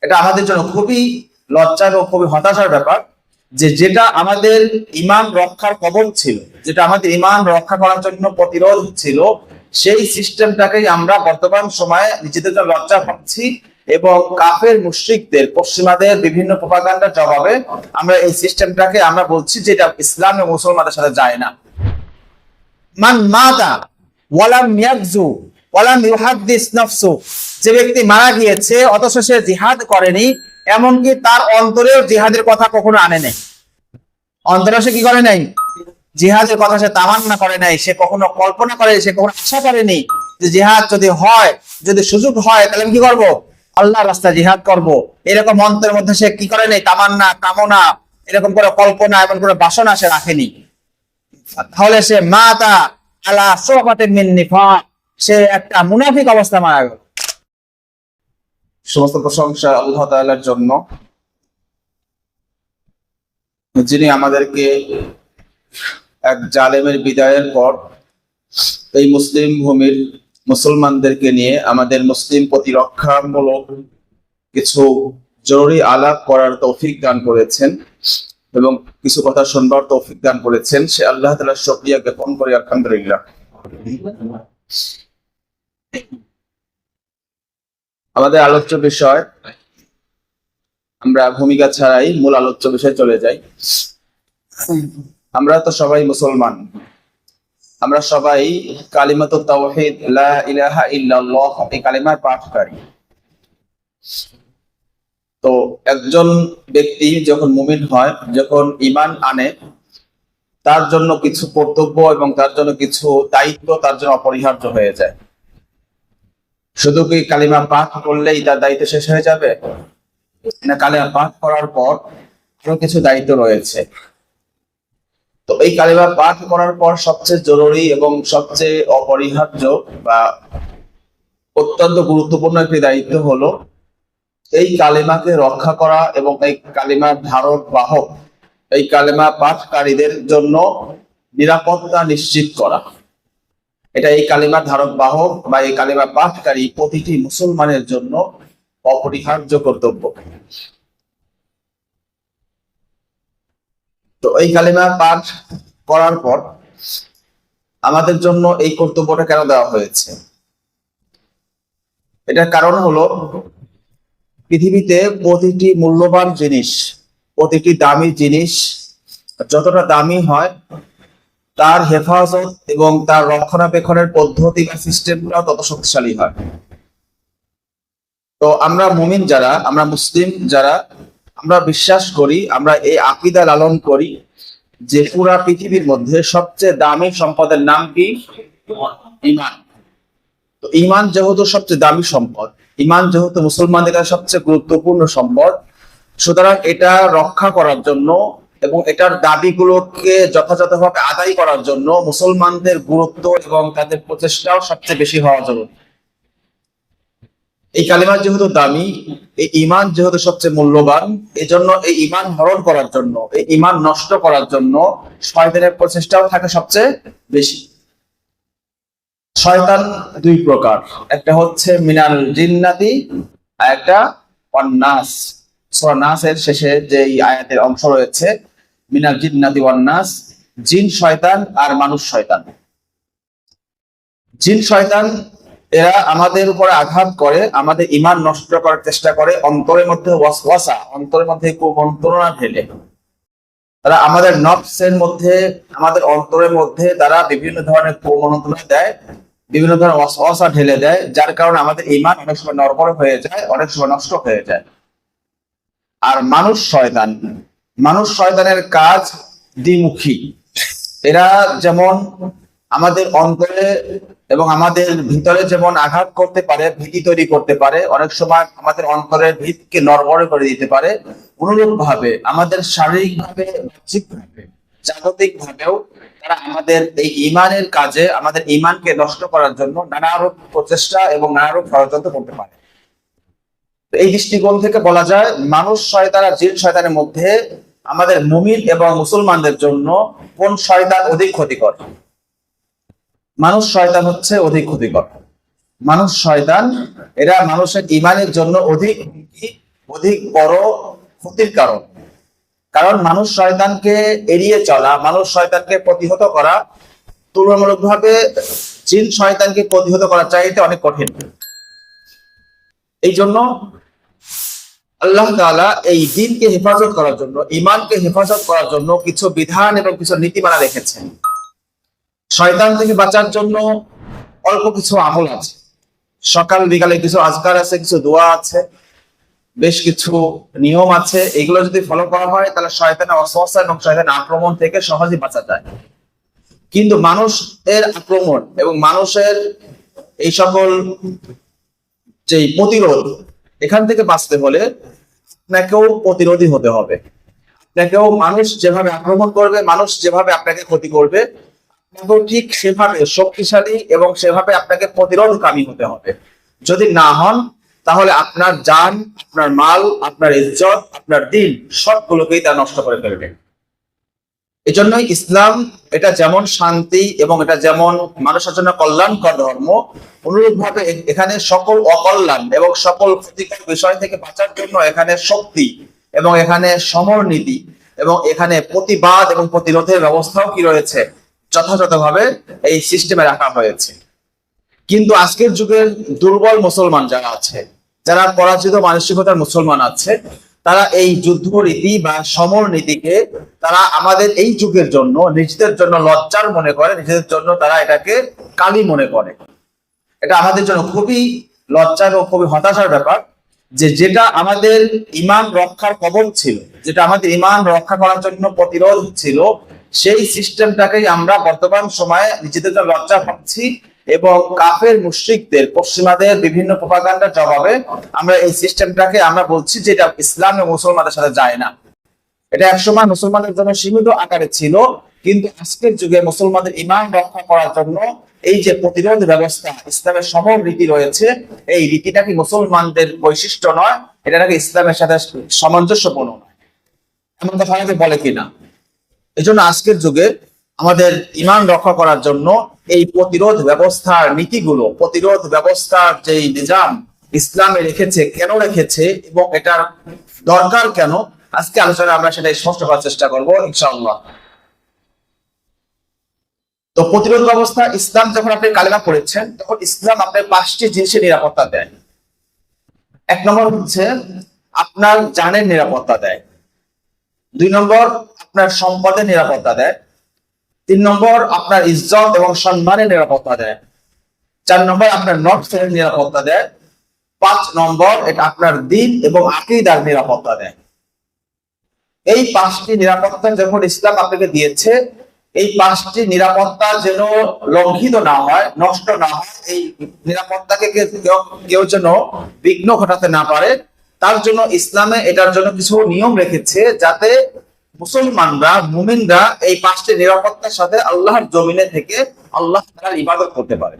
এটা আমাদের জন্য খুবই লজ্জা এবং খুবই হতাশার ব্যাপার যে যেটা আমাদের ঈমান রক্ষার কবচ ছিল, যেটা আমাদের ঈমান রক্ষা করার জন্য প্রতিরোধ ছিল, সেই সিস্টেমটাকেই আমরা বর্তমান সময়ে নিজেদের জন্য লজ্জা পাচ্ছি এবং কাফের মুশরিকদের পশ্চিমাদের বিভিন্ন প্রপাগান্ডার জবাবে আমরা এই সিস্টেমটাকে আমরা বলছি যে এটা ইসলাম এবং মুসলমানদের সাথে যায় না। মান মাতা ওয়ালাম ইয়াগজু ওয়ালাম ইউহাদ্দিস নাফসু, যে ব্যক্তি মারা গিয়েছে অথচ সে জিহাদ করেনি, এমনকি তার অন্তরেও জিহাদের কথা কখনো আনে নাই। অন্তরে সে কি করে নাই? জিহাদের কথা সে তামান্না করে নাই, সে কখনো কল্পনা করে, সে কখনো আশা করেনি যে জিহাদ যদি হয়, যদি সুযোগ হয় তাহলে আমি কি করব, আল্লাহর রাস্তায় জিহাদ করব। এরকম অন্তরের মধ্যে সে কি করে নাই? তামান্না, কামনা, এরকম করে কল্পনা এবং করে বাসনা সে রাখেনি। তাহলে সে মাতা আলা সুবাতান মিন নিফাক, সে একটা মুনাফিক অবস্থা মারা গেল। সমস্ত প্রশংসা আল্লাহ তাআলার জন্য, যিনি আমাদেরকে এক জালেমের বিদায়ের পর এই মুসলিম ভূমির মুসলমানদেরকে নিয়ে আমাদের মুসলিম প্রতিরক্ষামূলক কিছু জরুরি আলাপ করার তৌফিক দান করেছেন এবং কিছু কথা শুনবার তৌফিক দান করেছেন। সে আল্লাহ তাআলার শুকরিয়া জ্ঞাপন করি, আলহামদুলিল্লাহ। আমাদের আলোচ্য বিষয়, আমরা ভূমিকা ছাড়াই মূল আলোচ্য বিষয়ে চলে যাই। আমরা তো সবাই মুসলমান, আমরা সবাই কালিমাতুত তাওহীদ লা ইলাহা ইল্লাল্লাহ এই কালিমার পাঠকারী। তো একজন ব্যক্তি যখন মুমিন হয়, যখন ঈমান আনে, তার জন্য কিছু কর্তব্য এবং তার জন্য কিছু দায়িত্ব তার জন্য অপরিহার্য হয়ে যায়। শুধু কি কালিমা পাঠ করলেই তার দায়িত্ব শেষ হয়ে যাবে? না, কালিমা পাঠ করার পর আরো কিছু দায়িত্ব রয়েছে। তো এই কালিমা পাঠ করার পর সবচেয়ে জরুরি এবং সবচেয়ে অপরিহার্য বা অত্যন্ত গুরুত্বপূর্ণ একটি দায়িত্ব হলো এই কালিমাকে রক্ষা করা এবং এই কালিমার ধারক বাহক, এই কালিমা পাঠকারীদের জন্য নিরাপত্তা নিশ্চিত করা। এটা এই কালিমার ধারক বাহক বা এই কালিমা পাঠকারী প্রতিটি মুসলমানের জন্য অপরিহার্য কর্তব্য। তো এই কালিমা পাঠ করার পর আমাদের জন্য এই কর্তব্যটা কেন দেওয়া হয়েছে? এটার কারণ হলো পৃথিবীতে প্রতিটি মূল্যবান জিনিস, প্রতিটি দামি জিনিস যতটা দামি হয়, তার হেফাজত এবং তার রক্ষণাবেক্ষণের পদ্ধতি বা সিস্টেমটা তত শক্তিশালী হয়। তো আমরা মুমিন যারা, আমরা মুসলিম যারা, আমরা বিশ্বাস করি, আমরা এই আকীদা লালন করি যে পুরা পৃথিবীর মধ্যে সবচেয়ে দামি সম্পদের নাম কি? ঈমান। তো ঈমান যেহেতু সবচেয়ে দামি সম্পদ, ঈমান যেহেতু মুসলমানদের কাছে সবচেয়ে গুরুত্বপূর্ণ সম্পদ, সুতরাং এটা রক্ষা করার জন্য এবং এটার দাবিগুলোকে যথাযথভাবে আদায় করার জন্য মুসলমানদের গুরুত্ব এবং তাদের প্রচেষ্টাও সবচেয়ে বেশি হওয়া জরুরি। এই কালিমা যেহেতু দামি, এই ঈমান যেহেতু সবচেয়ে মূল্যবান, এই জন্য এই ঈমান হরণ করার জন্য, এই ঈমান নষ্ট করার জন্য শয়তানের প্রচেষ্টাও থাকে সবচেয়ে বেশি। শয়তান দুই প্রকার, একটা হচ্ছে মিনাল জিন্নাতি আর একটা ওয়ান্নাস। সূরা নাসের শেষে যে আয়াতের অংশ রয়েছে, মিনাল জিন্নাতি ওয়ান্নাস, জিন শয়তান আর মানুষ শয়তান। জিন শয়তান এরা আমাদের উপরে আঘাত করে, আমাদের ঈমান নষ্ট করার চেষ্টা করে, অন্তরের মধ্যে ওয়াসওয়াসা, অন্তরের মধ্যে কুমন্ত্রণা ঢেলে। তারা আমাদের নফসের মধ্যে, আমাদের অন্তরের মধ্যে তারা বিভিন্ন ধরনের কুমন্ত্রণা দেয়, বিভিন্ন ধরনের ওয়াসওয়াসা ঢেলে দেয়, যার কারণে আমাদের ঈমান অনেক সময় নড়বড়ে হয়ে যায়, অনেক সময় নষ্ট হয়ে যায়। আর মানুষ শয়তান, মানুষ শয়তানের কাজ দ্বিমুখী। এরা যেমন আমাদের অন্তরে এবং আমাদের ভিতরে যেমন আঘাত করতে পারে, ভীতি তৈরি করতে পারে, অনেক সময় আমাদের অন্তরের ভিতকে নড়বড়ে করে দিতে পারে, অনুরূপ ভাবে আমাদের শারীরিকভাবে, মানসিকভাবে, জাগতিক ভাবেও তারা আমাদের এই ঈমানের কাজে, আমাদের ঈমানকে নষ্ট করার জন্য নানারূপ প্রচেষ্টা এবং নানারূপ ষড়যন্ত্র করতে পারে। এই দৃষ্টিকোণ থেকে বলা যায় মানুষ শয়তান আর জিন শয়তানের মধ্যে আমাদের মুমিন এবং মুসলমানদের জন্য কোন শয়তান অধিক ক্ষতিকর? মানুষ শয়তান হচ্ছে অধিক ক্ষতিকর। মানুষ শয়তান এরা মানুষের ঈমানের জন্য অধিক হুমকি অধিক বড় ক্ষতির কারণ। কারণ মানুষ শয়তানকে এড়িয়ে চলা, মানুষ শয়তানকে প্রতিহত করা তুলনামূলকভাবে জিন শয়তানকে প্রতিহত করা চাইতে অনেক কঠিন। এই জন্য আল্লাহ তাআলা এই দ্বীনকে হেফাজত করার জন্য, ঈমানকে হেফাজত করার জন্য কিছু বিধান এবং কিছু নীতিমালা রেখেছেন। শয়তান থেকে বাঁচার জন্য অল্প কিছু আমল আছে, সকাল বিকালে কিছু আজকার আছে, কিছু দোয়া আছে, বেশ কিছু নিয়ম আছে। এগুলো যদি ফলো করা হয় তাহলে শয়তানের ওয়াসওয়াসা এবং শয়তানের আক্রমণ থেকে সহজেই বাঁচা যায়। কিন্তু মানুষের আক্রমণ এবং মানুষের এই সকল যে প্রতিরোধ, এখান থেকে বাঁচতে হলে আপনাকেও প্রতিরোধী হতে হবে। আপনাকেও মানুষ যেভাবে আক্রমণ করবে, মানুষ যেভাবে আপনাকে ক্ষতি করবে, আপনাকেও ঠিক সেভাবে শক্তিশালী এবং সেভাবে আপনাকে প্রতিরোধকামী হতে হবে। যদি না হন তাহলে আপনার জান, আপনার মাল, আপনার ইজ্জত, আপনার দিন সবগুলোকেই তা নষ্ট করে ফেলবে। এজন্যই ইসলাম এটা যেমন শান্তি এবং এটা যেমন মানুষের জন্য কল্যাণকর ধর্ম, অনুরূপভাবে এখানে সকল অকল্যাণ এবং সকল ক্ষতিকর বিষয় থেকে বাঁচার জন্য এখানে শক্তি এবং এখানে সমরনীতি এবং এখানে প্রতিবাদ এবং প্রতিরোধের ব্যবস্থাও কি রয়েছে, যথাযথভাবে এই সিস্টেমে রাখা হয়েছে। কিন্তু আজকের যুগের দুর্বল মুসলমান যারা আছে, যারা পরাজিত মানসিকতার মুসলমান আছে, তারা এই যুদ্ধ রীতি বা সমর নীতিকে তারা আমাদের এই যুগের জন্য নিজেদের জন্য লজ্জার মনে করে, নিজেদের জন্য তারা এটাকে কালি মনে করে। এটা আমাদের জন্য খুবই লজ্জার ও খুবই হতাশার ব্যাপার যে যেটা আমাদের ঈমান রক্ষার কবচ ছিল, যেটা আমাদের ঈমান রক্ষা করার জন্য প্রতিরোধ ছিল, সেই সিস্টেমটাকেই আমরা বর্তমান সময়ে নিজেদের জন্য লজ্জা ভাবছি এবং কাফের মুশরিকদের, পশ্চিমাদের বিভিন্ন প্রপাগান্ডার জবাবে আমরা এই সিস্টেমটাকে আমরা বলছি যে এটা ইসলাম এবং মুসলমানদের সাথে যায় না। এটা একসময় মুসলমানদের জন্য সীমিত আকারে ছিল, কিন্তু আজকের যুগে মুসলমানদের ঈমান রক্ষা করার জন্য এই যে প্রতিরোধ ব্যবস্থা, ইসলামের সমর রীতি রয়েছে, এই রীতিটা কি মুসলমানদের বৈশিষ্ট্য নয়, এটা নাকি ইসলামের সাথে সামঞ্জস্যপূর্ণ নয়, এমন কথা অনেকে বলে কিনা। এই জন্য আজকের যুগে আমাদের ঈমান রক্ষা করার জন্য এই প্রতিরোধ ব্যবস্থার নীতিগুলো, প্রতিরোধ ব্যবস্থার যে নিজাম ইসলামে রেখেছে, কেন রেখেছে এবং এটার দরকার কেন, আজকে আলোচনা আমরা সেটা স্পষ্ট করার চেষ্টা করবো ইনশাআল্লাহ। তো প্রতিরোধ ব্যবস্থা, ইসলাম যখন আপনি কালেমা পড়েছেন তখন ইসলাম আপনার 5টি জিনিসের নিরাপত্তা দেয়। 1 নম্বর হচ্ছে আপনার জানের নিরাপত্তা দেয়, 2 নম্বর আপনার সম্পদের নিরাপত্তা দেয়, 3 নম্বর আপনার ইজ্জত এবং সম্মানের নিরাপত্তা দেয়, 4 নম্বর আপনার নফসের নিরাপত্তা দেয়, 5 নম্বর এটা আপনার দ্বীন এবং আকীদার নিরাপত্তা দেয়। এই 5টি নিরাপত্তা যখন ইসলাম আপনাকে দিয়েছে, এই 5টি নিরাপত্তা যেন লঙ্ঘিত না হয়, নষ্ট না হয়, এই নিরাপত্তাকে কেউ যেন বিঘ্ন ঘটাতে না পারে, তার জন্য ইসলামে এটার জন্য কিছু নিয়ম রেখেছে, যাতে মুসলমানরা, মুমিনরা এই 5টি নিরাপত্তার সাথে আল্লাহর জমিনে থেকে আল্লাহ তাআলার ইবাদত করতে পারে।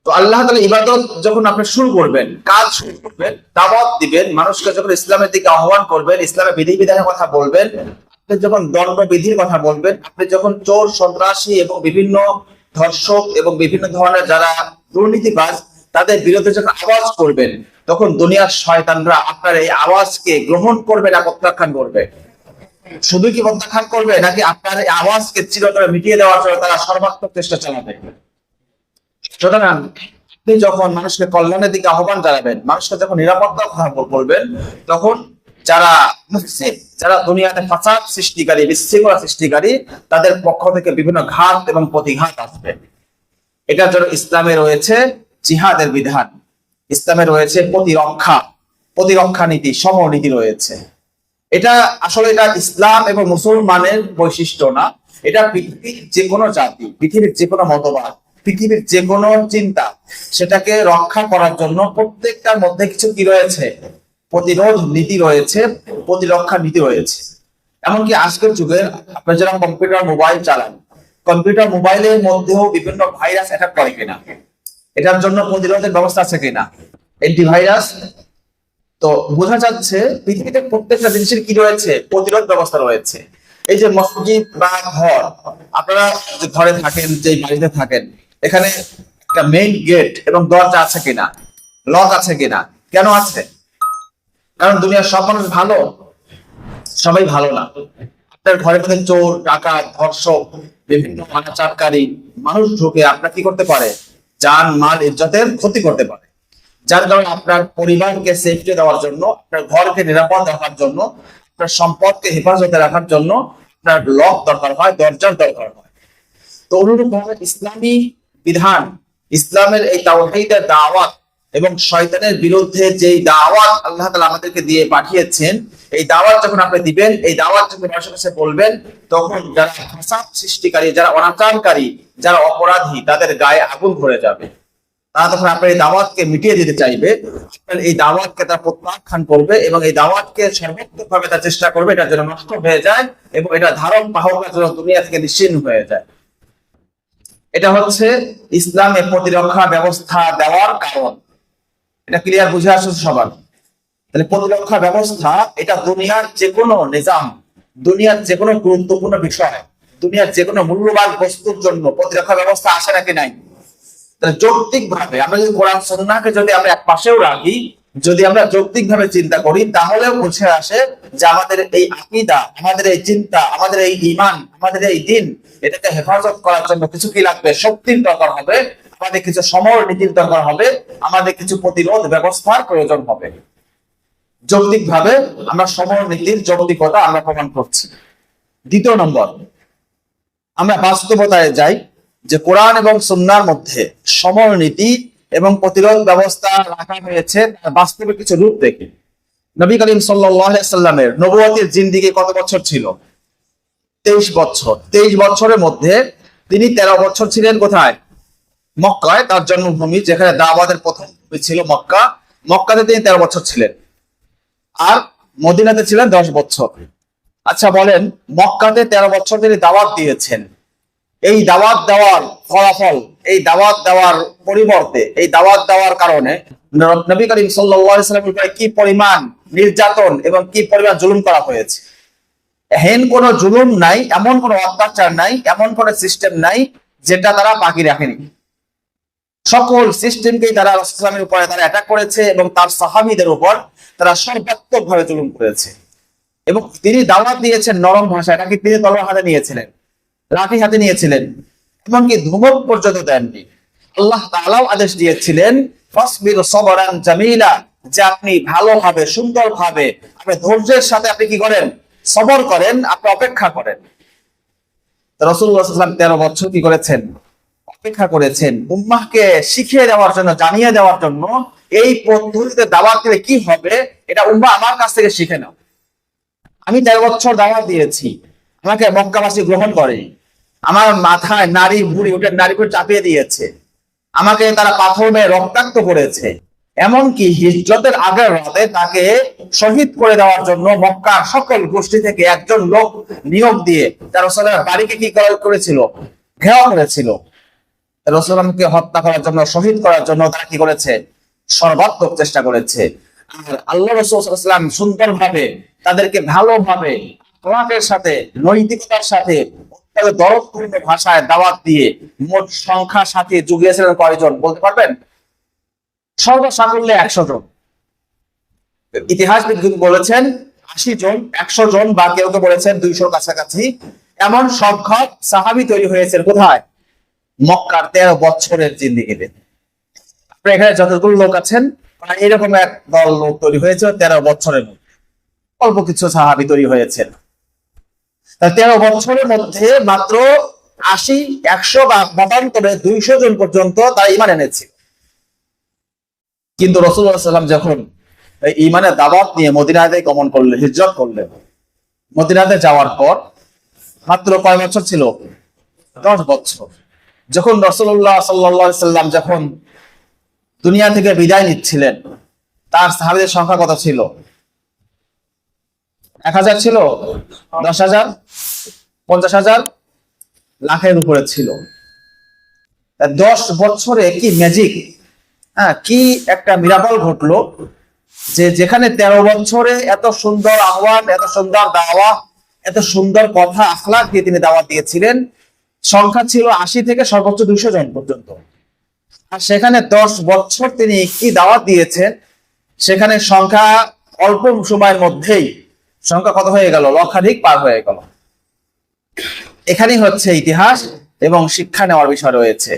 তো আল্লাহ তাআলার ইবাদত যখন আপনি শুরু করবেন, কাজ শুরু করবেন, দাওয়াত দিবেন, মানুষকে যখন ইসলামের দিকে আহ্বান করবেন, ইসলামের বিধিবিধানের কথা বলবেন, আপনি যখন দণ্ডবিধির কথা বলবেন, আপনি যখন চোর, সন্ত্রাসী এবং বিভিন্ন ধর্ষক এবং বিভিন্ন ধরনের যারা দুর্নীতিবাজ তাদের বিরুদ্ধে যখন আওয়াজ করবেন, তখন দুনিয়ার শয়তানরা আপনার এই আওয়াজকে গ্রহণ করবে না প্রত্যাখ্যান করবে? শুধু কি প্রত্যাখ্যান করবে, নাকি আপনার এই আওয়াজকে চিরতরে মিটিয়ে দেওয়ার জন্য তারা সর্বাত্মক চেষ্টা চালাবে? সুতরাং আপনি যখন মানুষকে কল্যাণের দিকে আহ্বান জানাবেন, মানুষকে যখন নিরাপত্তার কথা বলবেন, তখন যারা মুফসিদ, যারা দুনিয়াতে ফাসাদ সৃষ্টিকারী, বিশৃঙ্খলা সৃষ্টিকারী, তাদের পক্ষ থেকে বিভিন্ন ঘাত এবং প্রতিঘাত আসবে। এটার জন্য ইসলামে রয়েছে জিহাদের বিধান, ইসলামে রয়েছে প্রতিরক্ষা নীতি, সমর নীতি রয়েছে। এটা আসলে এটা ইসলাম এবং মুসলমানের বৈশিষ্ট্য না, এটা পৃথিবীর যে কোনো জাতি, পৃথিবীর যে কোনো মতবাদ, পৃথিবীর যে কোনো চিন্তা, সেটাকে রক্ষা করার জন্য প্রত্যেকটার মধ্যে কিছু কি রয়েছে, প্রতিরোধ নীতি রয়েছে, প্রতিরক্ষা নীতি রয়েছে। এমনকি আজকের যুগে আপনি যারা কম্পিউটার, মোবাইল চালান, কম্পিউটার মোবাইলের মধ্যেও বিভিন্ন ভাইরাস অ্যাটাক করে কিনা, এটার জন্য প্রতিরোধের ব্যবস্থা আছে কিনা, অ্যান্টিভাইরাস। তো বোঝা যাচ্ছে পৃথিবীতে প্রত্যেকটা জিনিসের কি রয়েছে, প্রতিরোধ ব্যবস্থা রয়েছে। এই যে মসজিদ বা ঘর, আপনারা যে ঘরে থাকেন, যে বাড়িতে থাকেন, এখানে একটা মেইন গেট এবং দরজা আছে কিনা, লক আছে কিনা, কেন আছে? কারণ দুনিয়ার সব মানুষ ভালো, সবাই ভালো না। আপনার ঘরের মধ্যে চোর, ডাকাত, ধর্ষক, বিভিন্ন অনাচারকারী মানুষ ঢুকে আপনার কি করতে পারে, জান মাল ইজ্জতের ক্ষতি করতে পারে। যার কারণে আপনার পরিবারকে সেফটি দেওয়ার জন্য, আপনার ঘরকে নিরাপদ রাখার জন্য, আপনার সম্পদকে হেফাজতে রাখার জন্য আপনার লক দরকার হয়, দরজার দরকার হয়। তো অনুরূপভাবে ইসলামী বিধান, ইসলামের এই তাওহীদের দাওয়াত এবং শয়তানের বিরুদ্ধে যেই দাওয়াত আল্লাহ তাআলা আমাদেরকে দিয়ে পাঠিয়েছেন, এই দাওয়াত যখন আপনি দিবেন, এই দাওয়াত যখন মানুষের কাছে বলবেন, তখন যারা ফাসাদ সৃষ্টিকারী, যারা অনাচারকারী, যারা অপরাধী, তাদের গায়ে আগুন ধরে যাবে। তারা তখন আপনার এই দাওয়াতকে মিটিয়ে দিতে চাইবে, আপনার এই দাওয়াতকে তারা প্রত্যাখ্যান করবে এবং এই দাওয়াতকে সর্বাত্মকভাবে তার চেষ্টা করবে এটা যেন নষ্ট হয়ে যায় এবং এটা ধারণ বাহকের জন্য দুনিয়া থেকে নিশ্চিহ্ন হয়ে যায়। এটা হচ্ছে ইসলামে প্রতিরক্ষা ব্যবস্থা দেওয়ার কারণ। এটা ক্লিয়ার বুঝে আসছে সবার? তাহলে প্রতিরক্ষা ব্যবস্থা এটা দুনিয়ার যে কোনো নিজাম, দুনিয়ার যে কোনো গুরুত্বপূর্ণ বিষয়, দুনিয়ার যে কোনো মূল্যবান বস্তুর জন্য প্রতিরক্ষা ব্যবস্থা আসে নাকি নাই? তাহলে যৌক্তিক ভাবে আমরা যদি কোরআন সুন্নাহকে যদি আমরা এক পাশেও রাখি, যদি আমরা যৌক্তিক ভাবে চিন্তা করি, তাহলেও বুঝে আসে যে আমাদের এই আকীদা, আমাদের এই চিন্তা, আমাদের এই ঈমান, আমাদের এই দ্বীন, এটাকে হেফাজত করার জন্য কিছু কি লাগবে? শক্তির দরকার হবে, আমাদের কিছু সমর নীতির দরকার হবে, আমাদের কিছু প্রতিরোধ ব্যবস্থার প্রয়োজন হবে। যৌক্তিক ভাবে আমরা সমর নীতির যৌক্তিকতা আমরা প্রমাণ করছি। দ্বিতীয় নম্বর, আমরা বাস্তবতায় যাই যে কোরআন এবং সুন্নাহর মধ্যে সমর নীতি এবং প্রতিরোধ ব্যবস্থা রাখা হয়েছে বাস্তবে কিছু রূপ দেখে। নবী করিম সাল্লাল্লাহু আলাইহি সাল্লামের নবুয়তের জিন্দেগি কত বছর ছিল? 23 বছর। 23 বছরের মধ্যে তিনি 13 বছর ছিলেন কোথায়? মক্কায়, তার জন্মভূমি, যেখানে দাওয়াতের প্রথম ছিল মক্কা। মক্কাতে তিনি 13 বছর ছিলেন আর মদিনাতে ছিলেন 10 বছর। আচ্ছা বলেন, মক্কাতে 13 বছর তিনি দাওয়াত দিয়েছেন, এই দাওয়াত দেওয়ার ফলাফল, এই দাওয়াত দেওয়ার পরিবর্তে, এই দাওয়াত দেওয়ার কারণে নবী করিম সাল্লাল্লাহু আলাইহি ওয়াসাল্লামের উপরে কি পরিমাণ নির্যাতন এবং কি পরিমাণ জুলুম করা হয়েছে? হেন কোন জুলুম নাই, এমন কোন অত্যাচার নাই, এমন কোন সিস্টেম নাই যেটা তারা বাকি রাখেনি। সকল সিস্টেমকেই তারা রাসূলুল্লাহ সাল্লাল্লাহু আলাইহি ওয়াসাল্লামের উপরে তারা অ্যাটাক করেছে এবং তার সাহাবীদের উপর তারা সর্বাত্মকভাবে জুলুম করেছে। এবং তিনি দাওয়াত দিয়েছেন নরম ভাষায়, নাকি তিনি তলোয়ার হাতে নিয়েছিলেন, লাঠি হাতে নিয়েছিলেন, এমনকি ধমক পর্যন্ত দেননি। আল্লাহ তাআলাও আদেশ দিয়েছিলেন ফাসবিরু সাবরান জামিলা, যে আপনি ভালোভাবে, সুন্দরভাবে, আপনি ধৈর্যের সাথে আপনি কি করেন? সবর করেন, আপনি অপেক্ষা করেন। রাসূলুল্লাহ সাল্লাল্লাহু আলাইহি ওয়াসাল্লাম 13 বছর কি করেছেন? অপেক্ষা করেছেন, উম্মাহকে শিখিয়ে দেওয়ার জন্য, জানিয়ে দেওয়ার জন্য, এই পদ্ধতিতে দাওয়াত দিলে কি হবে এটা উম্মাহ আমার কাছ থেকে শিখে নাও। আমি 13 বছর দাওয়াত দিয়েছি, আমাকে মক্কাবাসী গ্রহণ করে, আমার মাথায় নারী বুড়ি উঠে নারী করে চাপিয়ে দিয়েছে, আমাকে তারা পাথর মেরে রক্তাক্ত করেছে, এমনকি হিজরতের আগের রাতে তাকে শহীদ করে দেওয়ার জন্য মক্কার সকল গোষ্ঠী থেকে একজন লোক নিয়োগ দিয়ে তার রাসূলের বাড়িকে কি করেছিল? ঘেরাও করেছিল। রাসূলকে হত্যা করার জন্য, শহীদ করার জন্য তারা কি করেছে? সর্বাত্মক চেষ্টা করেছে। আর আল্লাহ রাসূল সাল্লাল্লাহু আলাইহি ওয়াসাল্লাম সুন্দরভাবে তাদেরকে ভালোভাবে কোরআনের সাথে, নৈতিকতার সাথে, দরদপূর্ণ ভাষায় দাওয়াত দিয়ে মোট সংখ্যা সাথে জুগিয়েছিলেন কয়জন বলতে পারবেন? সর্বসাকুল্যে 100 জন। ইতিহাসবিদ বলেছেন 80 জন, 100 জন, বা কেউ কেউ বলেছেন 200 কাছাকাছি। এমন সংখ্যক সাহাবী তৈরি হয়েছে কোথায়? মক্কার 13 বছরের জিন্দেগিতে। আপনার এখানে যতগুলো লোক আছেন, এরকম এক দল লোক তৈরি হয়েছে 13 বছরের মধ্যে। অল্প কিছু সাহাবী তৈরি হয়েছে। 13 বছরের মধ্যে মাত্র 80, 100 বা মতান্তরে 200 জন পর্যন্ত তারা ঈমান এনেছে। কিন্তু রাসূলুল্লাহ সাল্লাল্লাহু আলাইহি ওয়াসাল্লাম যখন ঈমানের দাওয়াত নিয়ে মদিনাতে গমন করলেন, হিজরত করলেন, মদিনাতে যাওয়ার পর মাত্র কয় বছর ছিল? 10 বছর। যখন রাসূলুল্লাহ সাল্লাল্লাহু আলাইহি ওয়াসাল্লাম যখন দুনিয়া থেকে বিদায় নিচ্ছিলেন, তার সাহাবীদের সংখ্যা কত ছিল? 1000 ছিল? 10,000? 50,000? লাখের উপরে ছিল। 10 বছরে কি ম্যাজিক, কি একটা মিরাকল ঘটলো যে যেখানে 13 বছরে এত সুন্দর আহ্বান, এত সুন্দর দাওয়া, এত সুন্দর কথা, আখলাক দিয়ে তিনি দাওয়াত দিয়েছিলেন। সংখ্যা ছিল 80 থেকে সর্বোচ্চ 200 জন পর্যন্ত। আর সেখানে 10 বছর তিনি কি দাওয়াত দিয়েছেন, সেখানে সংখ্যা অল্প সময়ের মধ্যেই সংখ্যা কত হয়ে গেল, লক্ষাধিক পার হয়ে গেল। এখানেই হচ্ছে ইতিহাস এবং শিক্ষা নেওয়ার বিষয় রয়েছে।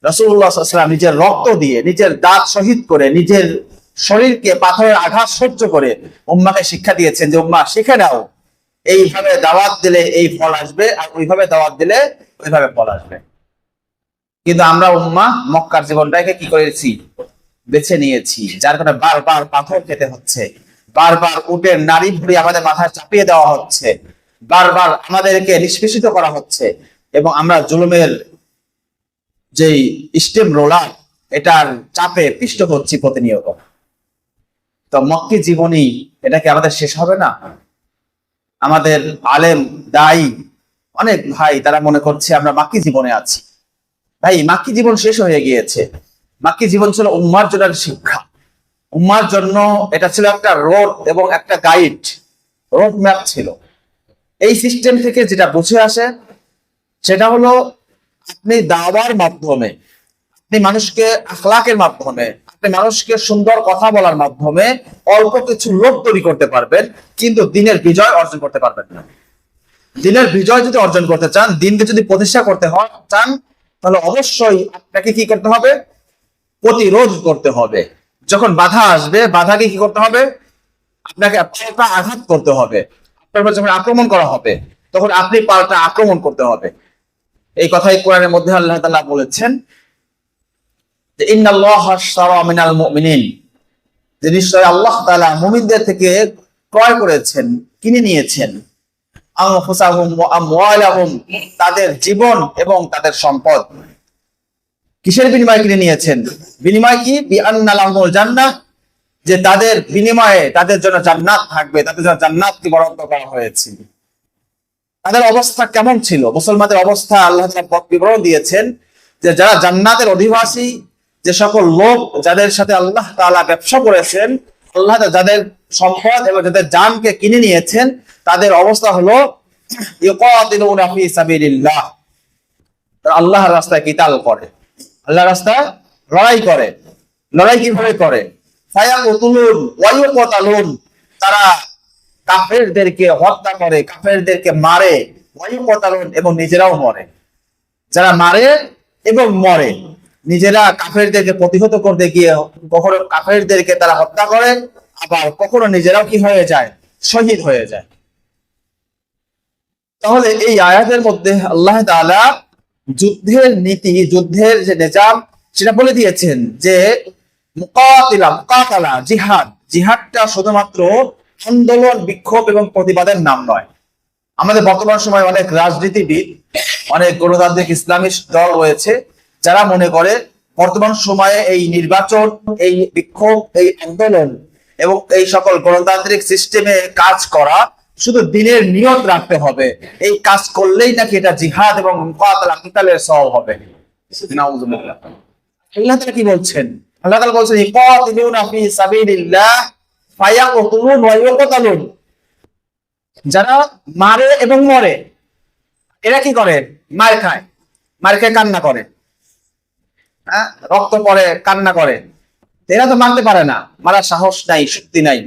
রাসূলুল্লাহ সাল্লাল্লাহু আলাইহি ওয়াসাল্লাম নিজের রক্ত দিয়ে, নিজের দাঁত শহীদ করে, নিজের শরীরকে পাথরের আঘাত সহ্য করে উম্মাকে শিক্ষা দিয়েছেন যে উম্মাহ শিখে নাও, এইভাবে দাওয়াত দিলে এই ফল আসবে, আর ওইভাবে দাওয়াত দিলে ওইভাবে ফল আসবে। কিন্তু আমরা উম্মাহ মক্কার জীবনটাকে কি করেছি, বেছে নিয়েছি, যার কারণে বারবার পাথর খেতে হচ্ছে, বারবার উটের নারী ভুঁড়ি আমাদের মাথায় চাপিয়ে দেওয়া হচ্ছে, বারবার আমাদেরকে নিষ্পেষিত করা হচ্ছে, এবং আমরা জুলুমের যেই স্টেম রোলার এটার চাপে পিষ্ট হচ্ছি প্রতিনিয়ত। তো মক্কি জীবনী এটা কি আমাদের শেষ হবে না? আমাদের আলেম দায়ী অনেক ভাই তারা মনে করছে আমরা মাক্কি জীবনে আছি। ভাই, মাক্কি জীবন শেষ হয়ে গিয়েছে। মাক্কি জীবন ছিল উম্মার জন্য শিক্ষা, উম্মার জন্য এটা ছিল একটা রোড এবং একটা গাইড, রোড ম্যাপ ছিল। এই সিস্টেম থেকে যেটা বুঝে আসে সেটা হলো আপনি দাওয়ার মাধ্যমে, আপনি মানুষকে আখলাকের মাধ্যমে, আপনি মানুষকে সুন্দর কথা বলার মাধ্যমে অল্প কিছু লোক তৈরি করতে পারবেন, কিন্তু দিনের বিজয় অর্জন করতে পারবেন না। দিনের বিজয় যদি অর্জন করতে চান, দিনকে যদি প্রতিষ্ঠা করতে চান, তাহলে অবশ্যই আপনাকে কি করতে হবে, প্রতিরোধ করতে হবে। যখন বাধা আসবে, বাধাকে কি করতে হবে, আপনাকে পাল্টা আঘাত করতে হবে। আপনার যখন আক্রমণ করা হবে, তখন আপনি পাল্টা আক্রমণ করতে হবে। এই কথাই কোরআনের মধ্যে আল্লাহ তাআলা বলেছেন যে ইন্নাল্লাহা আশতারা মিনাল মুমিনিন, যে নিশ্চয় আল্লাহ তাআলা মুমিনদের থেকে ক্রয় করেছেন, কিনে নিয়েছেন, আনফুসাহুম ওয়া আমওয়ালাহুম, তাদের জীবন এবং তাদের সম্পদ। কিসের বিনিময়ে কিনে নিয়েছেন? বিনিময় কি? বিআন্না লাহুমুল জান্নাহ, যে তাদের বিনিময়ে তাদের জন্য জান্নাত থাকবে, তাদের জন্য জান্নাতকে বরাদ্দ করা হয়েছে। তাদের অবস্থা কেমন ছিল? মুসলমানদের অবস্থা আল্লাহ তাআলা বিবরণ দিয়েছেন যে যারা জান্নাতের অধিবাসী, যে সকল লোক যাদের সাথে আল্লাহ তাআলা ব্যবসা করেছেন, আল্লাহ যাদের সম্পদ এবং যাদের জানকে কিনে নিয়েছেন, তাদের অবস্থা হলো ইউকাতিলুনা ফি সাবিলিল্লাহ, আল্লাহর রাস্তায় কিতাল করে, আল্লাহর রাস্তায় লড়াই করে। লড়াই কিভাবে করে? ফায়াকুতুলুন ওয়া ইউকাতালুন, তারা কাফেরদেরকে হত্যা করে, কাফেরদেরকে মারে, ওয়া ইউকাতালুন, এবং নিজেরাও মরে। যারা মারে এবং মরে, নিজেরা কাফেরদেরকে প্রতিহত করতে গিয়ে কখনো কাফেরদেরকে তারা হত্যা করে, আবার কখনো নিজেরাও কি হয়ে যায়, শহীদ হয়ে যায়। তাহলে এই আয়াতের মধ্যে আল্লাহ তাআলা যুদ্ধের নীতি, যুদ্ধের যে নিজাম সেটা বলে দিয়েছেন যে মুকাতালা, জিহাদ, জিহাদটা শুধুমাত্র আন্দোলন, বিক্ষোভ এবং প্রতিবাদের নাম নয়। আমাদের বর্তমান সময়ে অনেক রাজনীতিবিদ, অনেক গণতান্ত্রিক ইসলামিস্ট দল রয়েছে যারা মনে করে বর্তমান সময়ে এই নির্বাচন, এই বিক্ষোভ, এই আন্দোলন এবং এই সকল গণতান্ত্রিক সিস্টেমে কাজ করা শুধু দিনের নিয়ত রাখতে হবে, এই কাজ করলেই নাকি এটা জিহাদ এবং মুকাতালা, কিতালের সওয়াব হবে। নাউযুবিল্লাহ। আল্লাহ তাআলা কি বলছেন? আল্লাহ তাআলা বলছেন ইকাতিলুনা ফি সাবিলিল্লাহ ফায়াকুতুলুন ওয়া ইউকাতালুন, যারা মারে এবং মরে। এরা কি করে? মার খায়, মার খেয়ে কান্না করে, রক্ত পড়ে, কান্না করে। এরা তো মানতে পারে না, মারার সাহস নাই, শক্তি নাই,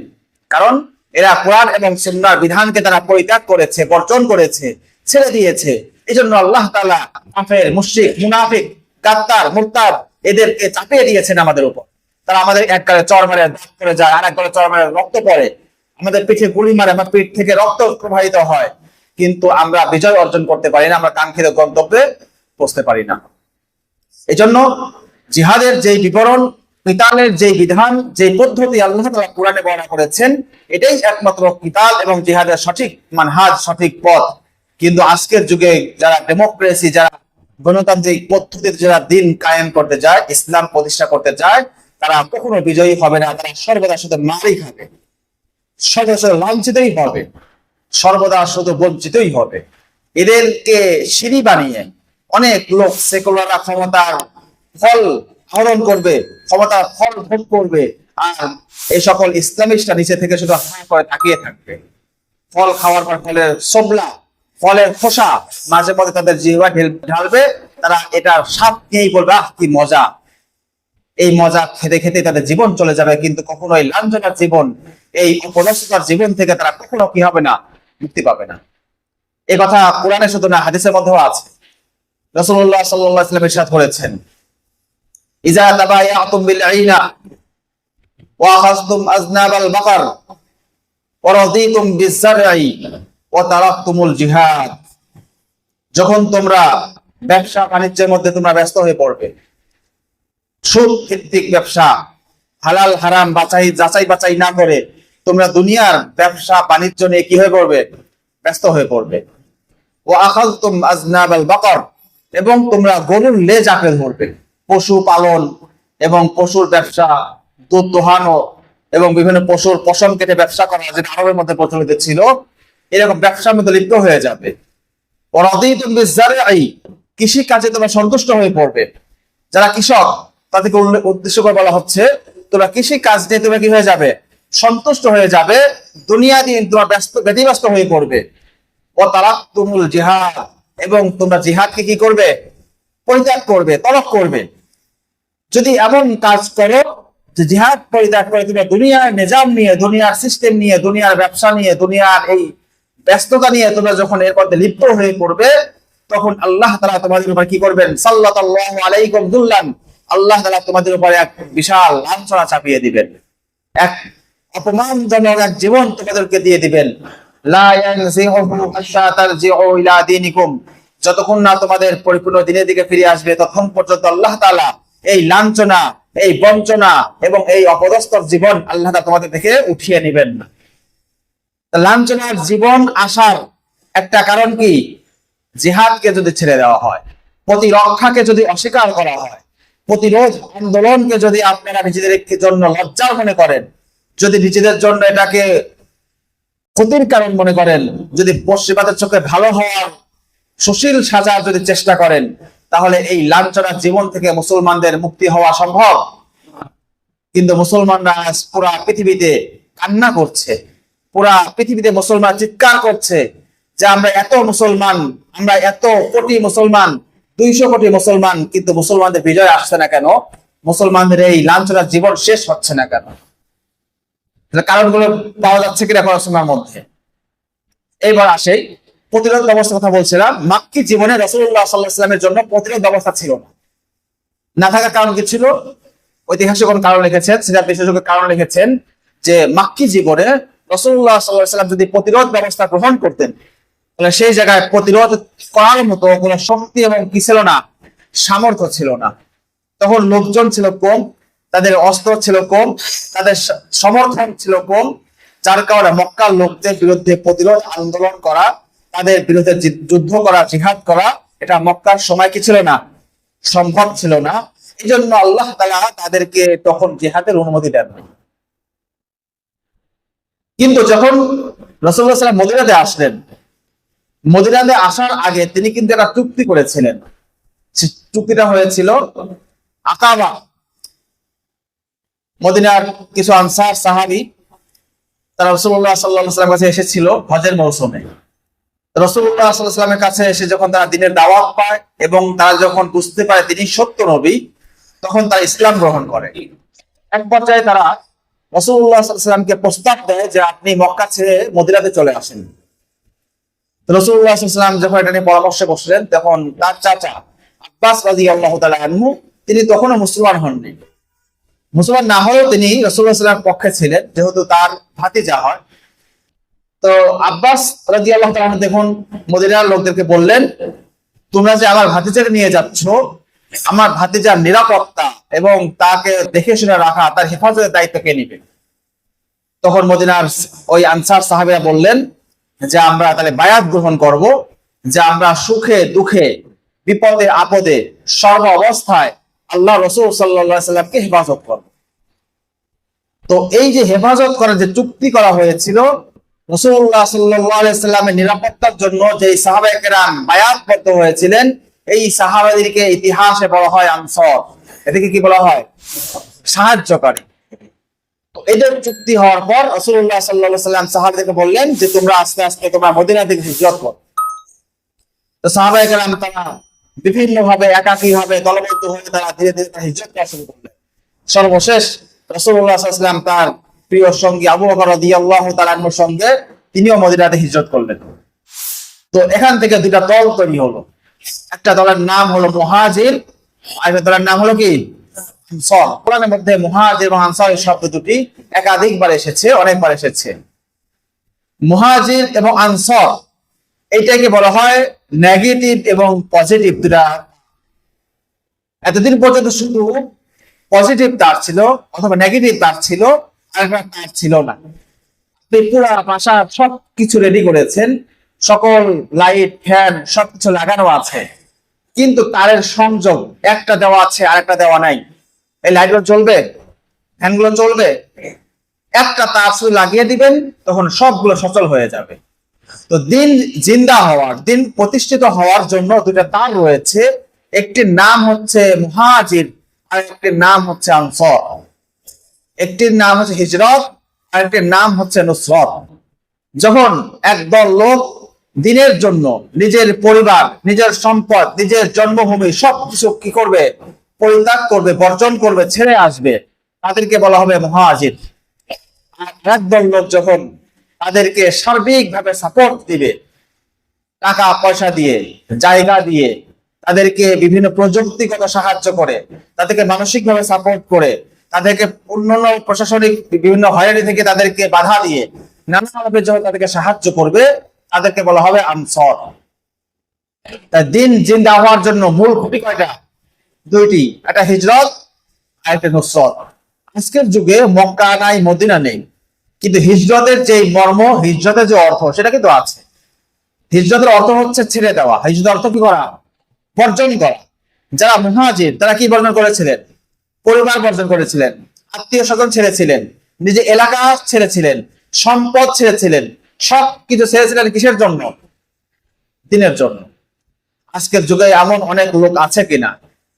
কারণ এরা কোরআন এবং সুন্নাহর বিধানকে তারা পরিত্যাগ করেছে, বর্জন করেছে, ছেড়ে দিয়েছে। এই জন্য আল্লাহ তাআলা কাফের, মুশরিক, মুনাফিক, গাদ্দার, মুরতাদ এদেরকে চাপিয়ে দিয়েছেন আমাদের উপর। তারা আমাদের এক গালে চড় মারে দাগ করে যায়, আর এক গালে চড় মারে রক্ত পড়ে, আমাদের পিঠে গুলি মারে, আমার পিঠ থেকে রক্ত প্রবাহিত হয়, কিন্তু আমরা বিজয় অর্জন করতে পারি না, আমরা কাঙ্ক্ষিত গন্তব্যে পৌঁছতে পারি না। এই জন্য জিহাদের যে বিবরণ, কিতালের যে বিধান, যে পদ্ধতি আল্লাহ তাআলা কোরআনে বর্ণনা করেছেন, এটাই একমাত্র কিতাল এবং জিহাদের সঠিক মানহাজ, সঠিক পথ। কিন্তু আজকের যুগে যারা ডেমোক্রেসি, যারা গণতান্ত্রিক পদ্ধতিতে যারা দিন কায়েম করতে যায়, ইসলাম প্রতিষ্ঠা করতে যায়, তারা কখনো বিজয়ী হবে না। তারা সর্বদা শুধু মারই খাবে, সর্বদা শুধু লাঞ্ছিতই হবে, সর্বদা শুধু বঞ্চিতই হবে। এদেরকে সিঁড়ি বানিয়ে অনেক লোক সেকুলাররা ক্ষমতার ফল আহরণ করবে, ক্ষমতার ফল ভোগ করবে, আর এই সকল ইসলামিস্টরা নিচে থেকে শুধু হাঁ করে তাকিয়ে থাকবে। ফল খাওয়ার পর ফলের সবলা, ফলের খোসা মাঝে মধ্যে তাদের জিহ্বা ঢালবে, তারা এটার স্বাদ নিয়েই বলবে আহ কি মজা। এই মজা খেতে খেতে তাদের জীবন চলে যাবে, কিন্তু কখনো এই লাঞ্ছনার জীবন, এই অপদস্থতার জীবন থেকে তারা কখনো কি হবে না, মুক্তি পাবে না। এই কথা কোরআনে শুধু না, হাদিসের মধ্যেও আছে। রাসূলুল্লাহ সাল্লাল্লাহু আলাইহি ওয়াসাল্লাম ইরশাদ করেছেন, ইযা তাবায়াতুম বিল আইনা ওয়া আখাযতুম আযনাবাল বাকার ওয়া রাদিতুম বিজ-জারই ওয়া তারাকতুমুল জিহাদ। যখন তোমরা ব্যবসা বাণিজ্যের মধ্যে তোমরা ব্যস্ত হয়ে পড়বে, সুদ ভিত্তিক ব্যবসা, হালাল হারাম যাচাই বাছাই না করে তোমরা দুনিয়ার ব্যবসা বাণিজ্য নিয়ে কি হয়ে পড়বে, ব্যস্ত হয়ে পড়বে। ওয়া আখাযতুম আযনাবাল বাকার, এবং তোমরা গরুর লেজ আঁকড়ে ধরবে। পশু পালন এবং পশুর ব্যবসা, দুধ দোহানো এবং বিভিন্ন পশুর পশম কেটে ব্যবসা করা, যেটা আরবের মধ্যে প্রচলিত ছিল, এরকম ব্যবসার মধ্যে লিপ্ত হয়ে যাবে। ওয়া রাদিতুম বিজ-জারই, কৃষি কাজে তোমরা সন্তুষ্ট হয়ে পড়বে। যারা কৃষক তাদেরকে উদ্দেশ্য করে বলা হচ্ছে, তোমরা কৃষি কাজ নিয়ে তোমরা কি হয়ে যাবে, সন্তুষ্ট হয়ে যাবে, দুনিয়া দিয়ে তোমরা ব্যতিব্যস্ত হয়ে পড়বে। ও তারাকতুমুল জিহাদ, এবং তোমরা জিহাদকে কি করবে, পরিত্যাগ করবে, তরক করবে। যদি এমন কাজ করো যে জিহাদ পরিত্যাগ করে তোমরা দুনিয়ার নিজাম নিয়ে, দুনিয়ার সিস্টেম নিয়ে, দুনিয়ার ব্যবসা নিয়ে, দুনিয়ার এই ব্যস্ততা নিয়ে তোমরা যখন এর মধ্যে লিপ্ত হয়ে পড়বে, তখন আল্লাহ তাআলা তোমাদের উপর কি করবেন, সাল্লাল্লাহু আলাইকুম দুল্লান, আল্লাহ তাআলা তোমাদের উপর এক বিশাল লাঞ্ছনা চাপিয়ে দিবেন, এক অপমানজনক এক জীবন তোমাদেরকে দিয়ে দিবেন। লা ইয়ানজিহু হাত্তা তারজিউ ইলা দীনিকুম, যতক্ষণ না তোমাদের পরিপূর্ণ দিনের দিকে ফিরে আসবে, ততক্ষণ পর্যন্ত আল্লাহ তাআলা এই লাঞ্ছনা, এই বঞ্চনা এবং এই অপদস্থর জীবন আল্লাহ তাআলা তোমাদের থেকে উঠিয়ে নেবেন না। লাঞ্ছনার জীবন আসার একটা কারণ কি, জিহাদকে যদি ছেড়ে দেওয়া হয়, প্রতিরক্ষাকে যদি অস্বীকার করা হয়, প্রতিরোধ আন্দোলনকে যদি আপনারা নিজেদের জন্য লজ্জার মনে করেন, যদি নিজেদের জন্য এটাকে ক্ষতির কারণ মনে করেন, যদি পশ্চিমাদের চোখে ভালো হওয়ার সুশীল সাজার যদি চেষ্টা করেন, তাহলে এই লাঞ্ছনার জীবন থেকে মুসলমানদের মুক্তি হওয়া সম্ভব। কিন্তু মুসলমানরা পুরা পৃথিবীতে কান্না করছে, পুরা পৃথিবীতে মুসলমান চিৎকার করছে যে আমরা এত মুসলমান, আমরা এত কোটি মুসলমান, 200 কোটি মুসলমান, কিন্তু মুসলমানদের বিজয় আসছে না কেন, মুসলমানদের এই লাঞ্ছনার জীবন শেষ হচ্ছে না কেন? কারণগুলো পাওয়া যাচ্ছে কিনা পড়াশোনার মধ্যে। এইবার আসে প্রতিরোধ ব্যবস্থার কথা বলছিলাম। মাক্কি জীবনে রাসূলুল্লাহ সাল্লাল্লাহু আলাইহি ওয়াসাল্লামের জন্য প্রতিরোধ ব্যবস্থা ছিল না থাকার কারণ কি ছিল? ঐতিহাসিক কারণ লিখেছেন, সিরাত বিশেষজ্ঞ কারণ লিখেছেন যে মাক্কি জীবনে রাসূলুল্লাহ সাল্লাল্লাহু আলাইহি ওয়াসাল্লাম যদি প্রতিরোধ ব্যবস্থা গ্রহণ করতেন, তাহলে সেই জায়গায় প্রতিরোধ করার মতো কোনো শক্তি এবং কি ছিল না, সামর্থ্য ছিল না। তখন লোকজন ছিল কম, তাদের অস্ত্র ছিল কম, তাদের সমর্থন ছিল কম, যার কারণে মক্কার লোকদের বিরুদ্ধে প্রতিরোধ আন্দোলন করা, তাদের বিরুদ্ধে যুদ্ধ করা, জিহাদ করা, এটা মক্কার সময় কি ছিল না, সম্ভব ছিল না। এই জন্য আল্লাহ তাআলা তাদেরকে তখন জিহাদের অনুমতি দেন। কিন্তু যখন রাসূলুল্লাহ সাল্লাল্লাহু আলাইহি ওয়াসাল্লাম মদিনাতে আসলেন, মদিনাতে আসার আগে তিনি কিন্তু একটা চুক্তি করেছিলেন। চুক্তিটা হয়েছিল আকাবা। মদিনার কিছু আনসার সাহাবী তারা রাসূলুল্লাহ সাল্লাল্লাহু আলাইহি ওয়াসাল্লামের কাছে এসেছিল হজের মৌসুমে। রাসূলুল্লাহ সাল্লাল্লাহু আলাইহি ওয়াসাল্লামের কাছে এসে যখন তারা দ্বীনের দাওয়াত পায় এবং তারা যখন বুঝতে পারে তিনি সত্য নবী, তখন তারা ইসলাম গ্রহণ করে। এক পর্যায়ে তারা রাসূলুল্লাহ সাল্লাল্লাহু আলাইহি ওয়াসাল্লামকে প্রস্তাব দেয় যে আপনি মক্কা ছেড়ে মদিনাতে চলে আসেন। রাসূলুল্লাহ সাল্লাল্লাহু আলাইহি ওয়াসাল্লাম যখন এটা নিয়ে পরামর্শে বসলেন, তখন তার চাচা আব্বাস রাদিয়াল্লাহু তাআলা আনহু, তিনি তখনও মুসলমান হননি। মুসলমান না হলেও তিনি রাসূলুল্লাহ সাল্লাল্লাহু আলাইহি ওয়াসাল্লামের পক্ষে ছিলেন, যেহেতু তার ভাতিজা হয়। তো আব্বাস রাদিয়াল্লাহু তাআলা দেখুন মদিনার লোকদেরকে বললেন, তোমরা যে আমার ভাতিজাকে নিয়ে যাচ্ছ, আমার ভাতিজার নিরাপত্তা এবং তাকে দেখে শুনে রাখা, তার হেফাজতের দায়িত্ব কে নিবে? তখন মদিনার ওই আনসার সাহাবীরা বললেন যে আমরা তাহলে বায়াত গ্রহণ করব, যে আমরা সুখে দুঃখে বিপদে আপদে সর্ব অবস্থায় আল্লাহ রাসূল সাল্লাল্লাহু আলাইহি ওয়াসাল্লামকে হেফাজত করব। তো এই যে হেফাজত করার যে চুক্তি করা হয়েছিল, রাসূলুল্লাহ সাল্লাল্লাহু আলাইহি ওয়াসাল্লামের নিরাপত্তার জন্য যে সাহাবায়ে কেরাম বায়াতবদ্ধ হয়েছিলেন, এই সাহাবাদেরকে ইতিহাসে বলা হয় আনসার। এদেরকে কি বলা হয়? সাহায্যকারী। তো এদের চুক্তি হওয়ার পর রাসূলুল্লাহ সাল্লাল্লাহু আলাইহি ওয়াসাল্লাম সাহাবাদেরকে বললেন যে তোমরা আস্তে আস্তে তোমরা মদিনা থেকে হিজরত করো। তো সাহাবায়ে কেরাম তারা বিভিন্ন ভাবে একাকী ভাবে দলবদ্ধ হয়ে তারা ধীরে ধীরে হিজরত করা শুরু করলেন। সর্বশেষ রাসূলুল্লাহ সাল্লাল্লাহু আলাইহি ওয়াসাল্লাম তার প্রিয় সঙ্গী আবু বকর রাদিয়াল্লাহু তাআলা আনহুর সঙ্গে তিনিও মদিনাতে হিজরত করলেন। তো এখান থেকে দুটা দল তৈরি হলো। একটা দলের নাম হলো মুহাজির, আরেকটা দলের নাম হলো কি আনসার। কোরআনের মধ্যে মুহাজির এবং আনসার এই শব্দ দুটি একাধিকবার এসেছে, অনেকবার এসেছে। মুহাজির এবং আনসার এইটাকে বলা হয় নেগেটিভ এবং পজিটিভ দুটা। এতদিন পর্যন্ত শুধু পজিটিভ তার ছিল অথবা নেগেটিভ তার ছিল, আরেকটা তার ছিল না। আপনি পুরো বাসা সবকিছু রেডি করেছেন, সকল লাইট ফ্যান সবকিছু লাগানো আছে, কিন্তু তারের সংযোগ একটা দেওয়া আছে আর একটা দেওয়া নাই। এই লাইটগুলো চলবে, ফ্যানগুলো চলবে? একটা তার শুধু লাগিয়ে দিবেন, তখন সবগুলো সচল হয়ে যাবে। তো দিন জিন্দা হওয়ার, দিন প্রতিষ্ঠিত হওয়ার জন্য দুটা তার রয়েছে। একটির নাম হচ্ছে মুহাজির আর একটির নাম হচ্ছে আনসার। একটির নাম হচ্ছে হিজরত আর একটির নাম হচ্ছে নুসরত। যখন একদল লোক দিনের জন্য নিজের পরিবার, নিজের সম্পদ, নিজের জন্মভূমি সবকিছু কি করবে? পরিত্যাগ করবে, বর্জন করবে, ছেড়ে আসবে, তাদেরকে বলা হবে মুহাজির। আর একদল লোক যখন তাদেরকে সার্বিকভাবে সাপোর্ট দিবে, টাকা পয়সা দিয়ে, জায়গা দিয়ে, তাদেরকে বিভিন্ন প্রযুক্তিগত সাহায্য করে, তাদেরকে মানসিকভাবে সাপোর্ট করে, তাদেরকে অন্যান্য প্রশাসনিক বিভিন্ন হয়রানি থেকে তাদেরকে বাধা দিয়ে নানাভাবে যখন তাদেরকে সাহায্য করবে, তাদেরকে বলা হবে আনসার। তাই দিন জিন্দা হওয়ার জন্য মূল খুঁটি কয়টা? দুইটি, একটা হিজরত আর একটা নুসরত। আজকের যুগে মক্কা নাই, মদিনা নেই, কিন্তু হিজরতের যে মর্ম, হিজরতের যে অর্থ, সেটা কিন্তু আছে। হিজরতের অর্থ হচ্ছে ছেড়ে দেওয়া। হিজরতের অর্থ কি করা? বর্জন করা। যারা মুহাজির তারা কি বর্জন করেছিলেন? পরিবার বর্জন করেছিলেন, আত্মীয় স্বজন ছেড়েছিলেন, নিজের এলাকা ছেড়েছিলেন, সম্পদ ছেড়েছিলেন, সবকিছু ছেড়েছিলেন কিসের জন্য? দিনের জন্য। আজকের যুগে এমন অনেক লোক আছে কিনা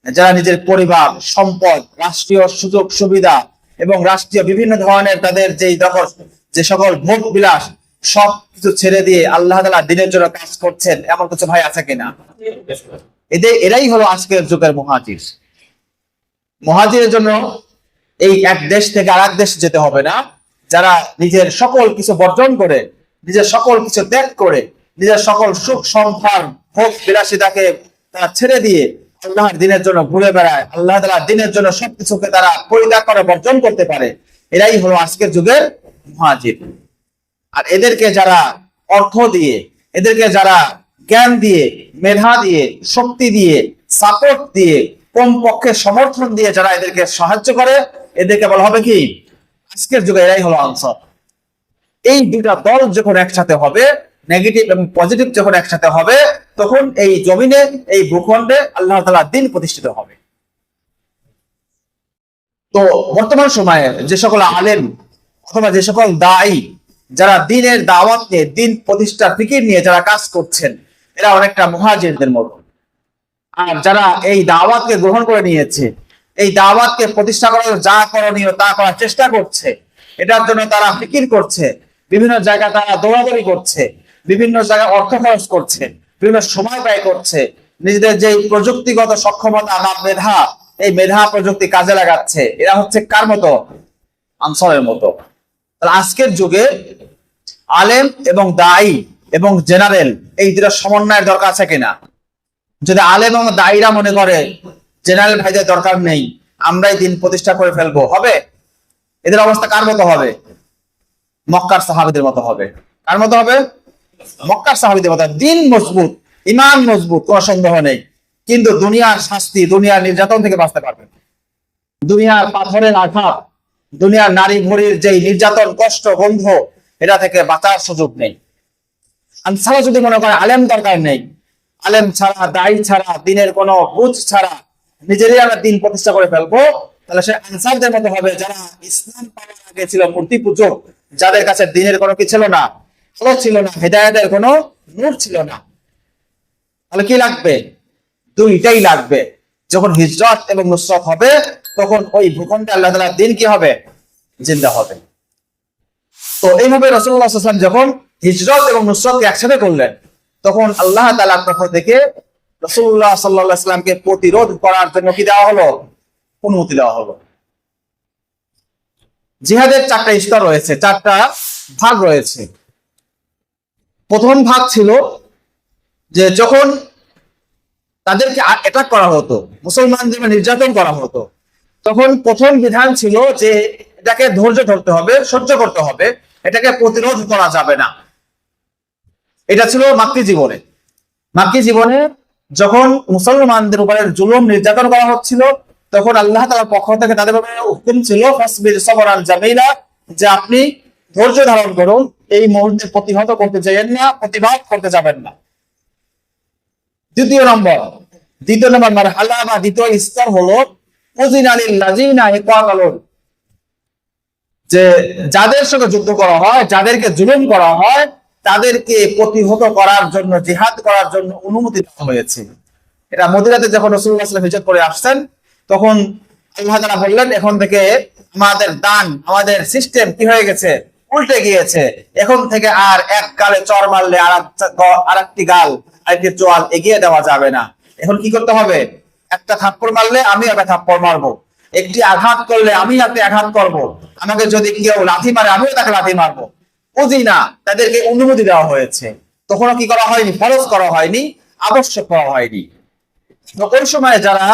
যারা নিজের পরিবার, সম্পদ, রাষ্ট্রীয় সুযোগ সুবিধা এবং রাষ্ট্রীয় বিভিন্ন ধরনের তাদের যে সকল ভোগ বিলাস সবকিছু ছেড়ে দিয়ে আল্লাহ তাআলা দিনের জন্য কাজ করছেন, এমন কিছু ভাই আছে কিনা? এরাই হলো আজকের যুগের মুহাজির। মুহাজিরের জন্য এই এক দেশ থেকে আরেক দেশ যেতে হবে না। যারা নিজের সকল কিছু বর্জন করে, নিজের সকল কিছু ত্যাগ করে, নিজের সকল সুখ সংসার ভোগ বিলাসিতাকে তারা ছেড়ে দিয়ে আল্লাহর দিনের জন্য ঘুরে বেড়ায়, আল্লাহ তাআলার দিনের জন্য সবকিছুকে তারা পরিত্যাগ করে বর্জন করতে পারে, এরাই হলো আজকের যুগের মুহাজির। আর এদেরকে যারা অর্থ দিয়ে, এদেরকে যারা জ্ঞান দিয়ে, মেধা দিয়ে, শক্তি দিয়ে, সাপোর্ট দিয়ে, কমপক্ষে সমর্থন দিয়ে যারা এদেরকে সাহায্য করে, এদেরকে বলা হবে কি? আজকের যুগে এরাই হলো আনসার। এই দুটা দল যখন একসাথে হবে, নেগেটিভ এবং পজিটিভ যখন একসাথে হবে, তখন এই জমিনে, এই ভূখণ্ডে আল্লাহ তাআলার দ্বীন প্রতিষ্ঠিত হবে। তো বর্তমান সময়ে যে সকল আলেম অথবা যে সকল দায়ী যারা দ্বীনের দাওয়াত নিয়ে, দ্বীন প্রতিষ্ঠার ফিকির নিয়ে যারা কাজ করছেন, এরা অনেকটা মুহাজিরদের মতো। আর যারা এই দাওয়াতকে গ্রহণ করে নিয়েছে, এই দাওয়াতকে প্রতিষ্ঠা করার যা করণীয় তা করার চেষ্টা করছে, এটার জন্য তারা ফিকির করছে, বিভিন্ন জায়গায় তারা দৌড়াদৌড়ি করছে, বিভিন্ন জায়গায় অর্থ খরচ করছে, বিভিন্ন সময় ব্যয় করছে, নিজেদের যে প্রযুক্তিগত সক্ষমতা বা মেধা, এই মেধা প্রযুক্তি কাজে লাগাচ্ছে, এরা হচ্ছে কার মতো? আনসারের মতো। আজকের যুগে আলেম এবং দায়ী এবং জেনারেল এই দুটো সমন্বয়ের দরকার আছে কিনা? যদি আলেম এবং দায়ীরা মনে করে জেনারেল ভাইদের দরকার নেই, আমরাই দিন প্রতিষ্ঠা করে ফেলবো, হবে? এদের অবস্থা কার মতো হবে? মক্কার সাহাবীদের মতো হবে। কার মতো হবে? মক্কার সাহাবীদের মতো। দিন মজবুত, ঈমান মজবুত, কোনো সন্দেহ নেই, কিন্তু দুনিয়ার শাস্তি, দুনিয়ার নির্যাতন থেকে বাঁচতে পারবে। দুনিয়ার পাথরের আঘাত, দুনিয়ার নারী ভরির যে নির্যাতন, কষ্ট, গন্ধ, এটা থেকে বাঁচার সুযোগ নেই। আনসার যদি মনে করে আলেম দরকার নেই, আলেম ছাড়া, দায়ী ছাড়া, দিনের কোনো বুঝ ছাড়া নিজেরই আমরা দিন প্রতিষ্ঠা করে ফেলবো, তাহলে সে আনসারদের মতো হবে যারা ইসলাম পাওয়ার আগে ছিল মূর্তি পূজক, যাদের কাছে দিনের কোনো কি ছিল না, আলো ছিল না, হেদায়েতের কোনো নূর ছিল না। তাহলে কি লাগবে? দুইটাই লাগবে। যখন হিজরত এবং নুসরত হবে, তখন ওই ভূখণ্ডে আল্লাহ তাআলার দ্বীন কি হবে? জিন্দা হবে। তো এইভাবে রাসূলুল্লাহ সাল্লাল্লাহু আলাইহি ওয়াসাল্লাম যখন হিজরত এবং নুসরতকে একসাথে করলেন, তখন আল্লাহ তাআলার পক্ষ থেকে রাসূলুল্লাহ সাল্লাল্লাহু আলাইহি ওয়াসাল্লামকে প্রতিরোধ করার জন্য কি দেওয়া হলো? অনুমতি দেওয়া হলো। জিহাদের চারটা স্তর রয়েছে, চারটা ভাগ রয়েছে। প্রথম ভাগ ছিল যে যখন তাদেরকে অ্যাটাক করা হতো, মুসলমানদের নির্যাতন করা হতো, তখন প্রথম বিধান ছিল যে এটাকে ধৈর্য ধরতে হবে, সহ্য করতে হবে, এটাকে প্রতিরোধ করা যাবে না। এটা ছিল মাক্কি জীবনে। মাক্কি জীবনে যখন মুসলমানদের উপরে জুলুম নির্যাতন করা হচ্ছিল, তখন আল্লাহ তাআলার পক্ষ থেকে তাদের ব্যাপারে হুকুম ছিল ফাসবির সাবরান জামিলা, যে আপনি ধৈর্য ধারণ করুন, এই মুহূর্তে প্রতিহত করতে যাবেন না, প্রতিবাদ করতে যাবেন না। দ্বিতীয় নম্বর মারহালা বা দ্বিতীয় স্তর হলো যে যাদের সঙ্গে যুদ্ধ করা হয়, যাদেরকে জুলুম করা হয়, তাদেরকে প্রতিহত করার জন্য, জিহাদ করার জন্য অনুমতি দেওয়া হয়েছে। এটা মদিনাতে যখন রাসূলুল্লাহ সাল্লাল্লাহু আলাইহি ওয়াসাল্লাম হিজরত করে আসছেন, তখন আল্লাহ তাআলা বললেন এখন থেকে আমাদের দান, আমাদের সিস্টেম কি হয়ে গেছে, উল্টে গিয়েছে। এখন থেকে আর এক গালে চর মারলে আর একটি গাল, আরেকটি চোয়াল এগিয়ে দেওয়া যাবে না। এখন কি করতে হবে, একটা থাপ্পড় মারলে আমি একটা থাপ্পড় মারবো, একটি আঘাত করলে আমি তাকে আঘাত করব, আমাকে যদি কেউ লাথি মারে আমিও তাকে লাথি মারবো। বুঝি না, তাদেরকে অনুমতি দেওয়া হয়েছে। তখনও কি করা হয়নি, ফরজ করা হয়নি, আবশ্যক করা হয়নি। ওই সময় যারা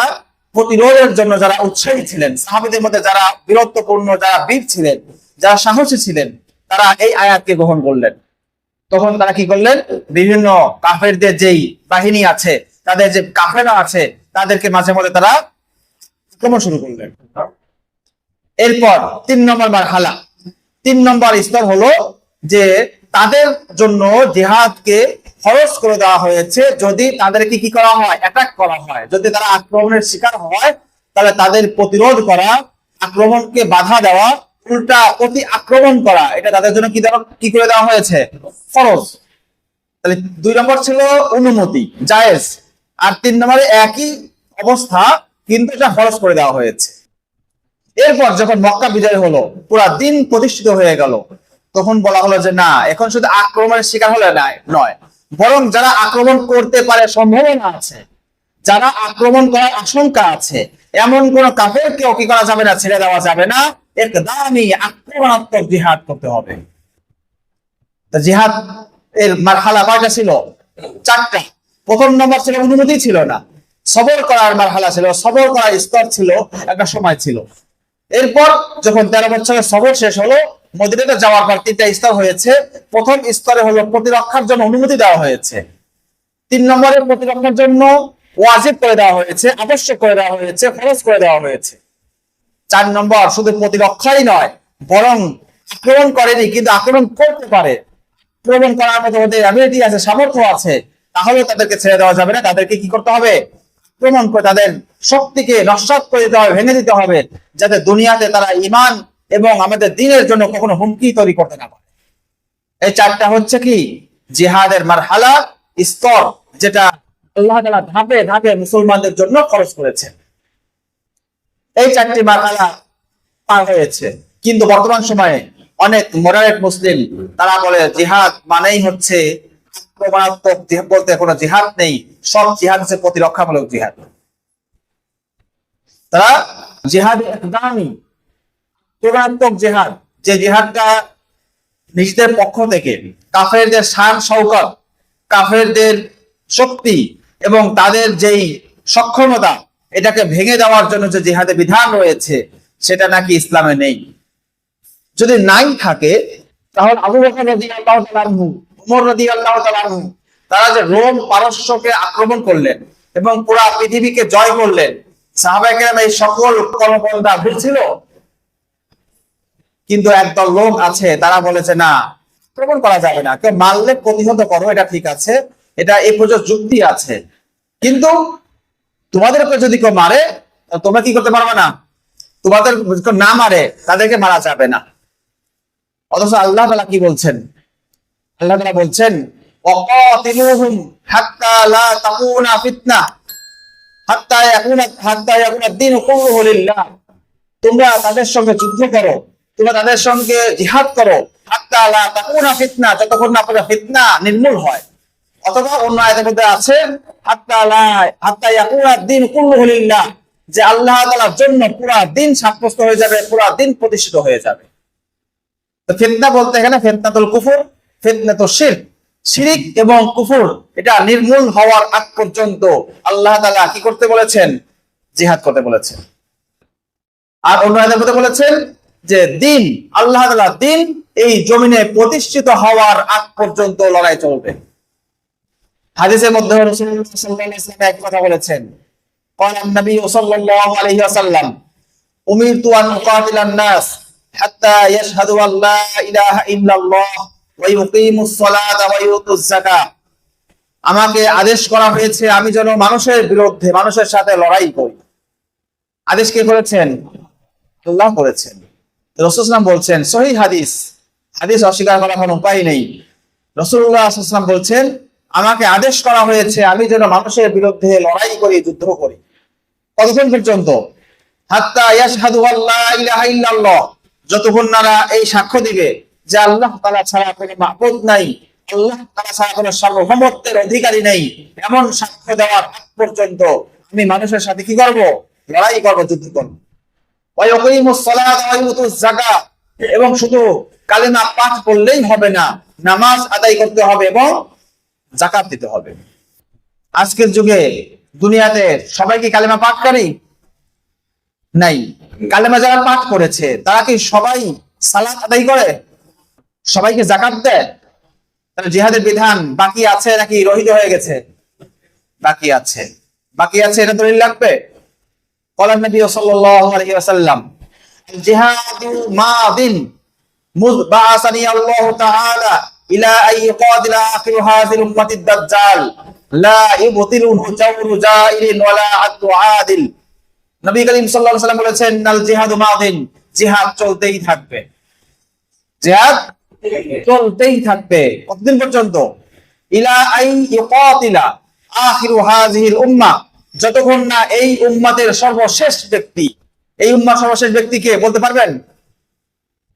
প্রতিরোধের জন্য যারা উৎসাহী ছিলেন, সাহাবীদের মধ্যে যারা বীরত্বপূর্ণ, যারা বীর ছিলেন, যারা সাহসী ছিলেন, তারা এই আয়াতকে গ্রহণ করলেন। তখন তারা কি করলেন, বিভিন্ন কাফেরদের যেই বাহিনী আছে, তাদের যে কাফেরা আছে, তাদেরকে মাঝে মধ্যে তারা আক্রমণ শুরু করলেন। এরপর 3 নম্বর মারহালা, 3 নম্বর স্তর হলো যে তাদের জন্য জিহাদকে ফরজ করে দেওয়া হয়েছে। যদি তাদেরকে কি করা হয়, অ্যাটাক করা হয়, যদি তারা আক্রমণের শিকার হয়, তাহলে তাদের প্রতিরোধ করা, আক্রমণকে বাধা দেওয়া, উল্টা অতি আক্রমণ করা, এটা তাদের জন্য কি করে দেওয়া হয়েছে, ফরজ। তাহলে 2 নম্বর ছিল অনুমতি, জায়েজ, আর 3 নম্বরে একই অবস্থা, কিন্তু এটা ফরজ করে দেওয়া হয়েছে। এরপর যখন মক্কা বিজয় হলো, পুরা দিন প্রতিষ্ঠিত হয়ে গেল, তখন বলা হলো যে না, এখন শুধু আক্রমণের শিকার হলে নয়, বরং যারা আক্রমণ করতে পারে সম্ভাবনা আছে, যারা আক্রমণ করার আশঙ্কা আছে, এমন কোন কাফেরকেও কি করা যাবে না, ছেড়ে দেওয়া যাবে না, একদমই আক্রমণাত্মক জিহাদ করতে হবে। জিহাদ এর মারহালা কয়টা ছিল, 4টা। প্রথম নম্বর ছিল অনুমতি ছিল না, সবর করার মারহালা ছিল, সবর করার স্তর ছিল, একটা সময় ছিল। এরপর যখন 13 বছরের সবর শেষ হলো, মদিনাতে যাওয়ার পর 3টা স্তর হয়েছে। প্রথম স্তরে হলো প্রতিরক্ষার জন্য অনুমতি দেওয়া হয়েছে। 3 নম্বরে প্রতিরক্ষার জন্য ওয়াজিব করে দেওয়া হয়েছে, আবশ্যক করে দেওয়া হয়েছে, ফরজ করে দেওয়া হয়েছে। 4 নম্বর শুধু প্রতিরক্ষাই নয়, বরং আক্রমণ করেনি কিন্তু আক্রমণ করতে পারে, আক্রমণ করার মতো ওদের অ্যাবিলিটি আছে, সামর্থ্য আছে, তাহলে তাদেরকে ছেড়ে দেওয়া যাবে না। তাদেরকে কি করতে হবে, আক্রমণ করে তাদের শক্তিকে নস্যাৎ করে দিতে হবে, ভেঙে দিতে হবে, যাতে দুনিয়াতে তারা ঈমান এবং আমাদের দ্বীনের জন্য কখনো হুমকি তৈরি করতে না পারে। এই 4টা হচ্ছে কি জিহাদের মারহালা, স্তর, যেটা আল্লাহ তাআলা ধাপে ধাপে মুসলমানদের জন্য খরচ করেছে। এই 4টি মারহালা পার হয়েছে। কিন্তু বর্তমান সময়ে অনেক মডারেট মুসলিম তারা বলে জিহাদ মানেই হচ্ছে আক্রমণাত্মক, বলতে কোনো জিহাদ নেই, সব জিহাদ হচ্ছে প্রতিরক্ষামূলক জিহাদ। তারা জিহাদ একদমই আক্রমণাত্মক জিহাদ, যে জিহাদটা নিজেদের পক্ষ থেকে কাফেরদের শান শৌকত, কাফেরদের শক্তি এবং তাদের যেই সক্ষমতা, এটাকে ভেঙে দেওয়ার জন্য যে জিহাদের বিধান রয়েছে, সেটা নাকি ইসলামে নেই। যদি নাই থাকে, তাহলে আবু বকর রাদিয়াল্লাহু তাআলা আনহু, ওমর রাদিয়াল্লাহু তাআলা আনহু, তারা যে রোম পারস্যকে আক্রমণ করলেন এবং পুরা পৃথিবীকে জয় করলেন, সাহাবায়ে কেরাম এই সকল কর্মপন্থা ভুল ছিল? কিন্তু একদল লোক আছে, তারা বলেছে না, আক্রমণ করা যাবে না, কেউ মারলে প্রতিহত করো, এটা ঠিক আছে, এটা এই পর্যন্ত যুক্তি আছে, কিন্তু তোমাদেরকে যদি কেউ মারে, তোমরা কি করতে পারবে না, তোমাদের না মারে তাদেরকে মারা যাবে না। অথচ আল্লাহ তাআলা কি বলছেন, আল্লাহ তাআলা বলছেন ওয়াকাতিলুহুম হাত্তা লা তাকুনা ফিতনা হাত্তা ইয়াকুনা দ্বীনু কুল্লুহু লিল্লাহ। তোমরা তাদের সঙ্গে যুদ্ধ করো, তোমরা তাদের সঙ্গে জিহাদ করো, হাত্তা লা তাকুনা ফিতনা, যতক্ষণ না ফিতনা নির্মূল হয়। অথবা অন্য আয়াতের মধ্যে আছে হাত্তা ইয়াকুনা দ্বীনু কুল্লুহু লিল্লাহ, যে আল্লাহ তাআলার জন্য পুরা দিন সাব্যস্ত হয়ে যাবে, পুরা দিন প্রতিষ্ঠিত হয়ে যাবে। তো ফিতনা বলতে এখানে ফিতনাতুল কুফর, ফিতনাতুল শিরক, শিরিক এবং কুফর এটা নির্মূল হওয়ার আগ পর্যন্ত আল্লাহ তাআলা কি করতে বলেছেন? জিহাদ করতে বলেছেন। আর অন্য আয়াতের মধ্যে বলেছেন যে দিন, আল্লাহ তাআলা দিন এই জমিনে প্রতিষ্ঠিত হওয়ার আগ পর্যন্ত লড়াই চলবে। হাদিসের মধ্যে রাসূলুল্লাহ সাল্লাল্লাহু আলাইহি ওয়াসাল্লাম এক কথা বলেছেন, قال النبي صلى الله عليه وسلم أمرت أن أقاتل الناس حتى يشهدوا أن لا إله إلا الله ويقيموا الصلاة ويؤتوا الزكاة। আমাকে আদেশ করা হয়েছে আমি যেন মানুষের বিরুদ্ধে, মানুষের সাথে লড়াই করি। আদেশ কে করেছেন? আল্লাহ করেছেন। রাসূল সাল্লাল্লাহু বলছেন, সহিহ হাদিস, হাদিস অস্বীকার করার কোনো উপায় নেই। রাসূলুল্লাহ সাল্লাল্লাহু আলাইহি ওয়াসাল্লাম বলছেন আমাকে আদেশ করা হয়েছে আমি যেন মানুষের বিরুদ্ধে লড়াই করি, যুদ্ধ করি। কতক্ষণ পর্যন্ত? হাত্তা ইয়াশহাদু আল্লা ইলাহা ইল্লাল্লাহ, যতক্ষণ না এই সাক্ষ্য দিবে যে আল্লাহ তাআলা ছাড়া কোনো মাবুদ নাই, আল্লাহ তাআলা ছাড়া কোনো সার্বভৌমত্বের অধিকারী নেই, এমন সাক্ষ্য দেওয়ার আগ পর্যন্ত আমি মানুষের সাথে কি করব? লড়াই করব, যুদ্ধ করব। ওয়া ইয়াকিমুস সালাত ওয়া ইউতুজ যাকাত, এবং শুধু কালেমা পাঠ করলেই হবে না, নামাজ আদায় করতে হবে এবং যাকাত দিতে হবে। আজকের যুগে দুনিয়াতে সবাই কি কালেমা পাঠকারী? নাই। কালেমা যারা পাঠ করেছে তারা কি সবাই সালাত আদায় করে? সবাইকে যাকাত দেয়? তাহলে জিহাদের বিধান বাকি আছে নাকি রহিত হয়ে গেছে? বাকি আছে। বাকি আছে, এটা দলিল লাগবে। ক্বালা নবী সাল্লাল্লাহু আলাইহি ওয়াসাল্লাম আল জিহাদু মাদিন মুয বা'আসানি আল্লাহু তাআলা ইলা আন ইউকাতিলা আখির হাযিল উম্মাতিদ দাজ্জাল লা ইবতিলুহু জাওরু জাইরিন ওয়ালা আদু আদিল। নবী করিম সাল্লাল্লাহু আলাইহি ওয়াসাল্লাম বলেছেন, আল জিহাদু মাদিন, জিহাদ চলতেই থাকবে, জিহাদ চলতেই থাকবে। কতদিন পর্যন্ত? ইলা আই ইউকাতিলা আখিরু হাযিহিল উম্মাহ, যতক্ষণ না এই উম্মতের সর্বশেষ ব্যক্তি, এই উম্মার সর্বশেষ ব্যক্তি কে বলতে পারবেন?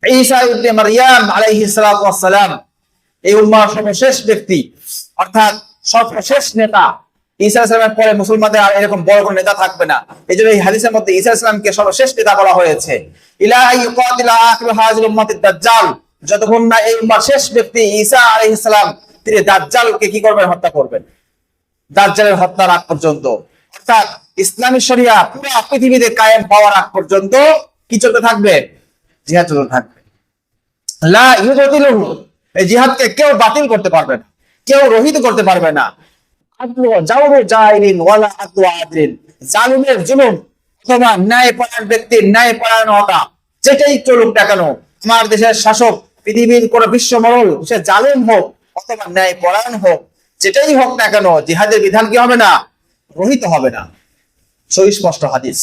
ঈসা ইবনে মারইয়াম আলাইহিস সালাতু ওয়াস সালাম এই উম্মার সর্বশেষ ব্যক্তি, অর্থাৎ সর্বশেষ নেতা। ঈসা আলাইহিস সালামের পরে মুসলমানদের আর এরকম বড় কোনো নেতা থাকবে না। এইজন্য এই হাদিসের মধ্যে ঈসা আলাইহিস সালামকে সর্বশেষ নেতা বলা হয়েছে। ইলা আই ইউকাতিলা আখিরু হাযিল উম্মাতিদ দাজ্জাল, যতক্ষণ না এই উম্মার শেষ ব্যক্তি ঈসা আলাইহিস সালাম তিনি দাজ্জালকে কি করবেন? হত্যা করবেন। দাজ্জালের হত্যার আগ পর্যন্ত, অর্থাৎ ইসলামী শরিয়া পুরো পৃথিবীতে কায়েম হওয়ার আগ পর্যন্ত কি চলতে থাকবে? জিহাদ চলতে থাকবে। লা ইউবতিলুহু, এই জিহাদকে কেউ বাতিল করতে পারবে না, কেউ রহিত করতে পারবে না। আদলু জাওরু জাইরিন ওয়ালা আদু আদিল, জালিমের জুলুম অথবা ন্যায়পরায়ণ ব্যক্তির ন্যায়পরায়ণতা যেটাই চলুক না কেন, আমার দেশের শাসক, পৃথিবীর কোন বিশ্বমহল, সে জালিম হোক অথবা ন্যায়পরায়ণ হোক, যেটাই হোক না কেন, জিহাদের বিধান কি হবে না? রহিত হবে না। সুস্পষ্ট হাদিস।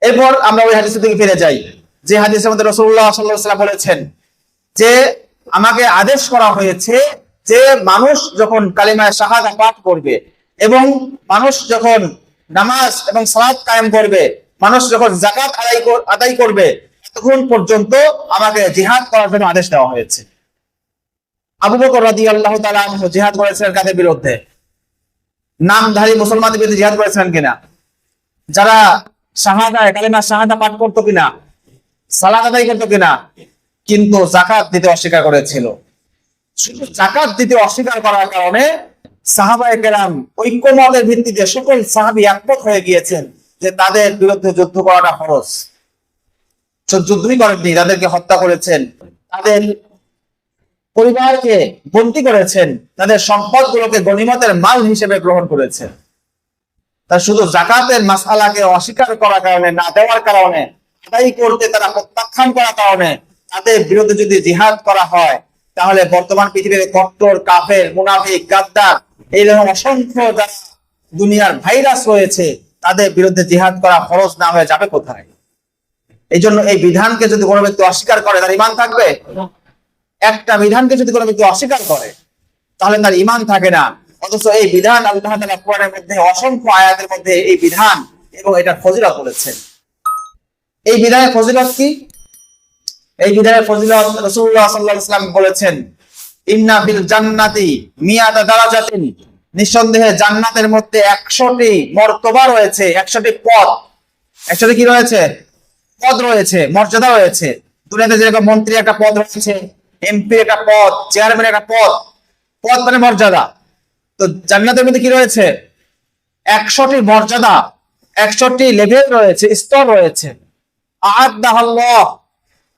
এরপর আমরা ওই হাদিসের দিকে ফিরে যাই, যে হাদিসের মধ্যে রাসূলুল্লাহ সাল্লাল্লাহু আলাইহি ওয়াসাল্লাম বলেছেন যে আমাকে আদেশ করা হয়েছে যে মানুষ যখন কালিমা শাহাদা পাঠ করবে এবং মানুষ যখন নামাজ এবং সালাত কায়েম করবে, মানুষ যখন যাকাত আদায় করবে, তখন পর্যন্ত আমাকে জিহাদ করার জন্য আদেশ দেওয়া হয়েছে। আবু বকর রাদিয়াল্লাহু তাআলা আনহু জিহাদ করেছিলেন কাদের বিরুদ্ধে? নামধারী মুসলমানদের বিরুদ্ধে জিহাদ করেছিলেন কিনা? যারা শাহাদা কালিমা শাহাদা পাঠ করতো কিনা? সালাত আদায় করতো কিনা? কিন্তু যাকাত দিতে অস্বীকার করেছিল। শুধু যাকাত দিতে অস্বীকার করার কারণে সাহাবায়ে কেরাম ঐক্যমতের ভিত্তিতে সকল সাহাবী একমত হয়ে গিয়েছেন যে তাদের বিরুদ্ধে যুদ্ধ করাটা ফরজ। যুদ্ধই করেননি, তাদেরকে হত্যা করেছেন, তাদের পরিবারকে বন্দী করেছেন, তাদের সম্পদগুলোকে গনিমতের মাল হিসেবে গ্রহণ করেছেন। তা শুধু যাকাতের মাসআলাকে অস্বীকার করার কারণে, না দেওয়ার কারণে, আদায় করতে তারা প্রত্যাখ্যান করার কারণে তাদের বিরুদ্ধে যদি জিহাদ করা হয়, তাহলে বর্তমান পৃথিবীর কট্টর কাফের, মুনাফিক, গাদ্দার এইরকম অসংখ্য যারা দুনিয়ার ভাইরাস রয়েছে, তাদের বিরুদ্ধে জিহাদ করা ফরজ না হয়ে যাবে কোথায়? এই জন্য এই বিধানকে যদি কোনো ব্যক্তি অস্বীকার করে, তার ঈমান থাকবে? একটা বিধানকে যদি কোনো ব্যক্তি অস্বীকার করে, তাহলে তার ঈমান থাকে না। অথচ এই বিধান আল্লাহ তাআলা কোরআনের মধ্যে অসংখ্য আয়াতের মধ্যে এই বিধান এবং এটার ফজিলত বলেছেন। এই বিধানের ফজিলত কি? এই বিধানের ফজিলত রাসূলুল্লাহ সাল্লাল্লাহু আলাইহি ওয়াসাল্লাম বলেছেন, ইন্না ফিল জান্নাতি মিয়াতা দারাজাতিন, নিঃসন্দেহে জান্নাতের মধ্যে 100টি মর্তবা রয়েছে, 100টি পদ। 100টি কি রয়েছে? পদ রয়েছে, মর্যাদা রয়েছে। দুনিয়াতে যেরকম মন্ত্রী একটা পদ রয়েছে, এমপি একটা পদ, চেয়ারম্যান একটা পদ, পদ মানে মর্যাদা। তো জান্নাতের মধ্যে কি রয়েছে? 100টি মর্যাদা, 100টি লেভেল রয়েছে, স্তর রয়েছে।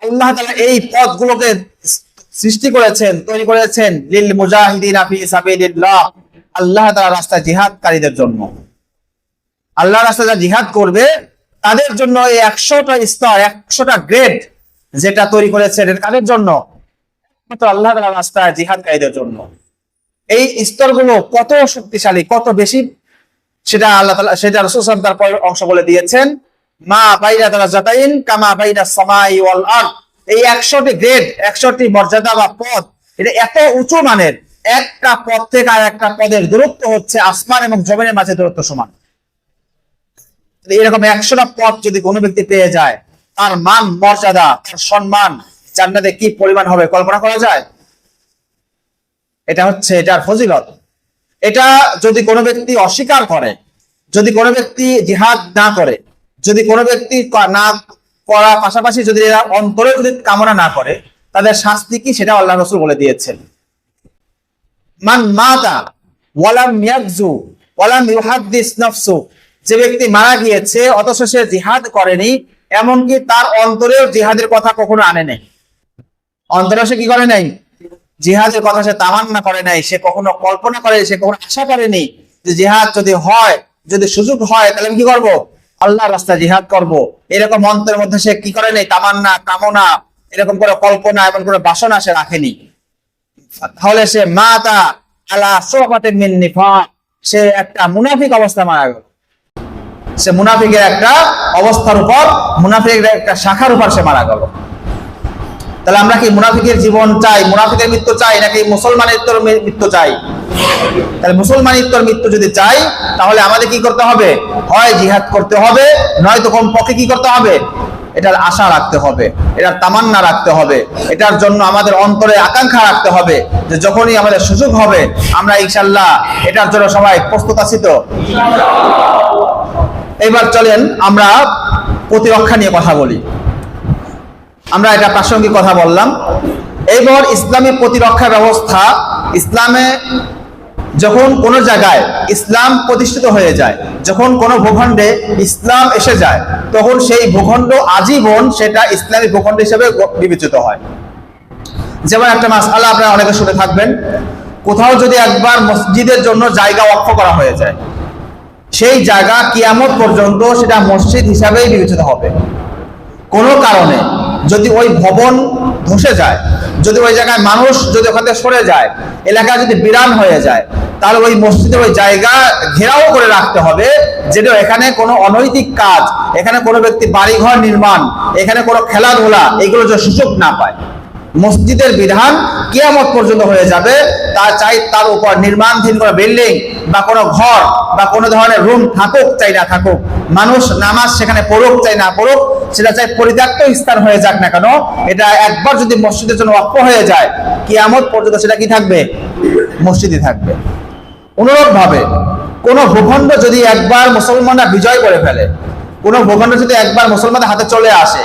আল্লাহ তাআলা এই পদগুলোকে সৃষ্টি করেছেন, তৈরি করেছেন লিল মুজাহিদিনা ফি সাবিলিল্লাহ, আল্লাহ তাআলার রাস্তায় জিহাদকারীদের জন্য। আল্লাহর রাস্তায় যারা জিহাদ করবে তাদের জন্য এই 100টা স্তর, 100টা গ্রেড যেটা তৈরি করেছেন, এটা কাদের জন্য? মাত্র আল্লাহ তাআলার রাস্তায় জিহাদকারীদের জন্য। এই স্তরগুলো কত শক্তিশালী, কত বেশি, সেটা আল্লাহ তাআলা, সেটা রাসূল সাল্লাল্লাহু আলাইহি ওয়াসাল্লাম তার অংশ বলে দিয়েছেন, মা বাইনা দারাজাতাইন কামা বাইনা সামাই ওয়াল আরদ। এই 100টি গ্রেড, 100টি মর্যাদা বা পদ, এটা এত উঁচু মানের। একটা পদ থেকে আর একটা পদের দূরত্ব হচ্ছে আসমান এবং জমিনের মাঝে দূরত্ব সমান। এরকম 100টা পদ যদি কোনো ব্যক্তি পেয়ে যায়, তার মান মর্যাদা, তার সম্মান জান্নাতে কি পরিমাণ হবে কল্পনা করা যায়? এটা হচ্ছে এটার ফজিলত। এটা যদি কোনো ব্যক্তি অস্বীকার করে, যদি কোনো ব্যক্তি জিহাদ না করে, যদি কোনো ব্যক্তি না করার পাশাপাশি যদি এরা অন্তরে যদি কামনা না করে, তাদের শাস্তি কি সেটা আল্লাহ রাসূল বলে দিয়েছেন। মান মাতা ওয়ালাম ইয়াগজু ওয়ালাম ইউহাদ্দিস নাফসু, যে ব্যক্তি মারা গিয়েছে অথচ সে জিহাদ করেনি, এমনকি তার অন্তরেও জিহাদের কথা কখনো আনে নাই। অন্তরে সে কি করে নাই? জিহাদের কথা সে তামান্না করে নাই, সে কখনো কল্পনা করে, সে কখনো আশা করেনি যে জিহাদ যদি হয়, যদি সুযোগ হয় তাহলে আমি কি করবো? আল্লাহর রাস্তায় জিহাদ করব। এরকম অন্তরের মধ্যে সে কি করে নাই? তামান্না, কামনা, এরকম করে কল্পনা, এমন করে বাসনা সে রাখেনি। তাহলে সে মাতা আলা শুবাতিন মিন নিফাক, সে একটা মুনাফিক অবস্থা মারা গেল। সে মুনাফিকের একটা অবস্থার উপর, মুনাফিকের একটা শাখার উপর সে মারা গেল। তাহলে আমরা কি মুনাফিকের জীবন চাই, মুনাফিকের মৃত্যু চাই, নাকি মুসলমানিত্বর মৃত্যু চাই? তাহলে মুসলমানিত্বর মৃত্যু যদি চাই, তাহলে আমাদের কি করতে হবে? হয় জিহাদ করতে হবে, নয়তো কমপক্ষে কি করতে হবে? এটার আশা রাখতে হবে, এটার তামান্না রাখতে হবে, এটার জন্য আমাদের অন্তরে আকাঙ্ক্ষা রাখতে হবে যে যখনই আমাদের সুযোগ হবে আমরা ইনশাআল্লাহ এটার জন্য সবাই প্রস্তুত আছি তো। এবার চলেন আমরা প্রতিরক্ষা নিয়ে কথা বলি। আমরা এটা প্রাসঙ্গিক কথা বললাম। এবার ইসলামী প্রতিরক্ষা ব্যবস্থা, ইসলামে যখন কোন জায়গায় ইসলাম প্রতিষ্ঠিত হয়ে যায়, যখন কোন ভূখণ্ডে ইসলাম এসে যায়, তখন সেই ভূখণ্ড আজীবন সেটা ইসলামী ভূখণ্ড হিসেবে বিবেচিত হয়। যেমন একটা মাসআলা আপনারা অনেকে শুনে থাকবেন, কোথাও যদি একবার মসজিদের জন্য জায়গা ওয়াকফ করা হয়ে যায়, সেই জায়গা কিয়ামত পর্যন্ত সেটা মসজিদ হিসাবেই বিবেচিত হবে। কোনো কারণে যদি ওই ভবন ধসে যায়, যদি ওই জায়গায় মানুষ যদি ওখান থেকে সরে যায়, এলাকা যদি বিরান হয়ে যায়, তাহলে ওই মসজিদের ওই জায়গা ঘেরাও করে রাখতে হবে, যেটা এখানে কোনো অনৈতিক কাজ, এখানে কোনো ব্যক্তি বাড়িঘর নির্মাণ, এখানে কোনো খেলাধুলা, এগুলো যে সুযোগ না পায়। মসজিদের বিধান কিয়ামত পর্যন্ত হয়ে যাবে, তার চাই তার উপর নির্মাণধীন কোনো বিল্ডিং বা কোনো ঘর বা কোনো ধরনের রুম থাকুক চাই না থাকুক, মানুষ নামাজ সেখানে পড়ুক চাই না পড়ুক, সেটা চাই পরিত্যক্ত স্থান হয়ে যাক না কেন, এটা একবার যদি মসজিদের জন্য ওয়াকফ হয়ে যায়, কিয়ামত পর্যন্ত সেটা কি থাকবে? মসজিদই থাকবে। অনুরূপ ভাবে কোন ভূখণ্ড যদি একবার মুসলমানরা বিজয় করে ফেলে, কোন ভূখণ্ড যদি একবার মুসলমানদের হাতে চলে আসে,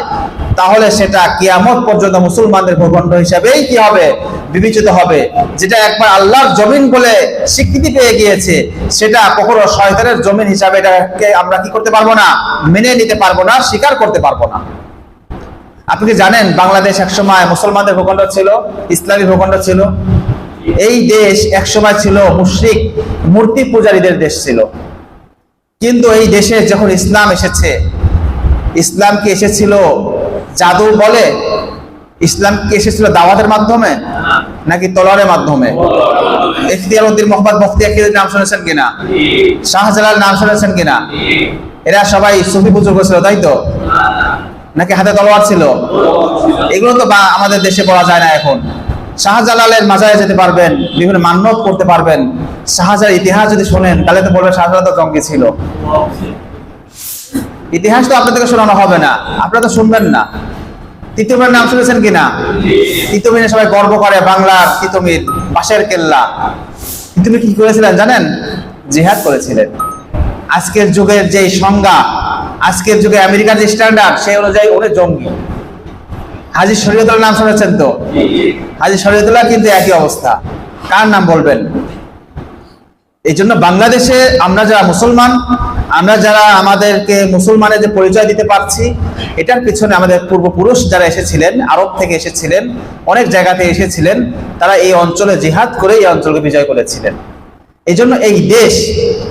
তাহলে সেটা কিয়ামত পর্যন্ত মুসলমানদের ভূখণ্ড হিসাবেই কি হবে? বিবেচিত হবে। যেটা একবার আল্লাহর জমিন বলে স্বীকৃতি পেয়ে গিয়েছে, সেটা কখনো শয়তানের জমিন হিসাবে এটাকে আমরা কি করতে পারবো না? মেনে নিতে পারবো না, স্বীকার করতে পারবো না। আপনি কি জানেন বাংলাদেশ একসময় মুসলমানদের ভূখণ্ড ছিল, ইসলামী ভূখণ্ড ছিল। এই দেশ একসময় ছিল মুশরিক মূর্তি পূজারীদের দেশ ছিল। কিন্তু এই দেশে যখন ইসলাম এসেছে, ইসলাম কি এসেছিল জাদু বলে? ইসলাম কি এসেছিল দাওয়াতের মাধ্যমে নাকি তলোয়ারের মাধ্যমে? ইখতিয়ার উদ্দিন মোহাম্মদ মুফতিয়াকির নাম শুনেছেন কিনা? শাহজালাল নাম শুনেছেন কিনা? এরা সবাই সুফি বুজুর্গ ছিল, তাই তো? নাকি হাতে তলোয়ার ছিল? এগুলো তো আমাদের দেশে বলা যায় না এখন। শাহজালালের মাজারে যেতে পারবেন, বিভিন্ন মান্যত করতে পারবেন। শাহজালালের ইতিহাস যদি শোনেন তাহলে তো বলবেন শাহজালাল তো জঙ্গি ছিল। ইতিহাস তো আপনাদেরকে শোনানো হবে না, আপনারা তো শুনবেন না। তিতুমিরের নাম শুনেছেন কিনা? তিতুমিরে সবাই গর্ব করে, বাংলার তিতুমির, বাঁশের কেল্লা। তিতুমির কি করেছিলেন জানেন? জিহাদ করেছিলেন। আজকের যুগের যে সংজ্ঞা, আজকের যুগে আমেরিকার যে স্ট্যান্ডার্ড, সেই অনুযায়ী ওরে জঙ্গি। হাজী শরীয়তুল্লাহ নাম শুনেছেন তো? হাজী শরীয়তুল্লাহ কিন্তু একই অবস্থা। কার নাম বলবেন? এই জন্য বাংলাদেশে আমরা যারা মুসলমান, আমরা যারা আমাদেরকে মুসলমানের যে পরিচয় দিতে পারছি, এটার পিছনে আমাদের পূর্বপুরুষ যারা এসেছিলেন, আরব থেকে এসেছিলেন, অনেক জায়গা থেকে এসেছিলেন, তারা এই অঞ্চলে জিহাদ করে এই অঞ্চলকে বিজয় করেছিলেন। এই জন্য এই দেশ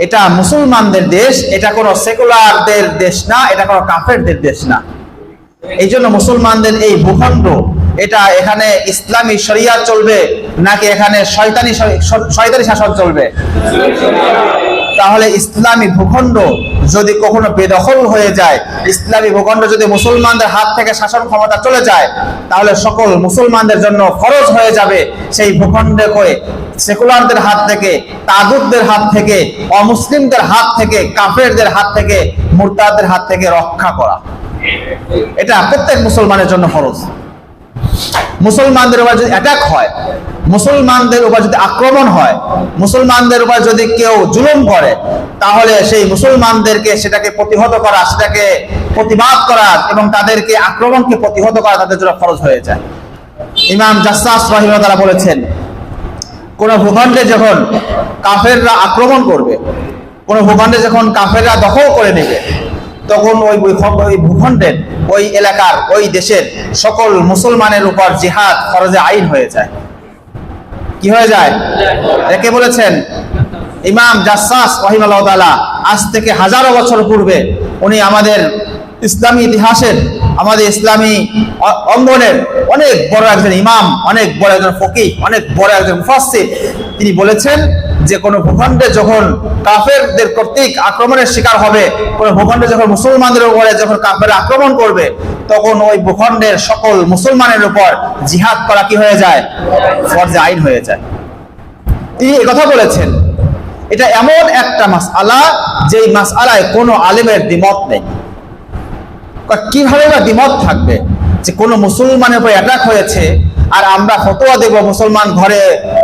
এটা মুসলমানদের দেশ, এটা কোনো সেকুলারদের দেশ না, এটা কোনো কাফেরদের দেশ না। এই জন্য মুসলমানদের এই ভূখণ্ড, এটা এখানে ইসলামী শরিয়াত চলবে নাকি এখানে শয়তানি শাসন চলবে? তাহলে ইসলামী ভূখণ্ড যদি কখনো বেদখল হয়ে যায়, ইসলামী ভূখণ্ড যদি মুসলমানদের হাত থেকে শাসন ক্ষমতা চলে যায়, তাহলে সকল মুসলমানদের জন্য ফরজ হয়ে যাবে সেই ভূখণ্ডকে সেকুলারদের হাত থেকে, তাগুতদের হাত থেকে, অমুসলিমদের হাত থেকে, কাফেরদের হাত থেকে, মুরতাদদের হাত থেকে রক্ষা করা। এটা প্রত্যেক মুসলমানের জন্য ফরজ। মুসলমানদের উপর যদি অ্যাটাক হয়, মুসলমানদের উপর যদি আক্রমণ হয়, মুসলমানদের উপর যদি কেউ জুলুম করে, তাহলে সেই মুসলমানদেরকে সেটাকে প্রতিহত করা, সেটাকে প্রতিবাদ করা এবং তাদেরকে আক্রমণকে প্রতিহত করা তাদের জন্য ফরজ হয়ে যায়। ইমাম জাসসাস রাহিমাহুল্লাহ বলেছেন, কোন ভূখণ্ডে যখন কাফেররা আক্রমণ করবে, কোন ভূখণ্ডে যখন কাফেররা দখল করে নেবে, তখন ওই ভূখণ্ডের, ওই এলাকার, ওই দেশের সকল মুসলমানের উপর জিহাদ ফরজে আইন হয়ে যায়। কি হয়ে যায়? একে বলেছেন ইমাম জাসসাস রাহিমাহুল্লাহ তাআলা। আজ থেকে হাজারো বছর পূর্বে উনি আমাদের ইসলামী ইতিহাসের, আমাদের ইসলামী অঙ্গনের অনেক বড় একজন ইমাম, অনেক বড় একজন ফকিহ, অনেক বড় একজন মুফাসসির। তিনি বলেছেন যে কোনো ভূখণ্ডে যখন কাফেরদের কর্তৃক আক্রমণের শিকার হবে, কোনো ভূখণ্ডে যখন মুসলমানদের উপরে যখন কাফেররা আক্রমণ করবে, তখন ওই ভূখণ্ডের সকল মুসলমানের উপর জিহাদ করা কি হয়ে যায়? ফরজে আইন হয়ে যায়। তিনি একথা বলেছেন। এটা এমন একটা মাসআলা, যেই মাসআলায় কোনো আলেমের দ্বিমত নেই। কিভাবে বা দ্বিমত থাকবে যে কোনো মুসলমানের উপর অ্যাটাক হয়েছে আর আমরা ফতোয়া দেব মুসলমান ঘরে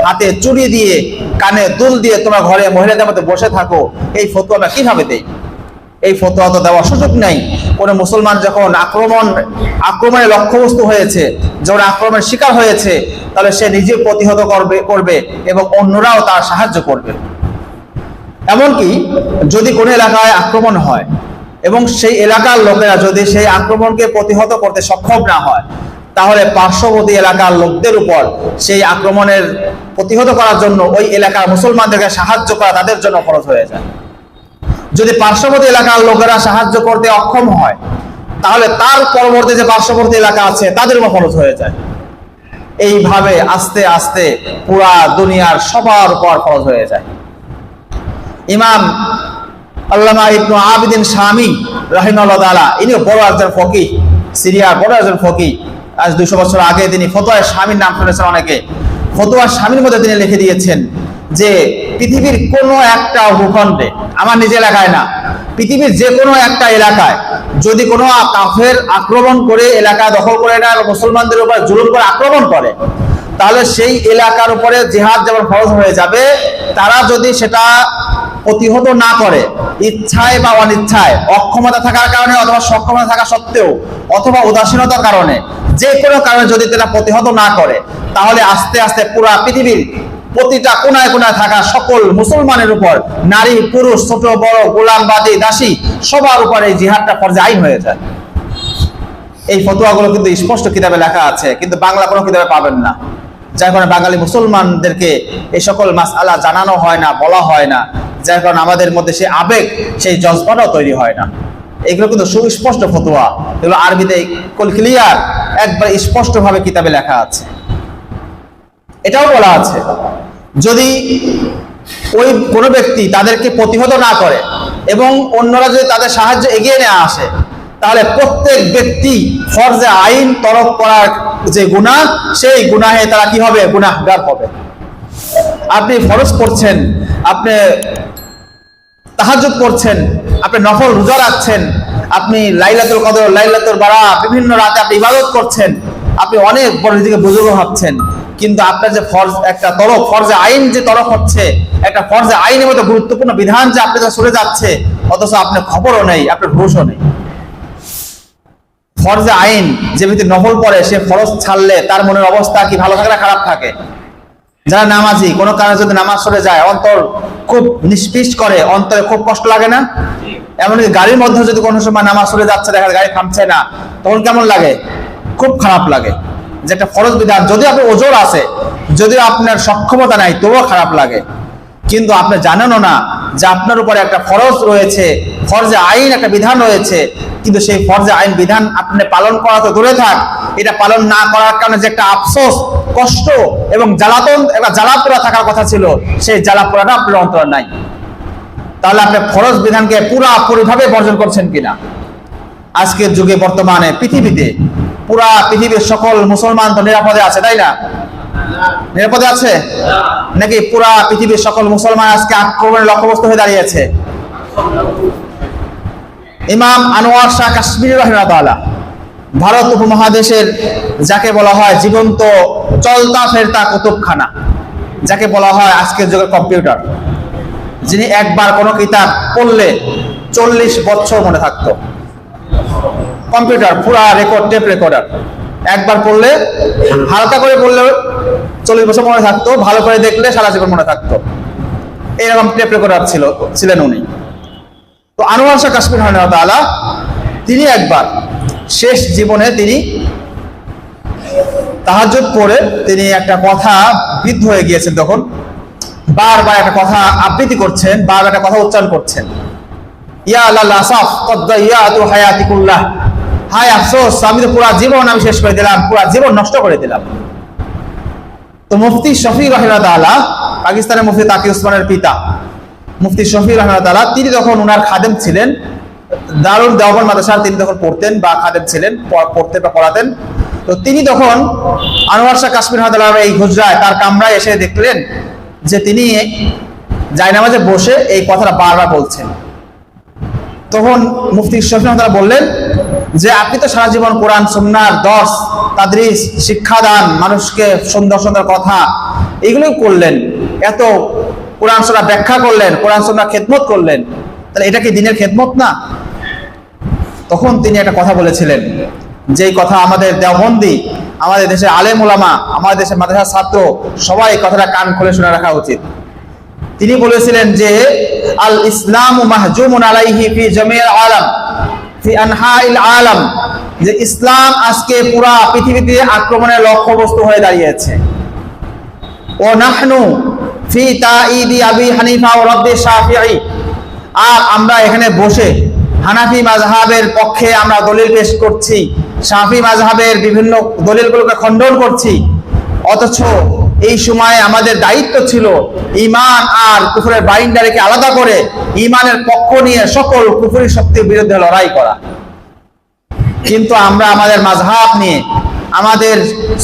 হাতে চুড়ি দিয়ে, কানে দুল দিয়ে তোমরা ঘরে মহিলাদের মধ্যে বসে থাকো, এই ফতোয়া আমরা কিভাবে দেই? এই ফতোয়া তো দেওয়ার সুযোগ নেই। কোনো মুসলমান যখন আক্রমণের লক্ষ্যবস্তু হয়েছে, যখন আক্রমণের শিকার হয়েছে, তাহলে সে নিজে প্রতিহত করবে এবং অন্যরাও তার সাহায্য করবে। এমনকি যদি কোনো এলাকায় আক্রমণ হয় এবং সেই এলাকার লোকেরা যদি সেই আক্রমণকে প্রতিহত করতে সক্ষম না হয়, তাহলে পার্শ্ববর্তী এলাকার লোকদের উপর সেই আক্রমণের প্রতিহত করার জন্য ওই এলাকার মুসলমানদেরকে সাহায্য করা তাদের জন্য ফরজ হয়ে যায়। যদি পার্শ্ববর্তী এলাকার লোকেরা সাহায্য করতে অক্ষম হয়, তাহলে তার পরবর্তী যে পার্শ্ববর্তী এলাকা আছে তাদের উপর ফরজ হয়ে যায়। এইভাবে আস্তে আস্তে পুরা দুনিয়ার সবার উপর ফরজ হয়ে যায়। ইমাম আল্লামা ইবনু আবিদিন শামী রাহিমাহুল্লাহ তাআলা, ইনিও বড় একজন ফকিহ, সিরিয়ার বড় একজন ফকিহ। আজ 200 বছর আগে তিনি ফতোয়া শামীর নাম শুনেছেন অনেকে। ফতোয়া শামীর মধ্যে তিনি লিখে দিয়েছেন যে পৃথিবীর কোনো একটা ভূখণ্ডে, আমার নিজ এলাকায় না, পৃথিবীর যে কোনো একটা এলাকায় যদি কোনো কাফের আক্রমণ করে, এলাকা দখল করে না, মুসলমানদের উপর জুলুম করে আক্রমণ করে, তাহলে সেই এলাকার উপরে জিহাদ যেমন ফরজ হয়ে যাবে, তারা যদি সেটা প্রতিহত না করে, ইচ্ছায় বা অনিচ্ছায়, অক্ষমতা থাকার কারণে অথবা সক্ষমতা থাকা সত্ত্বেও অথবা উদাসীনতার কারণে, যে কোনো কারণে যদি তারা প্রতিহত না করে, তাহলে আস্তে আস্তে পুরা পৃথিবীর প্রতিটা কোনায় কোনায় থাকা সকল মুসলমানের উপর, নারী পুরুষ ছোট বড় গোলাম বাদী দাসী সবার উপর এই জিহাদটা ফরজে আইন হয়ে যায়। এই ফতোয়াগুলো কিন্তু স্পষ্ট কিতাবে লেখা আছে, কিন্তু বাংলা কোনো কিতাবে পাবেন না। যার কারণে বাঙালি মুসলমানদেরকে এই সকল মাসআলা জানানো হয় না, বলা হয় না, যার কারণে আমাদের মধ্যে সেই আবেগ, সেই জজবাটাও তৈরি হয় না। এগুলো কিন্তু সুস্পষ্ট ফতোয়া, এগুলো আরবিতে ক্লিয়ার, একবার স্পষ্ট ভাবে কিতাবে লেখা আছে। এটাও বলা আছে, যদি ওই কোনো ব্যক্তি তাদেরকে প্রতিহত না করে এবং অন্যরা যদি তাদের সাহায্য এগিয়ে নিয়ে আসে, তাহলে প্রত্যেক ব্যক্তি ফরজে আইন তরক করার যে গুনাহ, সেই গুনাহে তারা কি হবে? গুনাহগার হবে। আপনি ফরজ করছেন, আপনি তাহাজ্জুদ করছেন, আপনি নফল রোজা রাখছেন, আপনি লাইলাতুল কদর, লাইলাতুল বারাত, বিভিন্ন রাতে আপনি ইবাদত করছেন, আপনি অনেক বড় দিকে বুজুর্গ ভাবছেন, কিন্তু আপনার যে ফরজ, একটা তরক, ফরজে আইন যে তরক হচ্ছে, একটা ফরজে আইনের মতো গুরুত্বপূর্ণ বিধান যে আপনার সরে যাচ্ছে, অথচ আপনার খবরও নেই, আপনার হুঁশও নেই। ফরজে আইন যে ব্যক্তি নফল পড়ে সে ফরজ ছাড়লে তার মনের অবস্থা কি ভালো থাকে না খারাপ থাকে? যারা নামাজি কোনো কারণে যদি নামাজ সরে যায় অন্তর খুব নিষ্পিস করে, অন্তরে খুব কষ্ট লাগে না? এমনকি গাড়ির মধ্যে যদি কোনো সময় নামাজ সরে যাচ্ছে, দেখা গাড়ি থামছে না, তখন কেমন লাগে? খুব খারাপ লাগে। যে একটা ফরজ বিধান, যদি আপনার ওজোর আছে, যদিও আপনার সক্ষমতা নাই, তবুও খারাপ লাগে। কিন্তু আপনি জানেনও না যে আপনার উপরে একটা ফরজ রয়েছে, ফরজে আইন একটা বিধান রয়েছে, কিন্তু সেই ফরজে আইন বিধান আপনি পালন করা তো দূরে থাক, এটা পালন না করার কারণে যে একটা আফসোস, কষ্ট এবং জ্বালাতন, একটা জ্বালাপোড়া থাকার কথা ছিল, সেই জ্বালাপোড়াটা আপনার অন্তরে নাই। তাহলে আপনি ফরজ বিধানকে পুরাপুরিভাবে বর্জন করছেন কিনা? আজকের যুগে বর্তমানে পৃথিবীতে পুরা পৃথিবীর সকল মুসলমান তো নিরাপদে আছে, তাই না? নিরাপদে আছে নাকি পুরা পৃথিবীর সকল মুসলমান আজকে আক্রমণের লক্ষ্যবস্তু হয়ে দাঁড়িয়েছে? ইমাম আনোয়ার শাহ কাশ্মীরি রাহিমাহুল্লাহ, ভারত উপমহাদেশের যাকে বলা হয় জীবন্ত চলতা ফেরতা কুতুবখানা, যাকে বলা হয় আজকের যুগের কম্পিউটার, যিনি একবার কোনো কিতাব পড়লে 40 বছর মনে থাকতো। কম্পিউটার পুরা রেকর্ড, টেপ রেকর্ডার, একবার পড়লে, হালকা করে পড়লে 40 বছর মনে থাকতো, ভালো করে দেখলে সারা জীবন মনে থাকতো। এরকম টেপ রেকর্ডার ছিলেন উনি। তো আনোয়ার শাহ কাশ্মীরি রাহিমাহুল্লাহ তিনি একবার শেষ জীবনে তিনি তাহাজ্জুদ পড়ে তিনি একটা কথা বিদ্ধ হয়ে গিয়েছেন, তখন বারবার একটা কথা আবৃত্তি করছেন, বারবার একটা কথা উচ্চারণ করছেন, ইয়া আল্লাহ আসাফ কদ দাইয়াতু হায়াতি কুল্লাহ, হায় আফসোস, আমি তো পুরা জীবন আমি শেষ করে দিলাম, পুরা জীবন নষ্ট করে দিলাম। তো মুফতি শফি রাহিমাহুল্লাহ, পাকিস্তানের মুফতি তাকি উসমানের পিতা মুফতি শফি রাহিমাহুল্লাহ, তিনি তখন ওনার খাদেম ছিলেন, দারুল দেওবন্দ মাদ্রাসার তিনি তখন পড়তেন বা খাদেম ছিলেন, পড়তেন বা পড়াতেন। তো তিনি তখন আনোয়ার শাহ কাশ্মীরি রাহিমাহুল্লাহ এই হুজরায় তার কামরায় এসে দেখলেন যে তিনি জায়নামাজে বসে এই কথাটা বারবার বলছেন। তখন মুফতি শফি রাহিমাহুল্লাহ বললেন যে আপনি তো সারা জীবন কোরআন সুন্নাহর দর্স তাদরিস, শিক্ষাদান, মানুষকে সুন্দর সুন্দর কথা এগুলোই করলেন, এত কোরআন সুন্নাহ ব্যাখ্যা করলেন, কোরআন সুন্নাহ খেদমত করলেন, তাহলে এটা কি দ্বীনের খেদমত না? তখন তিনি একটা কথা বলেছিলেন, যেই কথা আমাদের দেওবন্দি, আমাদের দেশের আলেম ওলামা, আমাদের দেশের মাদ্রাসার ছাত্র সবাই এই কথাটা কান খুলে শুনে রাখা উচিত। তিনি বলেছিলেন যে আল ইসলামু মাহজুমুন আলাইহি ফি জামিল আলাম ফি আনহাইল আলাম, যে ইসলাম আজকে পুরা পৃথিবীতে আক্রমণের লক্ষ্যবস্তু হয়ে দাঁড়িয়েছে। ও নাহনু ফি তাঈদি আবি হানিফা ওয়া রাদ্দি শাফিঈ, আর আমরা এখানে বসে হানাফি মাযহাবের পক্ষে আমরা দলিল পেশ করছি, শাফি মাযহাবের বিভিন্ন দলিলগুলোকে খণ্ডন করছি, অথচ এই সময় আমাদের দায়িত্ব ছিল ঈমান আর কুফরের বাউন্ডারিকে আলাদা করে ঈমানের পক্ষ নিয়ে সকল কুফরি শক্তির বিরুদ্ধে লড়াই করা। কিন্তু আমরা আমাদের মাযহাব নিয়ে, আমাদের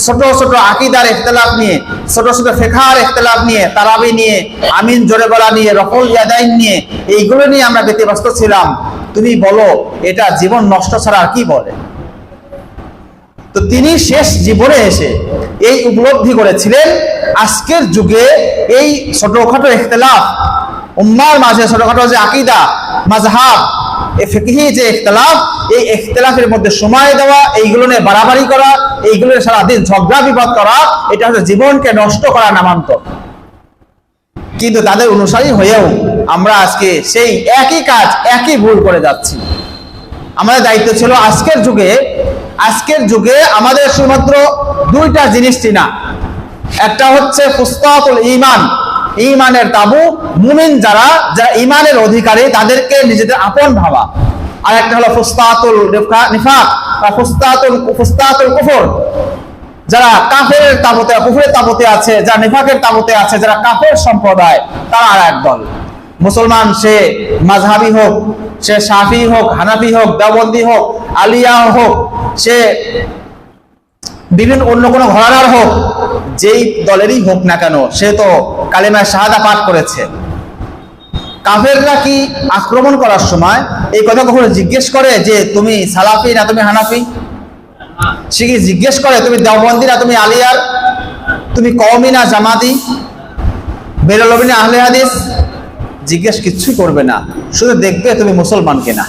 ছোট ছোট আকীদার ইখতিলাফ নিয়ে, ছোট ছোট ফিকহের ইখতিলাফ নিয়ে, তারাবি নিয়ে, আমিন জোরে বলা নিয়ে, রফুল ইয়াদাইন নিয়ে, এইগুলো নিয়ে আমরা ব্যতিব্যস্ত ছিলাম। তুমি বলো এটা জীবন নষ্ট ছাড়া আর কি বলে? তো তিনি শেষ জীবনে এসে এই উপলব্ধি করেছিলেন আজকের যুগে এই ছোটখাটো ইখতিলাফ, উম্মার মাঝে ছোটখাটো যে আকীদা, মাযহাব, এই ফিকহি যে ইখতিলাফ, এই ইখতিলাফের মধ্যে সময় দেওয়া, এইগুলো নিয়ে বাড়াবাড়ি করা, এইগুলো সারাদিন ঝগড়া বিবাদ করা, এটা হচ্ছে জীবনকে নষ্ট করার নামান্তর। কিন্তু তাদের অনুসারী হয়েও আমরা আজকে সেই একই কাজ, একই ভুল করে যাচ্ছি। আমাদের দায়িত্ব ছিল আজকের যুগে আমাদের শুধুমাত্র দুইটা জিনিস চিনা, একটা হচ্ছে ফুসতাতুল ঈমান, ঈমানের তাবু, মুমিন যারা ঈমানের অধিকারী তাদেরকে নিজেদের আপন ভাবা, আর একটা হলো ফুসতাতুল নিফাক বা ফুসতাতুল কুফর, যারা কাফেরের তাবুতে, কুফরের তাবুতে আছে, যারা নিফাকের তাবুতে আছে, যারা কাফের সম্প্রদায়, তারা আর এক দল। মুসলমান সে মাযহাবি হোক, সে শাফি হোক, হানাফি হোক, দেওবন্দি হোক, আলিয়া হোক, সে বিভিন্ন অন্য কোনো ঘরানার হোক, যেই দলেরই হোক না কেন, সে তো কালিমায়ে শাহাদা পাঠ করেছে। কাফেররা কি আক্রমণ করার সময় এই কথা কখনো জিজ্ঞেস করে যে তুমি সালাফি না তুমি হানাফি? সে কি জিজ্ঞেস করে তুমি দেওবন্দি না তুমি আলিয়ার, তুমি কওমি না জামাতি, বেরলভী না আহলে হাদিস? জিজ্ঞেস কিচ্ছু করবে না, শুধু দেখবে তুমি মুসলমান কিনা।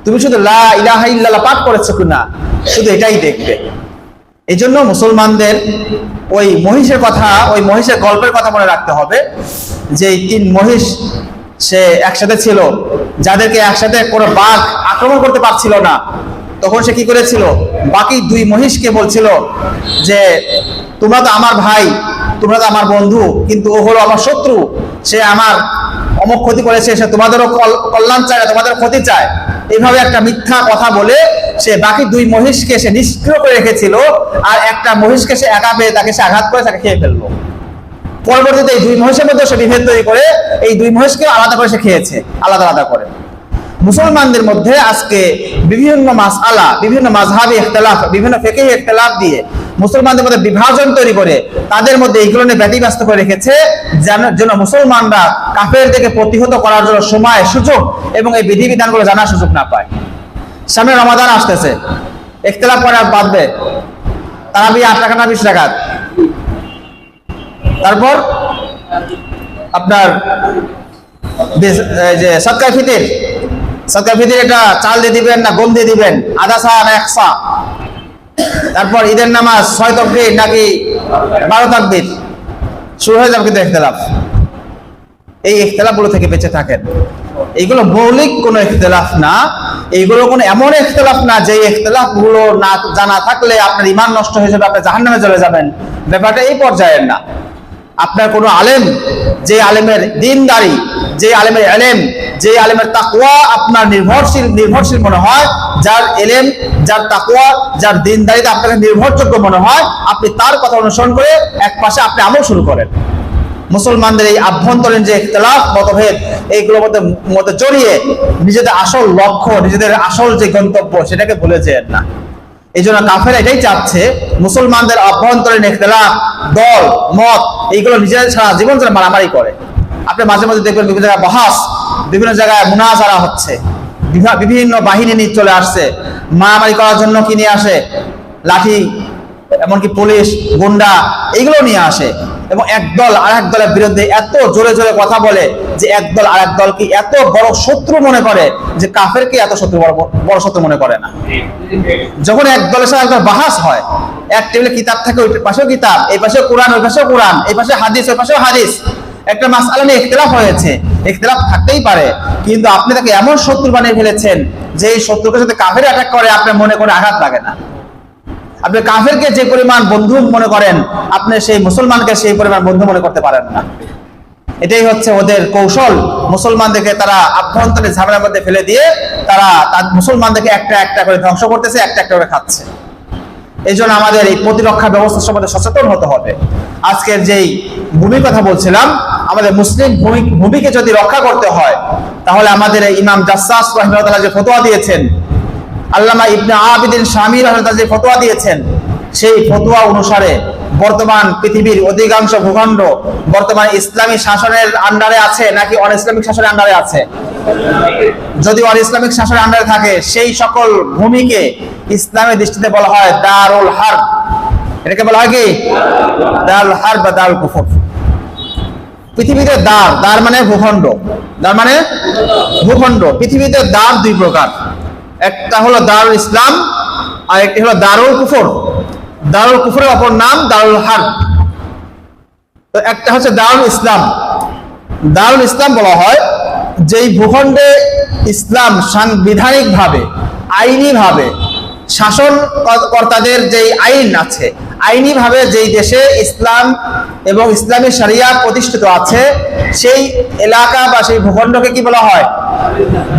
তুমি শুধু লা ইলাহা ইল্লাল্লাহ পাঠ করেছো কিনা, শুধু এটাই দেখবে। এই জন্য মুসলমানদের ওই মহিষের কথা, ওই মহিষের গল্পের কথা মনে রাখতে হবে, যে 3 মহিষ সে একসাথে ছিল, যাদেরকে একসাথে কোনো বাঘ আক্রমণ করতে পারছিল না। তখন সে কি করেছিল, বাকি 2 মহিষকে বলছিল যে তোমরা তো আমার ভাই, তোমরা তো আমার বন্ধু, কিন্তু ও হলো আমার শত্রু, সে আমার অমুক ক্ষতি করেছে, সে তোমাদেরও কল্যাণ চায় না, তোমাদের ক্ষতি চায়। এইভাবে একটা মিথ্যা কথা বলে সে বাকি 2 মহিষকে সে নিষ্ক্রিয় করে রেখেছিল, আর একটা মহিষকে সে একা পেয়ে তাকে সে আঘাত করে তাকে খেয়ে ফেললো। পরবর্তীতে এই 2 মহিষের মধ্যে সে বিভেদ তৈরি করে এই 2 মহিষকে আলাদা করে সে খেয়েছে, আলাদা আলাদা করে। মুসলমানদের মধ্যে আজকে বিভিন্ন মাসআলা, বিভিন্ন মাযহাবী ইখতিলাফ, বিভিন্ন ফিকহি ইখতিলাফ দিয়ে মুসলমানদের মধ্যে বিভাজন তৈরি করে তাদের মধ্যে এইগুলো নিয়ে ব্যতিব্যস্ত করে রেখেছে, যেন মুসলমানরা কাফেরদেরকে প্রতিহত করার জন্য সময়, সুযোগ এবং এই বিধিবিধানগুলো জানার সুযোগ না পায়। সামনে রমাদান আসতেছে, ইখতিলাফ করে বাঁধবে, তারাবি 8 রাকাত না 20 রাকাত, তারপর আপনার যে সদকায়ে ফিতর, সদকায়ে ফিতর এটা চাল দিয়ে দিবেন না গম দিয়ে দিবেন, আধা সা না 1 সা, তারপর ঈদের নামাজ 6 তাকবীর নাকি 12 তাকবীর, শুরু হয়ে যাবে কিন্তু ইখতিলাফ। এই ইখতিলাফগুলো থেকে বেঁচে থাকেন। এইগুলো মৌলিক কোনো ইখতিলাফ না, এইগুলো কোনো এমন ইখতিলাফ না যে ইখতিলাফগুলো না জানা থাকলে আপনার ঈমান নষ্ট হয়ে যাবে, আপনি জাহান্নামে চলে যাবেন। ব্যাপারটা এই পর্যায়ের না। আপনার কোনো আলেম, যে আলেমের দ্বীনদারি, যে আলেমের ইলম, যে আলেমের তাকওয়া আপনার নির্ভরশীল মনে হয়, যার ইলম, যার তাকওয়া, যার দ্বীনদারিতে আপনাকে নির্ভরযোগ্য মনে হয়, আপনি তার কথা অনুসরণ করে এক পাশে আপনি আমল শুরু করেন। মুসলমানদের এই আভ্যন্তরীণ যে ইখতিলাফ, মতভেদ, এইগুলোর মধ্যে জড়িয়ে নিজেদের আসল লক্ষ্য, নিজেদের আসল যে গন্তব্য, সেটাকে ভুলে যেন না। এই জন্য কাফের এটাই চাচ্ছে মুসলমানদের অভ্যন্তরীণ ইখতিলাফ, দল মত, এইগুলো নিজেদের সারা জীবন ধরে মারামারি করে। আপনি মাঝে মাঝে দেখবেন বিভিন্ন জায়গায় বহাস, বিভিন্ন জায়গায় মুনাজারা হচ্ছে, বিভিন্ন বাহিনী নিয়ে চলে আসছে, মারামারি করার জন্য কি নিয়ে আসে, লাঠি, এমনকি পুলিশ, গুন্ডা, এইগুলো নিয়ে আসে, এবং একদল আরেক দলের বিরুদ্ধে এত জোরে জোরে কথা বলে যে একদল আরেক দলকে এত বড় শত্রু মনে করে যে কাফেরকে এত শত্রু বড় শত্রু মনে করে না। যখন এক দলের সাথে একদল বাহাস হয়, এক টেবিলে কিতাব থাকে, ওই পাশেও কিতাব, এই পাশে কোরআন, ওই পাশেও কোরআন, এই পাশে হাদিস, ওই পাশেও হাদিস, একটা মাসআলা নিয়ে ইখতিলাফ হয়েছে, ইখতিলাফ থাকতেই পারে, কিন্তু আপনি তাকে এমন শত্রু বানিয়ে ফেলেছেন যে এই শত্রুকে সাথে কাফের অ্যাটাক করে আপনার মনে করে আঘাত লাগে না। আপনি কাফেরকে যে পরিমাণ বন্ধু মনে করেন, আপনি সেই মুসলমানকে সেই পরিমাণ বন্ধু মনে করতে পারেন না। এটাই হচ্ছে ওদের কৌশল। মুসলমানদেরকে তারা আভ্যন্তরীণ ঝামেলার মধ্যে ফেলে দিয়ে তারা মুসলমানদেরকে একটা একটা করে ধ্বংস করতেছে, একটা একটা করে খাচ্ছে। এই জন্য আমাদের এই প্রতিরক্ষা ব্যবস্থা সম্বন্ধে সচেতন হতে হবে। আজকের যেই ভূমির কথা বলছিলাম, আমাদের মুসলিম ভূমিকে যদি রক্ষা করতে হয়, তাহলে আমাদের ইমাম জাসসাস রাহিমাহুল্লাহ যে ফতোয়া দিয়েছেন, আল্লামা ইবনে আবিদিন শামী রাহিমাহুল্লাহ যে ফতোয়া দিয়েছেন, সেই ফতোয়া অনুসারে বর্তমান পৃথিবীর অধিকাংশ ভূখণ্ড বর্তমান ইসলামী শাসনের আন্ডারে আছে নাকি অন ইসলামিক শাসনের আন্ডারে আছে? যদি অন ইসলামিক শাসনের আন্ডারে থাকে, সেই সকল ভূমিকে ইসলামের দৃষ্টিতে বলা হয় দারুল হারব। এটাকে বলা হয় কি? দারুল হারব বা দারুল কুফর। পৃথিবীতে দার মানে ভূখণ্ড, দার মানে ভূখণ্ড। পৃথিবীতে দার 2 প্রকার, একটা হলো দারুল ইসলাম আর একটি হলো দারুল কুফর। দারুল কুফরের অপর নাম দারুল হারব। তো একটা হচ্ছে দারুল ইসলাম। দারুল ইসলাম বলা হয় যেই ভূখণ্ডে ইসলাম সাংবিধানিক ভাবে, আইনি ভাবে শাসন কর্তাদের যেই আইন আছে, আইনি ভাবে যেই দেশে ইসলাম এবং ইসলামী শরিয়া প্রতিষ্ঠিত আছে, সেই এলাকা বা সেই ভূখণ্ডকে কি বলা হয়?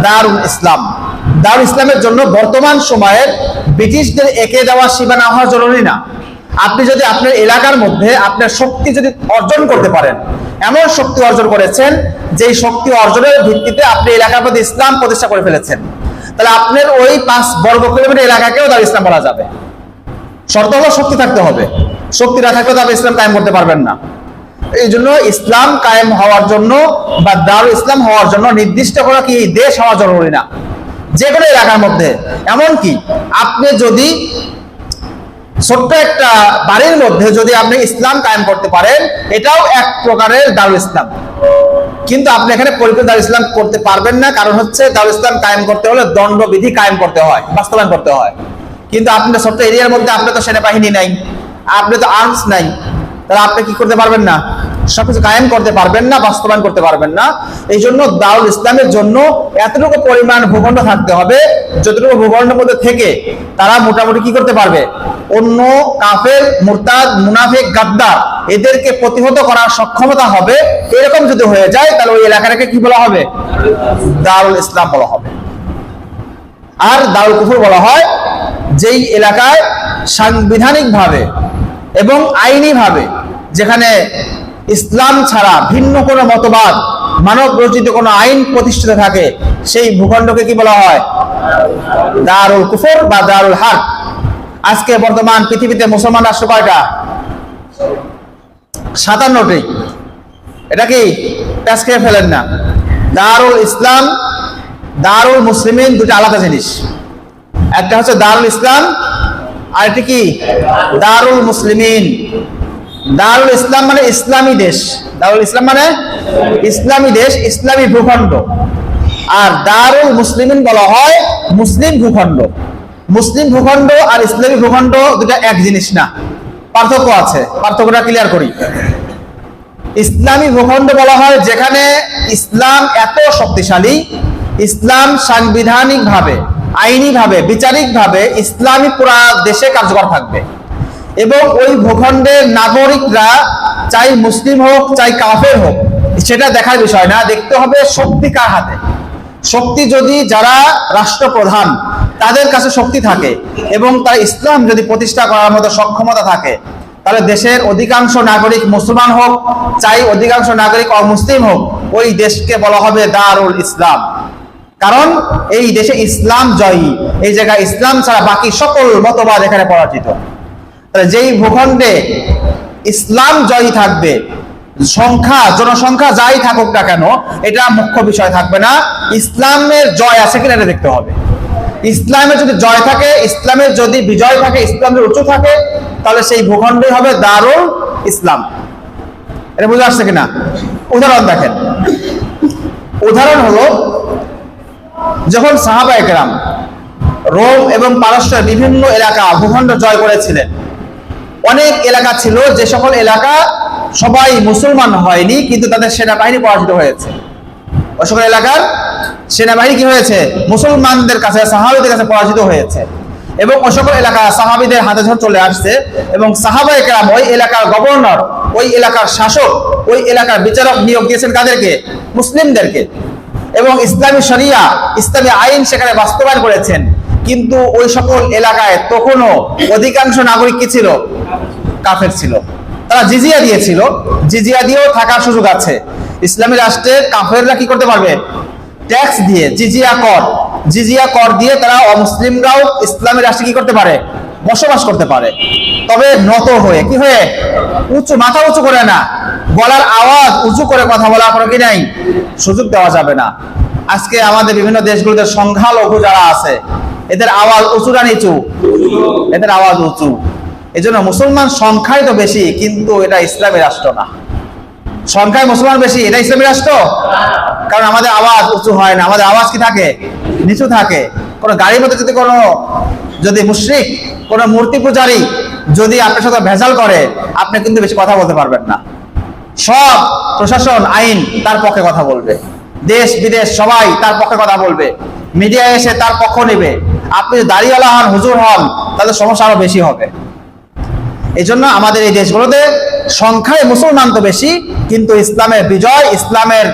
দারুল ইসলাম। দারুল ইসলামের জন্য বর্তমান সময়ের ব্রিটিশদের একে দেওয়া সীমানা হওয়া জরুরি না। আপনি যদি আপনার এলাকার মধ্যে আপনার শক্তি যদি অর্জন করতে পারেন, এমন শক্তি অর্জন করেছেন যেই শক্তি অর্জনের ভিত্তিতে আপনি এলাকার মধ্যে ইসলাম প্রতিষ্ঠা করে ফেলেছেন, তাহলে আপনার ওই 5 বর্গ কিলোমিটার এলাকাকেও দারুল ইসলাম বলা যাবে। শর্ত হলো শক্তি থাকতে হবে, শক্তি না থাকলে তো আপনি ইসলাম কায়েম করতে পারবেন না। এই জন্য ইসলাম কায়েম হওয়ার জন্য বা দারুল ইসলাম হওয়ার জন্য নির্দিষ্ট কোনো কি দেশ হওয়া জরুরি না। যে কোনো এলাকার মধ্যে, এমনকি আপনি যদি ছোট্ট একটা বাড়ির মধ্যে যদি আপনি ইসলাম কায়েম করতে পারেন, এটাও এক প্রকারের দারুল ইসলাম। কিন্তু আপনি এখানে পরিপূর্ণ দারুল ইসলাম করতে পারবেন না, কারণ হচ্ছে দারুল ইসলাম কায়েম করতে হলে দণ্ডবিধি কায়েম করতে হয়, বাস্তবায়ন করতে হয়। কিন্তু আপনার ছোট্ট এরিয়ার মধ্যে আপনার তো সেনাবাহিনী নাই, আপনি তো আর্মস নাই, তাহলে আপনি কি করতে পারবেন না? সবকিছু কায়েম করতে পারবেন না, বাস্তবায়ন করতে পারবেন না। এই জন্য দারুল ইসলামের জন্য এতটুকু পরিমাণ ভূখণ্ড থাকতে হবে, যতটুকু ভূখণ্ডের মধ্যে থেকে তারা মোটামুটি কি করতে পারবে, অন্য কাফের, মুরতাদ, মুনাফিক, গাদ্দার এদেরকে প্রতিহত করার সক্ষমতা হবে। এরকম যদি হয়ে যায় তাহলে ওই এলাকাটাকে কি বলা হবে? দারুল ইসলাম বলা হবে। আর দারুল কুফর বলা হয় যেই এলাকায় সাংবিধানিক ভাবে এবং আইনি ভাবে, যেখানে ইসলাম ছাড়া ভিন্ন কোনো মতবাদ, মানব রচিত কোনো আইন প্রতিষ্ঠিত থাকে, সেই ভূখণ্ডকে কি বলা হয়? দারুল কুফর বা দারুল হার্ব। আজকে বর্তমান পৃথিবীতে মুসলমান রাষ্ট্র কয়টা? 57টি। এটা কি প্যাচ খেয়ে ফেলেন না। দারুল ইসলাম, দারুল মুসলিমিন দুটো আলাদা জিনিস। একটা হচ্ছে দারুল ইসলাম, আর এটি কি দারুল মুসলিমিন। দারুল ইসলাম মানে ইসলামী দেশ, দারুল ইসলাম মানে ইসলামী দেশ, ইসলামী ভূখণ্ড। আর দারুল মুসলিমিন বলা হয় মুসলিম ভূখণ্ড। মুসলিম ভূখণ্ড আর ইসলামী ভূখণ্ড দুটা এক জিনিস না, পার্থক্য আছে। পার্থক্যটা ক্লিয়ার করি। ইসলামী ভূখণ্ড বলা হয় যেখানে ইসলাম এত শক্তিশালী, ইসলাম সাংবিধানিক ভাবে, আইনি ভাবে, বিচারিক ভাবে ইসলামী পুরা দেশে কার্যকর থাকবে, এবং ওই ভূখণ্ডের নাগরিকরা চাই মুসলিম হোক চাই কাফের হোক সেটা দেখার বিষয় না, দেখতে হবে শক্তি কার হাতে। শক্তি যদি যারা রাষ্ট্রপ্রধান তাদের কাছে শক্তি থাকে এবং তার ইসলাম যদি প্রতিষ্ঠা করার মতো সক্ষমতা থাকে, তাহলে দেশের অধিকাংশ নাগরিক মুসলমান হোক চাই অধিকাংশ নাগরিক অমুসলিম হোক, ওই দেশকে বলা হবে দারুল ইসলাম। কারণ এই দেশে ইসলাম জয়ী, এই জায়গায় ইসলাম ছাড়া বাকি সকল মতবাদ এখানে পরাজিত। যেই ভূখণ্ডে ইসলাম জয়ী থাকবে, জনসংখ্যা যাই থাকুক না কেন, এটা মুখ্য বিষয় থাকবে না, ইসলামের জয় আছে কিনা এটা দেখতে হবে। ইসলামের যদি জয় থাকে, ইসলামের যদি বিজয় থাকে, ইসলামের উঁচু থাকে, তাহলে সেই ভূখণ্ডই হবে দারুল ইসলাম। এটা বুঝে আসছে কিনা? উদাহরণ দেখেন। উদাহরণ হলো, যখন সাহাবায়ে কেরাম রোম এবং পারস্যের বিভিন্ন এলাকা ভূখণ্ড জয় করেছিলেন, অনেক এলাকা ছিল যে সকল এলাকা সবাই মুসলমান হয়নি, কিন্তু তাদের সেনাবাহিনী পরাজিত হয়েছে। ওই সকল এলাকার সেনাবাহিনী কি হয়েছে? মুসলমানদের কাছে, সাহাবীদের কাছে পরাজিত হয়েছে, এবং ওই সকল এলাকা সাহাবীদের হাতে যখন চলে আসছে, এবং সাহাবায়ে কেরাম ওই এলাকার গভর্নর, ওই এলাকার শাসক, ওই এলাকার বিচারক নিয়োগ দিয়েছেন কাদেরকে? মুসলিমদেরকে, এবং ইসলামী শরিয়া, ইসলামী আইন সেখানে বাস্তবায়ন করেছেন। কিন্তু ওই সকল এলাকায় তখনও অধিকাংশ নাগরিক কি ছিল? কাফের ছিল। তারা জিজিয়া দিয়েছিল, জিজিয়া দিয়েও থাকার সুযোগ আছে। ইসলামী রাষ্ট্রে কাফেররা কি করতে পারবে? ট্যাক্স দিয়ে, জিজিয়া কর দিয়ে তারা অমুসলিমরাও ইসলামী রাষ্ট্রে কি করতে পারে? বসবাস করতে পারে। তবে নত হয়ে, কি হয়ে? উঁচু, মাথা উঁচু করে না, গলার আওয়াজ উঁচু করে কথা বলা কোনো কি নাই, সুযোগ দেওয়া যাবে না। আজকে আমাদের বিভিন্ন দেশগুলোতে সংখ্যালঘু যারা আছে, এদের আওয়াজ উঁচু না নিচু? এদের আওয়াজ উঁচু। এই জন্য মুসলমান সংখ্যায় তো বেশি, কিন্তু এটা ইসলামী রাষ্ট্র না। সংখ্যায় মুসলমান বেশি, এটা ইসলামী রাষ্ট্র? কারণ আমাদের আওয়াজ উঁচু হয় না, আমাদের আওয়াজ কি থাকে? নিচু থাকে। কোনো গাড়ির মধ্যে যদি মুশরিক, কোনো মূর্তি পূজারী যদি আপনার সাথে ভেজাল করে, আপনি কিন্তু বেশি কথা বলতে পারবেন না। সব প্রশাসন, আইন তার পক্ষে কথা বলবে, দেশ বিদেশ সবাই তার পক্ষে কথা বলবে, মিডিয়া এসে তার পক্ষ নেবে। আপনি দাড়িওয়ালা হন, হুজুর হন, তাহলে সমস্যা আরো বেশি হবে। এই জন্য আমাদের এই দেশগুলোতে সংখ্যায় মুসলমান তো বেশি, কিন্তু ইসলামের বিজয়, ইসলামের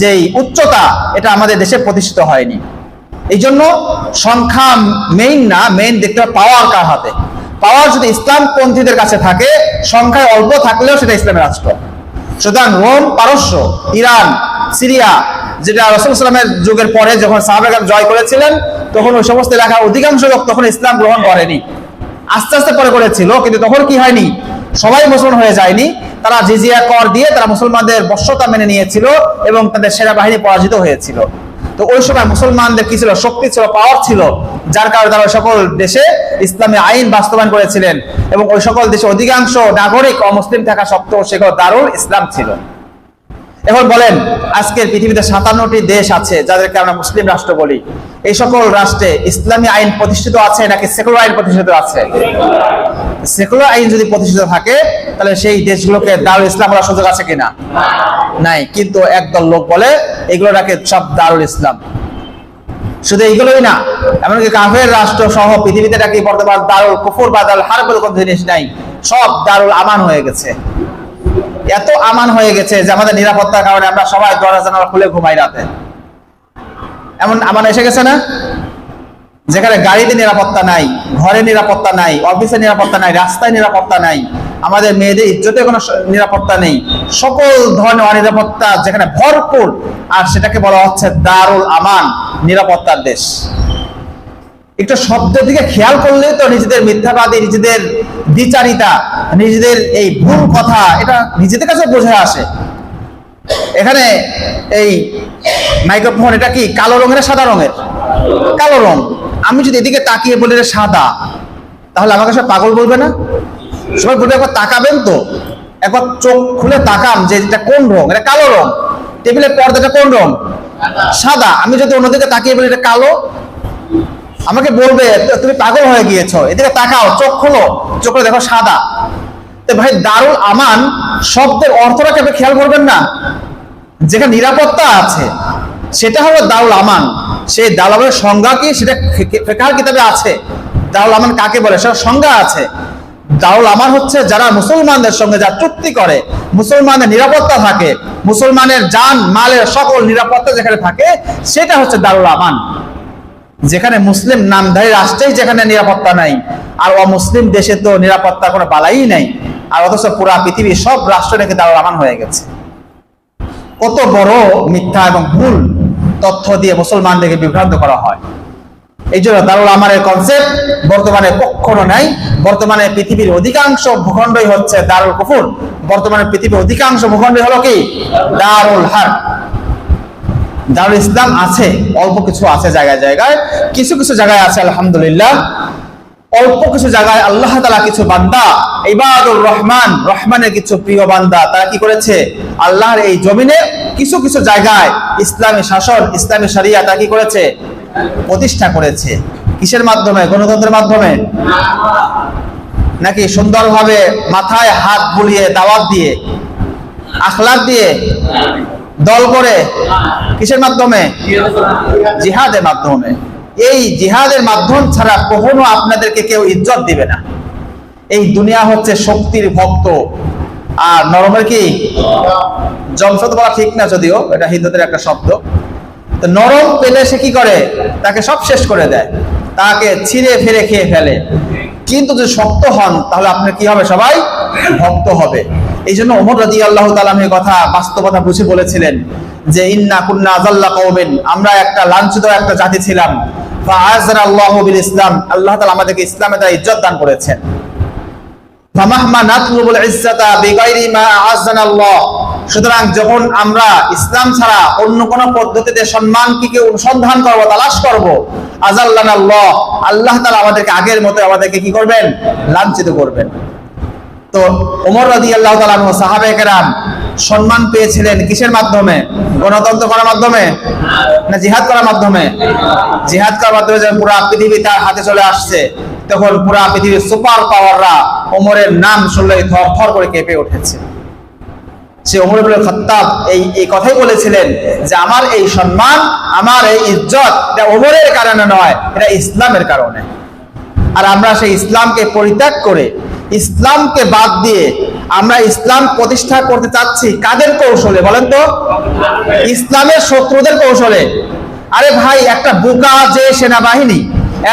যেই উচ্চতা, এটা আমাদের দেশে প্রতিষ্ঠিত হয়নি। এই জন্য সংখ্যা মেইন না, মেইন দেখতে হবে পাওয়ার কার হাতে। পাওয়ার যদি ইসলামপন্থীদের কাছে থাকে, সংখ্যায় অল্প থাকলেও সেটা ইসলামের রাষ্ট্র। সুতরাং রোম, পারস্য, ইরান, সিরিয়া, যেটা রাসূলুল্লাহ সাল্লাল্লাহু আলাইহি ওয়াসাল্লামের যুগের পরে যখন সাহাবায়ে জয় করেছিলেন, তখন ওই সমস্ত এলাকার অধিকাংশ লোক তখন ইসলাম গ্রহণ করেনি, আস্তে আস্তে পরে করেছিল। কিন্তু তখন কি হয়নি? সবাই মুসলমান হয়ে যায়নি। তারা জিজিয়া কর দিয়ে তারা মুসলমানদের বশ্যতা মেনে নিয়েছিল, এবং তাদের সেনাবাহিনী পরাজিত হয়েছিল। তো ওই সময় মুসলমানদের কি ছিল? শক্তি ছিল, পাওয়ার ছিল, যার কারণে তারা সকল দেশে ইসলামী আইন বাস্তবায়ন করেছিলেন, এবং ওই সকল দেশে অধিকাংশ নাগরিক অমুসলিম থাকা সত্ত্বেও সেগুলো দারুল ইসলাম ছিল। এখন বলেন, আজকের পৃথিবীতে 57টি দেশ আছে যাদেরকে আমরা মুসলিম রাষ্ট্র বলি। এই সকল রাষ্ট্রে ইসলামী আইন প্রতিষ্ঠিত আছে নাকি সেকুলার আইন প্রতিষ্ঠিত আছে? সেকুলার আইন যদি প্রতিষ্ঠিত থাকে তাহলে সেই দেশগুলোকে দারুল ইসলাম বলার সুযোগ আছে কিনা? নাই। কিন্তু একদল লোক বলে এগুলোটাকে সব দারুল ইসলাম। শুধু এইগুলোই না, এমনকি কাফের রাষ্ট্র সহ পৃথিবীতে নাকি বর্তমান দারুল কুফর বা দারুল হারব বলে কোনো জিনিস নাই, সব দারুল আমান হয়ে গেছে। এত আমান হয়ে গেছে যে আমাদের নিরাপত্তার কারণে আমরা সবাই দরজা জানালা খুলে ঘুমাই রাতে। এমন আমান এসে গেছে না, যেখানে গাড়িতে নিরাপত্তা নাই, ঘরে নিরাপত্তা নাই, অফিসে নিরাপত্তা নাই, রাস্তায় নিরাপত্তা নাই, আমাদের মেয়েদের ইজ্জতে কোনো নিরাপত্তা নেই, সকল ধরনের অনিরাপত্তা যেখানে ভরপুর, আর সেটাকে বলা হচ্ছে দারুল আমান, নিরাপত্তার দেশ। একটু শব্দের দিকে খেয়াল করলেই তো নিজেদের মিথ্যাবাদী, নিজেদের দ্বিচারিতা, নিজেদের এই ভুল কথা এটা নিজেদের কাছে বোঝা আসে। এখানে এই মাইক্রোফোন এটা কি কালো রঙের সাদা রঙের? কালো রং। আমি যদি এদিকে তাকিয়ে বলি এটা সাদা, তাহলে আমাকে সব পাগল বলবে না? সবাই বলবে একবার তাকাবেন তো, একবার চোখ খুলে তাকান যে এটা কোন রং। এটা কালো রং। টেবিলের পর্দাটা কোন রং? সাদা। আমি যদি অন্যদিকে তাকিয়ে বলি এটা কালো, আমাকে বলবে তুমি পাগল হয়ে গিয়েছো, এদিকে তাকাও, চোখ খোলো, চোখ খুলে দেখো সাদা। তো ভাই দারুল আমান শব্দের অর্থটাকে আপনি খেয়াল করবেন না? যেখানে নিরাপত্তা আছে সেটা হলো দারুল আমান। সেই দারুল আমানের সংজ্ঞা কি সেটা ফিকহ কিতাবে আছে। দারুল আমান কাকে বলে সেটা সংজ্ঞা আছে। দারুল আমান হচ্ছে যারা মুসলমানদের সঙ্গে যা চুক্তি করে, মুসলমানের নিরাপত্তা থাকে, মুসলমানের জান মালের সকল নিরাপত্তা যেখানে থাকে, সেটা হচ্ছে দারুল আমান। যেখানে মুসলিম নামধারী রাষ্ট্রেই যেখানে নিরাপত্তা নাই, আর অমুসলিম দেশে তো নিরাপত্তার কোনো বালাই নাই, আর অথচ পুরা পৃথিবীর সব রাষ্ট্র নাকি দারুল আমান হয়ে গেছে। কত বড় মিথ্যা এবং ভুল তথ্য দিয়ে মুসলমানদেরকে বিভ্রান্ত করা হয়। এই জন্য দারুল আমানের কনসেপ্ট বর্তমানে কখনো নাই। বর্তমানে পৃথিবীর অধিকাংশ ভূখণ্ডই হচ্ছে দারুল কুফর। বর্তমানে পৃথিবীর অধিকাংশ ভূখণ্ডই হলো কি দারুল হারব। দারুল ইসলাম আছে, অল্প কিছু আছে জায়গায় জায়গায়, কিছু কিছু জায়গায় আছে আলহামদুলিল্লাহ। অল্প কিছু জায়গায় আল্লাহ তাআলা কিছু বান্দা, ইবাদুর রহমান, রহমানের কিছু প্রিয় বান্দা, তারা কি করেছে? আল্লাহর এই জমিনে কিছু কিছু জায়গায় ইসলামী শাসন, ইসলামী শরিয়া তারা কি করেছে? প্রতিষ্ঠা করেছে। কিসের মাধ্যমে? গণতন্ত্রের মাধ্যমে নাকি সুন্দরভাবে মাথায় হাত বুলিয়ে দাওয়াত দিয়ে, আখলাক দিয়ে, দল করে? কিসের মাধ্যমে? জিহাদের মাধ্যমে। এই জিহাদের মাধ্যম ছাড়া কখনো আপনাদেরকে কেউ ইজ্জত দিবে না। এই দুনিয়া হচ্ছে শক্তির ভক্ত, আর নরমের কি জমশদ বলা ঠিক না, যদিও এটা হিন্দুদের একটা শব্দ। তো নরম পেলে সে কি করে? তাকে সব শেষ করে দেয়, তাকে ছিঁড়ে ফিরে খেয়ে ফেলে। কিন্তু যদি শক্ত হন তাহলে আপনার কি হবে? সবাই ভক্ত হবে। এই জন্য ওমর রাদিয়াল্লাহু তাআলা এই কথা বাস্তবতা বুঝে বলেছিলেন যে ইন্না কুন্না যাল্লা কওমিন, আমরা একটা লাঞ্ছিত একটা জাতি ছিলাম, ফাআযানা আল্লাহু বিল ইসলাম, আল্লাহ তাআলা আমাদেরকে ইসলামের দ্বারা ইজ্জত দান করেছেন। ফামাহমা নাতলুবুল ইজ্জাতা বিগাইরি মা আযানা আল্লাহ, সুতরাং যখন আমরা ইসলাম ছাড়া অন্য কোন পদ্ধতিতে সম্মানকে অনুসন্ধান করব, তালাশ করব, আযাল্লানা আল্লাহ, আল্লাহ তাআলা আমাদেরকে আগের মতো আমাদেরকে কি করবেন? লাঞ্ছিত করবেন। তো ওমর রাদিয়াল্লাহু তাআলা আনহু সাহাবায়ে কেরাম সম্মান পেয়েছিলেন কিসের মাধ্যমে? গণতন্ত্র করার মাধ্যমে না জিহাদ করার মাধ্যমে? জিহাদ করার মাধ্যমে। যখন পুরা পৃথিবী তার হাতে চলে আসছে, তখন পুরা পৃথিবীর সুপার পাওয়াররা ওমরের নাম শুনলেই থর থর করে কেঁপে উঠেছে। সে ওমর ইবনে খাত্তাব এই কথাই বলেছিলেন যে আমার এই সম্মান, আমার এই ইজ্জত এটা ওমরের কারণে নয়, এটা ইসলামের কারণে। আর আমরা সেই ইসলামকে পরিত্যাগ করে, ইসলামকে বাদ দিয়ে আমরা ইসলাম প্রতিষ্ঠা করতে চাচ্ছি কাদের কৌশলে বলেন তো? ইসলামের শত্রুদের কৌশলে। আরে ভাই, একটা বোকা যে সেনাবাহিনী,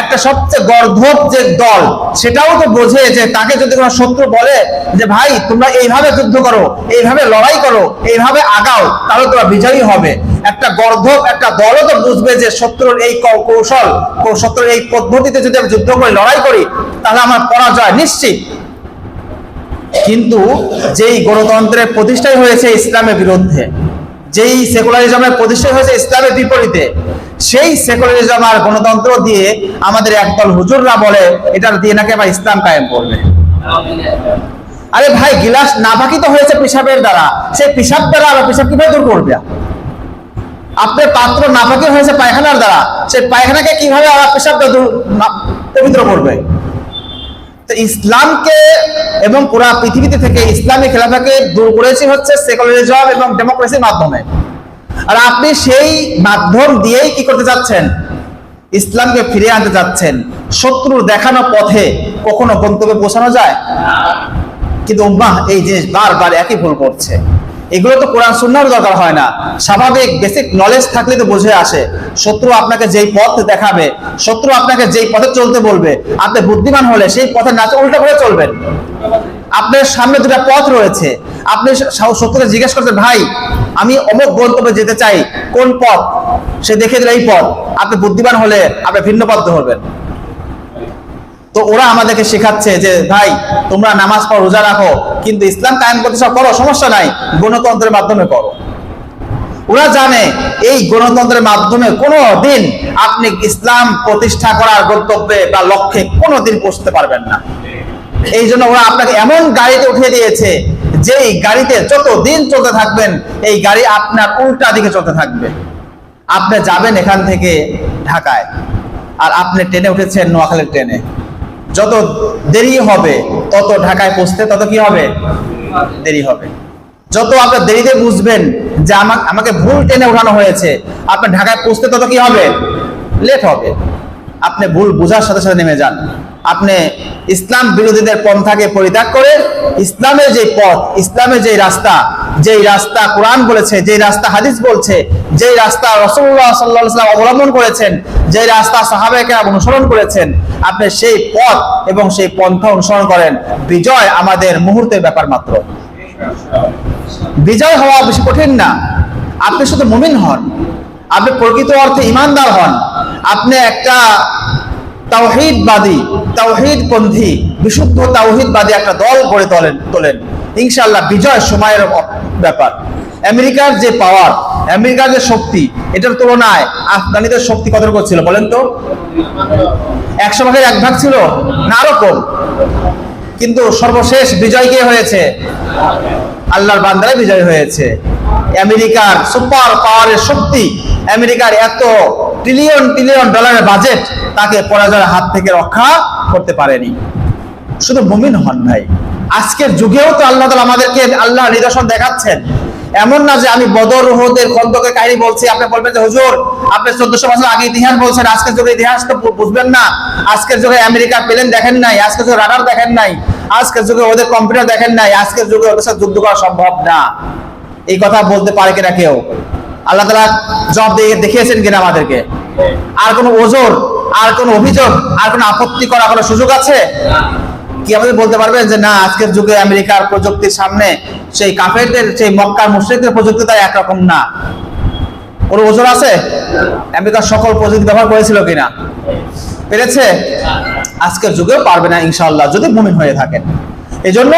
একটা সবচেয়ে গর্ধব যে দল, সেটাও তো বোঝে যে তাকে যদি কোনো শত্রু বলে যে ভাই তোমরা এইভাবে যুদ্ধ করো, এইভাবে লড়াই করো, এইভাবে আগাও, তাহলে তোমরা বিজয়ী হবে। একটা গর্ধব একটা দলও তো বুঝবে যে শত্রুর এই কৌশল, শত্রুর এই পদ্ধতিতে যদি আমি যুদ্ধ করি, লড়াই করি, তাহলে আমার পরাজয় নিশ্চিত। কিন্তু যেই গণতন্ত্রের প্রতিষ্ঠাই হয়েছে ইসলামের বিরুদ্ধে, যেই সেকুলারিজমের প্রতিষ্ঠা হয়েছে ইসলামের বিপরীতে, সেই সেকুলারিজম আর গণতন্ত্র দিয়ে আমাদের একদল হুজুররা বলে এটা দিয়ে নাকি আবার ইসলাম কায়েম করবে। আরে ভাই, গিলাস নাপাকিত হয়েছে পেশাবের দ্বারা, সেই পেশাব দ্বারা আবার পেশাব কিভাবে দূর করবে? আপনার পাত্র নাপাকি হয়েছে পায়খানার দ্বারা, সেই পায়খানাকে কিভাবে আবার পেশাব পবিত্র করবে? তো ইসলামকে এবং পুরা পৃথিবীতে থেকে ইসলামী খেলাফাকে দূর করেছে হচ্ছে সেকুলারিজম এবং ডেমোক্রেসির মাধ্যমে। আর আপনি সেই মাধ্যম দিয়েই কি করতে যাচ্ছেন? ইসলামকে ফিরিয়ে আনতে যাচ্ছেন। শত্রুর দেখানো পথে কখনো গন্তব্যে পৌঁছানো যায়? কিন্তু উম্মাহ এই জিনিস বারবার একই ভুল করছে। এগুলো তো কোরআন সুন্নাহর দরকার হয় না, স্বাভাবিক বেসিক নলেজ থাকলে তো বুঝে আসে। শত্রু আপনাকে যেই পথ দেখাবে, শত্রু আপনাকে যেই পথে চলতে বলবে, আপনি বুদ্ধিমান হলে সেই পথে না উল্টা করে চলবেন। আপনার সামনে দুটা পথ রয়েছে, আপনি শত্রুকে জিজ্ঞেস করছেন, ভাই আমি অমুক গন্তব্যে যেতে চাই, কোন পথ? সে দেখে দিল এই পথ। আপনি বুদ্ধিমান হলে আপনি ভিন্ন পথ ধরবেন। তো ওরা আমাদেরকে শেখাচ্ছে যে ভাই তোমরা নামাজ পড়ো, রোজা রাখো, কিন্তু ইসলাম কায়েম করতে সব করো, সমস্যা নাই, গণতন্ত্রের মাধ্যমে করো। ওরা জানে এই গণতন্ত্রের মাধ্যমে কোনো দিন আপনি ইসলাম প্রতিষ্ঠা করার গন্তব্যে বা লক্ষ্যে কোনোদিন পৌঁছতে পারবেন না। এই জন্য ওরা আপনাকে এমন গাড়িতে উঠিয়ে দিয়েছে যে এই গাড়িতে যত দিন চলতে থাকবেন, এই গাড়ি আপনার উল্টা দিকে চলতে থাকবে। আপনি যাবেন এখান থেকে ঢাকায়, আর আপনি ট্রেনে উঠেছেন নোয়াখালীর ট্রেনে। যত দেরি হবে তত ঢাকায় পৌঁছতে তত কি হবে? দেরি হবে। যত আপনার দেরিতে বুঝবেন যে আমাকে ভুল ট্রেনে উঠানো হয়েছে, আপনার ঢাকায় পৌঁছতে তত কি হবে? লেট হবে। আপনি ভুল বোঝার সাথে সাথে নেমে যান। আপনি ইসলাম বিরোধীদের পন্থাকে পরিত্যাগ করে ইসলামের যে পথ, ইসলামের যে রাস্তা, যেই রাস্তা কোরআন বলেছে, যেই রাস্তা হাদিস বলছে, যেই রাস্তা রাসূলুল্লাহ সাল্লাল্লাহু আলাইহি ওয়াসাল্লাম অবলম্বন করেছেন, যেই রাস্তা সাহাবায়ে কেরাম অনুসরণ করেছেন, আপনি সেই পথ এবং সেই পন্থা অনুসরণ করেন। বিজয় আমাদের মুহূর্তের ব্যাপার মাত্র। বিজয় হওয়া বেশি কঠিন না। আপনি শুধু মুমিন হন, আপনি প্রকৃত অর্থে ঈমানদার হন, আপনি একটা তাওহীদবাদী, তাওহীদপন্থী, বিশুদ্ধ তাওহীদবাদী একটা দল গড়ে তোলেন, ইনশাআল্লাহ বিজয় সময়ের ব্যাপার। আমেরিকার যে পাওয়ার, আমেরিকার যে শক্তি, এটার তুলনায় আফগানিদের শক্তি কতটুকু ছিল বলেন তো? 100 ভাগের 1 ভাগ ছিল না, আরো কম। কিন্তু সর্বশেষ বিজয় কে হয়েছে? আল্লাহর বান্দারাই বিজয় হয়েছে। আমেরিকার সুপার পাওয়ারের শক্তি, আমেরিকার এত ট্রিলিয়ন ট্রিলিয়ন ডলারের বাজেট তাকে পরাজয়ের হাত থেকে রক্ষা করতে পারেনি। শুধু মুমিন হন ভাই। আজকের যুগেও তো আল্লাহ তাআলা আমাদেরকে আল্লাহ নিদর্শন দেখাচ্ছেন। এমন না যে আমি বদর, উহুদের, খন্দকের কাহিনী বলছি, আপনি বলবেন যে হুজুর আপনি 1400 বছর আগে ইতিহাস বলছেন, আজকের যুগে ইতিহাস তো বুঝবেন না। আজকের যুগে আমেরিকা প্লেন দেখেন নাই, আজকের যুগে রাডার দেখেন নাই, আজকের যুগে ওদের কম্পিউটার দেখেন নাই, আজকের যুগে ওদের সাথে যুদ্ধ করা সম্ভব না। এই কথা বলতে পারে কিনা কেউ? আল্লাহ তাআলা জবাব দেখিয়েছেন কিনা আমাদেরকে? আর কোনো ওজোর, আর কোনো অভিযোগ, আর কোনো আপত্তি করার কোনো সুযোগ আছে কি? আমাদের বলতে পারবেন যে না আজকের যুগে আমেরিকার প্রযুক্তির সামনে সেই কাফেরদের, সেই মক্কার মুশরিকদের প্রযুক্তি তার একরকম না? কোনো ওজোর আছে? আমেরিকার সকল প্রযুক্তি ব্যবহার করেছিল কিনা? পেরেছে? আজকের যুগেও পারবে না ইনশাআল্লাহ, যদি মুমিন হয়ে থাকেন। এই জন্য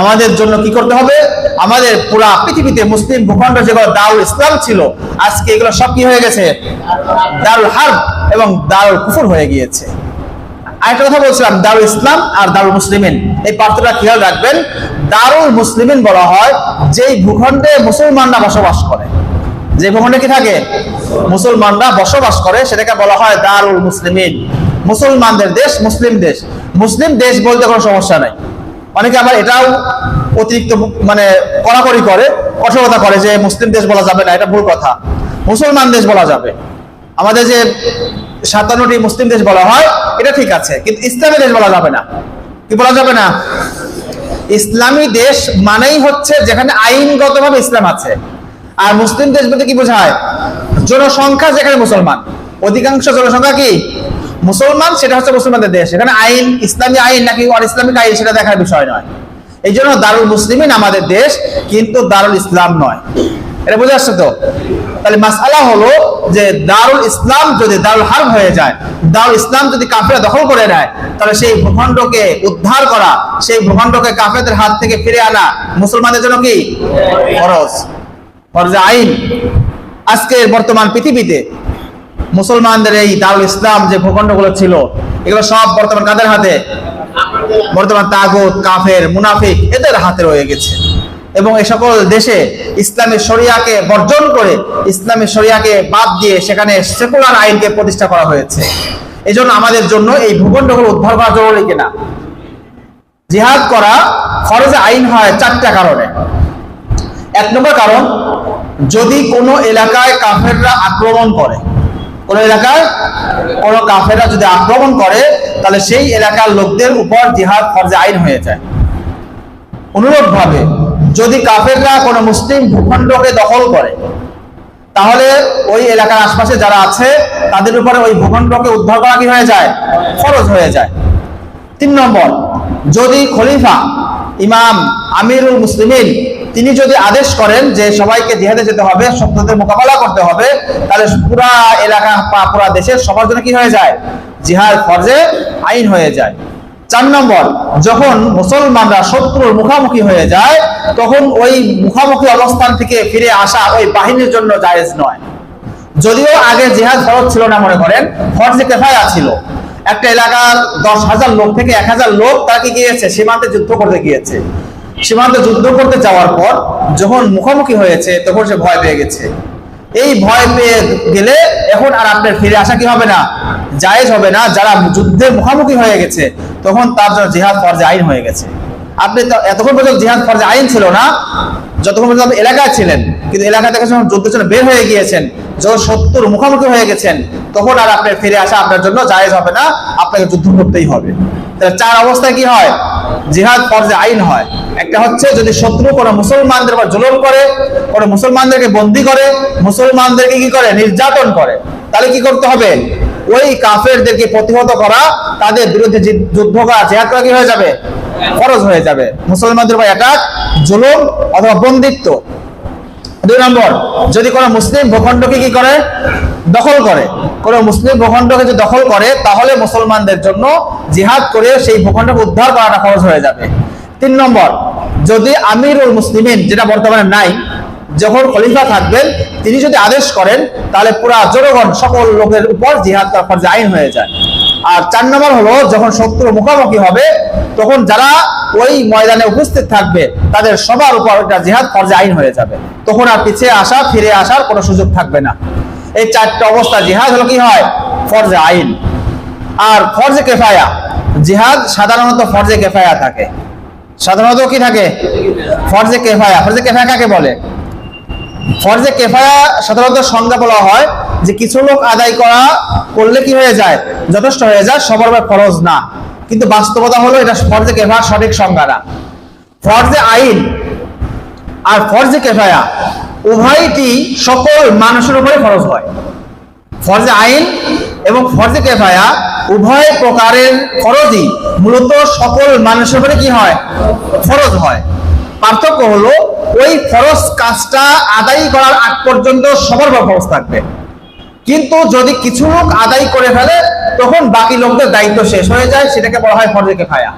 আমাদের জন্য কি করতে হবে? আমাদের পুরা পৃথিবীতে মুসলিম ভূখণ্ড যেগুলো দারুল ইসলাম ছিল, আজকে এগুলো সব কি হয়ে গেছে? দারুল হার্ব এবং দারুল কুফর হয়ে গিয়েছে। আরেকটা কথা বলছিলাম, দারুল ইসলাম আর দারুল মুসলিমিন, এই পার্থক্যটা খেয়াল রাখবেন। দারুল মুসলিমিন বলা হয় যেই ভূখণ্ডে মুসলমানরা বসবাস করে, যে ভূখণ্ডে কি থাকে? মুসলমানরা বসবাস করে, সেটাকে বলা হয় দারুল মুসলিমিন। মুসলমানদের দেশ, মুসলিম দেশ। মুসলিম দেশ বলতে কোনো সমস্যা নাই। অনেকে আবার এটাও অতিরিক্ত মানে কড়াকড়ি করে, কঠোরতা করে যে মুসলিম দেশ বলা যাবে না, এটা ভুল কথা। মুসলমান দেশ বলা যাবে। আমাদের যে 57টি মুসলিম দেশ বলা হয় এটা ঠিক আছে, কিন্তু ইসলামী দেশ বলা যাবে না। কি বলা যাবে না? ইসলামী দেশ মানেই হচ্ছে যেখানে আইনগতভাবে ইসলাম আছে। আর মুসলিম দেশ বলতে কি বোঝায়? জনসংখ্যা যেখানে মুসলমান, অধিকাংশ জনসংখ্যা কি মুসলমান, সেটা হচ্ছে মুসলমানদের দেশ। এখানে আইন ইসলামী আইন নাকি অন ইসলামিক আইন সেটা দেখার বিষয় নয়। এই জন্য দারুল মুসলিমিন আমাদের দেশ, কিন্তু দারুল ইসলাম নয়। এটা বুঝে আসছে তো? তাহলে মাসআলা হলো যে দারুল ইসলাম যদি দারুল হার্ব হয়ে যায়, দারুল ইসলাম যদি কাফেররা দখল করে নেয়, তাহলে সেই ভূখণ্ডকে উদ্ধার করা, সেই ভূখণ্ডকে কাফেরদের হাত থেকে ফিরে আনা মুসলমানদের জন্য কি ফরজ, ফরজে আইন। আজকের বর্তমান পৃথিবীতে মুসলমানদের এই দারুল ইসলাম যে ভূখণ্ডগুলো ছিল, এগুলো সব বর্তমান কাদের হাতে? বর্তমান তাগুত, কাফের, মুনাফিক এদের হাতে রয়ে গেছে। এবং এই সকল দেশে ইসলামী শরিয়াকে বর্জন করে, ইসলামী শরিয়াকে বাদ দিয়ে সেখানে সেকুলার আইনকে প্রতিষ্ঠা করা হয়েছে। এই জন্য আমাদের জন্য এই ভূখণ্ডগুলো উদ্ধার করা জরুরি কিনা। জিহাদ করা ফরজে আইন হয় 4টা কারণে। 1 নম্বর কারণ, যদি কোনো এলাকায় কাফেররা আক্রমণ করে, কোন এলাকায় কোন কাফেররা যদি আক্রমণ করে, তাহলে সেই এলাকার লোকদের উপর জিহাদ ফরজে আইন হয়ে যায়। অনুরূপভাবে যদি কাফেররা কোনো মুসলিম ভূখণ্ডকে দখল করে, তাহলে ওই এলাকার আশপাশে যারা আছে তাদের উপরে ওই ভূখণ্ডকে উদ্ধার করা কি হয়ে যায়, ফরজ হয়ে যায়। 3 নম্বর, যদি খলিফা, ইমাম, আমিরুল মুসলিমিন তিনি যদি আদেশ করেন যে সবাইকে জিহাদে যেতে হবে, শত্রুদের মোকাবেলা করতে হবে, তাহলে পুরা এলাকা বা পুরা দেশের সবার জন্য কি হয়ে যায়, জিহাদ ফরজে আইন হয়ে যায়। 4 নম্বর, যখন মুসলমানরা শত্রুর মুখোমুখি হয়ে যায়, তখন ওই মুখোমুখি অবস্থান থেকে ফিরে আসা ওই বাহিনীর জন্য জায়েজ নয়। যদিও আগে জিহাদ ফরজ ছিল না, মনে করেন ফরজে কিফায়া ছিল। একটা এলাকার 10,000 লোক থেকে 1,000 লোক তারা কি গিয়েছে, সীমান্তে যুদ্ধ করতে গিয়েছে। সীমান্তে যুদ্ধ করতে যাওয়ার পর যখন মুখোমুখি হয়েছে, তখন সে ভয় পেয়ে গেছে। এই ভয় পেয়ে গেলে এখন আর আপনার ফিরে আসা কি হবে না, জায়েজ হবে না। যারা যুদ্ধে মুখোমুখি হয়ে গেছে, তখন তার জন্য জিহাদ ফরজে আইন হয়ে গেছে। আপনি এতক্ষণ পর্যন্ত জিহাদ ফরজে আইন ছিল না যতক্ষণ পর্যন্ত আপনি এলাকায় ছিলেন, কিন্তু এলাকা থেকে যখন যুদ্ধের জন্য বের হয়ে গিয়েছেন, যখন শত্রুর মুখোমুখি হয়ে গেছেন, তখন আর আপনার ফিরে আসা আপনার জন্য জায়েজ হবে না, আপনাকে যুদ্ধ করতেই হবে। তাহলে 4 অবস্থায় কি হয়, জিহাদ ফরজে আইন হয়। একটা হচ্ছে যদি শত্রু কোনো মুসলমানদের উপর জুলুম করে, কোনো মুসলমানদেরকে বন্দী করে, মুসলমানদেরকে কি করে, নির্যাতন করে, তাহলে কি করতে হবে, ওই কাফেরদেরকে প্রতিহত করা, তাদের বিরুদ্ধে যুদ্ধ করা, জিহাদ করা কি হয়ে যাবে, ফরজ হয়ে যাবে। মুসলমানদের উপর অ্যাটাক, জুলুম অথবা বন্দিত্ব। 2 নম্বর, যদি কোনো মুসলিম ভূখণ্ডকে কি করে, দখল করে, কোনো মুসলিম ভূখণ্ডকে যদি দখল করে, তাহলে মুসলমানদের জন্য জিহাদ করে সেই ভূখণ্ডকে উদ্ধার করাটা ফরজ হয়ে যাবে। 3 নম্বর, যদি আমিরুল মুসলিমিন, যেটা বর্তমানে নাই, যখন খলিফা থাকবেন তিনি যদি আদেশ করেন, তাহলে পুরা জনগণ সকল লোকের উপর জিহাদ করা ফরজে আইন হয়ে যায়। আর 4 নম্বর হলো, যখন শত্রু মুখোমুখি হবে, তখন যারা ওই ময়দানে উপস্থিত থাকবে তাদের সবার উপর একটা জিহাদ ফরজে আইন হয়ে যাবে। তখন আর পিছিয়ে আসা, ফিরে আসার কোনো সুযোগ থাকবে না। এই 4টা অবস্থা জিহাদ হলো কি হয়, ফরজে আইন। আর ফরজে কিফায়া, জিহাদ সাধারণত ফরজে কিফায়া থাকে। সাধারণত কি থাকে, ফরজে কিফায়া। ফরজে কিফায়া কাকে বলে? ফরজে কিফায়া সাধারণত সংজ্ঞা বলা হয় যে কিছু লোক আদায় করা করলে কি হয়ে যায়, যথেষ্ট হয়ে যায়, সবার উপর ফরজ না। কিন্তু বাস্তবতা হলো এটা ফরজে কিফায়ার সঠিক সংজ্ঞা না। ফরজে আইন আর ফরজে কিফায়া উভয়টি সকল মানুষের উপরে ফরজ হয়। ফরজে আইন এবং ফরজে কিফায়া উভয় প্রকারের ফরজই মূলত সকল মানুষের উপরে কি হয়, ফরজ হয়। পার্থক্য হলো ওই ফরজ কাজটা আদায় করার আগ পর্যন্ত সবার উপর ফরজ থাকবে, কিন্তু যদি কিছু লোক আদায় করে ফেলে তখন বাকি লোকদের দায়িত্ব শেষ হয়ে যায়, সেটাকে বলা হয় ফরজে কিফায়া।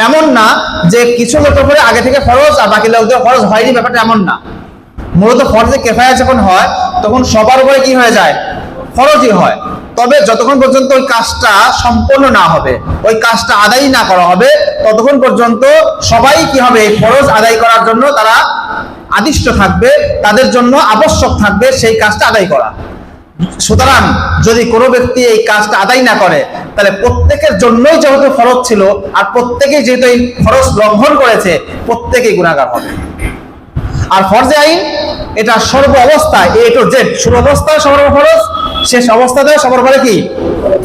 এমন না যে কিছু লোকের উপরে আগে থেকে ফরজ আর বাকি লোকদের ফরজ হয়নি, ব্যাপারটা এমন না। মূলত ফরজে কিফায়া যখন হয় তখন সবার উপরে কি হয়ে যায়, ফরজই হয়। তবে যতক্ষণ পর্যন্ত ওই কাজটা সম্পন্ন না হবে, ওই কাজটা আদায় না করা হবে, ততক্ষণ পর্যন্ত সবাই কি হবে, এই ফরজ আদায় করার জন্য তারা আদিষ্ট থাকবে, তাদের জন্য আবশ্যক থাকবে সেই কাজটা আদায় করা। সুতরাং যদি কোনো ব্যক্তি এই কাজটা আদায় না করে, তাহলে প্রত্যেকের জন্যই যেহেতু ফরজ ছিল আর প্রত্যেকেই যেহেতু এই ফরজ লঙ্ঘন করেছে, প্রত্যেকেই গুনাহগার হবে। আর ফরজে আইন এটা সর্ব অবস্থায়, এ টু জেড, শুরু অবস্থায় সবার উপর ফরজ, শেষ অবস্থাতে সবার উপরে কি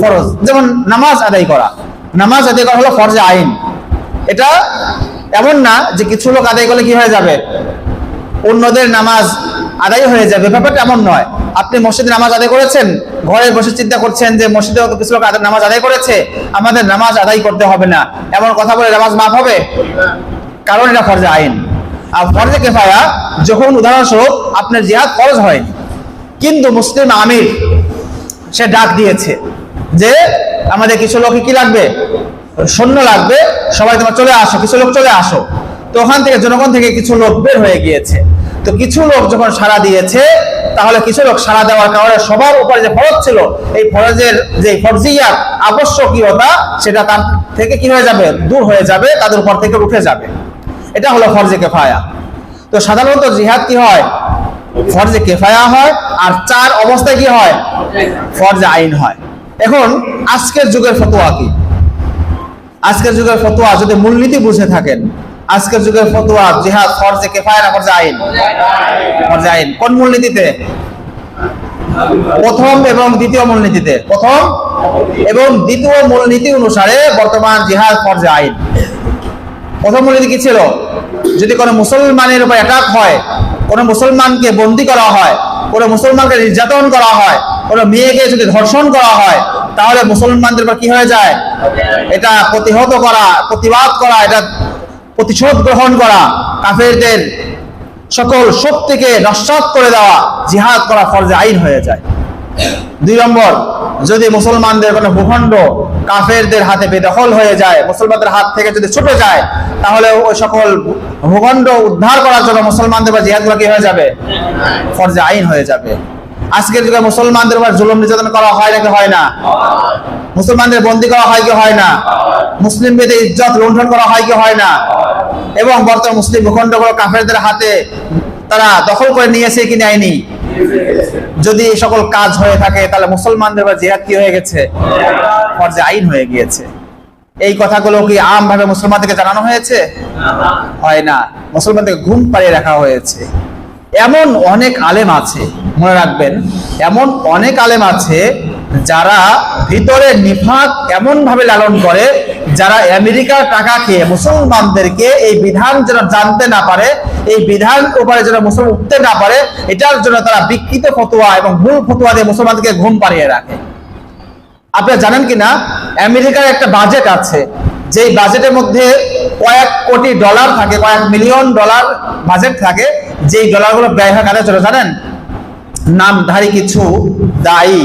ফরজ। যেমন নামাজ আদায় করা, নামাজ আদায় করা হলো ফরজে আইন। এটা এমন না যে কিছু লোক আদায় করলে কি হয়ে যাবে, অন্যদের নামাজ আদায় হয়ে যাবে, ব্যাপারটা এমন নয়। আপনি মসজিদে নামাজ আদায় করেছেন, ঘরে বসে চিন্তা করছেন যে মসজিদে কিছু লোক নামাজ আদায় করেছে, আমাদের নামাজ আদায় করতে হবে না, এমন কথা বলে নামাজ মাফ হবে? কারণ এটা ফরজে আইন। আর ফরজে কিফায়া যখন উদাহরণস্বরূপ আপনার জিহাদ ফরজ হয়নি, কিন্তু মুসলিম আমির সে ডাক দিয়েছে যে আমাদের কিছু লোক কি লাগবে, সৈন্য লাগবে, সবাই তোমার চলে আসো, কিছু লোক চলে আসো। তো ওখান থেকে জনগণ থেকে কিছু লোক বের হয়ে গিয়েছে। তো কিছু লোক যখন সাড়া দিয়েছে, তাহলে কিছু লোক সাড়া দেওয়ার কারণে সবার উপরে যে ফরজ ছিল, এই ফরজের যে ফরজিয়াত আবশ্যকীয়তা, সেটা তার থেকে কি হয়ে যাবে, দূর হয়ে যাবে, তাদের উপর থেকে উঠে যাবে। এটা হলো ফরজে কিফায়া। তো সাধারণত জিহাদ কি হয়, ফরজে কিফায়া হয়, আর 4 অবস্থায় কি হয়, ফরজে আইন হয়। এখন আজকের যুগের ফতোয়া কি? আজকের যুগের ফতোয়া যদি মূলনীতি বুঝে থাকেন, আজকের যুগের ফতোয়া জিহাদ ফরজে কিফায়া না ফরজে আইন? ফরজে আইন। কোন মূলনীতিতে? প্রথম এবং দ্বিতীয় মূলনীতিতে। প্রথম এবং দ্বিতীয় মূলনীতি অনুসারে বর্তমান জিহাদ ফরজে আইন। প্রথম মূলনীতি কি ছিল? যদি কোনো মুসলমানের উপর অ্যাটাক হয়, কোনো মুসলমানকে বন্দী করা হয়, কোনো মুসলমানকে নির্যাতন করা হয়, কোনো মেয়েকে যদি ধর্ষণ করা হয়, তাহলে মুসলমানদের উপর কি হয়ে যায়, এটা প্রতিহত করা, প্রতিবাদ করা, এটা প্রতিশোধ গ্রহণ করা, কাফেরদের সকল শক্তিকে নস্যাৎ করে দেওয়া, জিহাদ করা ফরজে আইন হয়ে যায়। 2 নম্বর, যদি মুসলমানদের কোনো ভূখণ্ড কাফেরদের হাতে বেদখল হয়ে যায়, মুসলমানদের হাত থেকে যদি ছুটে যায়, তাহলে ওই সকল ভূখণ্ড উদ্ধার করার জন্য মুসলমানদের উপর জিহাদগুলো কি হয়ে যাবে, ফরজে আইন হয়ে যাবে। আজকের যুগে মুসলমানদের উপর জুলুম নির্যাতন করা হয় নাকি হয় না? মুসলমানদের বন্দী করা হয় কি হয় না? মুসলিমদের ইজ্জত লুণ্ঠন করা হয় কি হয় না? এবং বর্তমান মুসলিম ভূখণ্ডগুলো কাফেরদের হাতে তারা দখল করে নিয়েছে কি নেয়নি? যদি এই সকল কাজ হয়ে থাকে, তাহলে মুসলমানদের উপর জিহাদ কি হয়ে গেছে, ফরজে আইন হয়ে গিয়েছে। এই কথাগুলো কি আমভাবে মুসলমানদেরকে জানানো হয়েছে? হয় না, মুসলমানদেরকে ঘুম পাড়িয়ে রাখা হয়েছে। এমন অনেক আলেম আছে, মনে রাখবেন, এমন অনেক আলেম আছে যারা ভিতরে নিফাক এমন ভাবে লালন করে, যারা আমেরিকার টাকা খেয়ে মুসলমানদেরকে এই বিধান যেন জানতে না পারে, এই বিধান উপরে যেন মুসলমান উঠতে না পারে, এটার জন্য তারা বিকৃত ফতোয়া এবং ভুল ফতোয়া দিয়ে মুসলমানদেরকে ঘুম পাড়িয়ে রাখে। আপনারা জানেন কিনা, আমেরিকার একটা বাজেট আছে, যেই বাজেটের মধ্যে কয়েক কোটি ডলার থাকে, কয়েক মিলিয়ন ডলার বাজেট থাকে, যেই ডলারগুলো ব্যয় হয় কাদের জন্য জানেন? নামধারী কিছু দায়ী,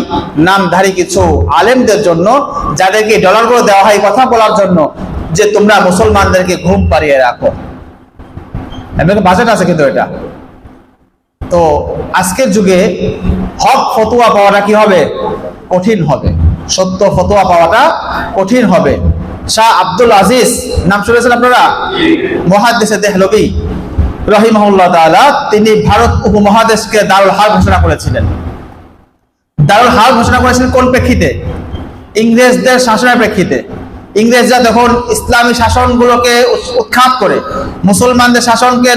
নামধারী কিছু আলেমদের জন্য, যাদেরকে ডলারগুলো দেওয়া হয় কথা বলার জন্য যে তোমরা মুসলমানদেরকে ঘুম পাড়িয়ে রাখো। বাজেট আছে কিন্তু এটা। তো আজকের যুগে হক ফতোয়া পাওয়াটা কি হবে, কঠিন হবে। সত্য ফতোয়া পাওয়াটা কঠিন হবে। শাহ আব্দুল আজিজ নাম শুনেছেন আপনারা? মুহাদ্দিস দেহলভী রাহিমাহুল্লাহ তাআলা, তিনি ভারত উপমহাদেশকে দারুল হার্ব ঘোষণা করেছিলেন। দারুল হার্ব ঘোষণা করেছিলেন কোন প্রেক্ষিতে? ইংরেজদের শাসনের প্রেক্ষিতে। ইংরেজরা তখন ইসলামী শাসনগুলোকে উৎখাত করে মুসলমানদের শাসনকে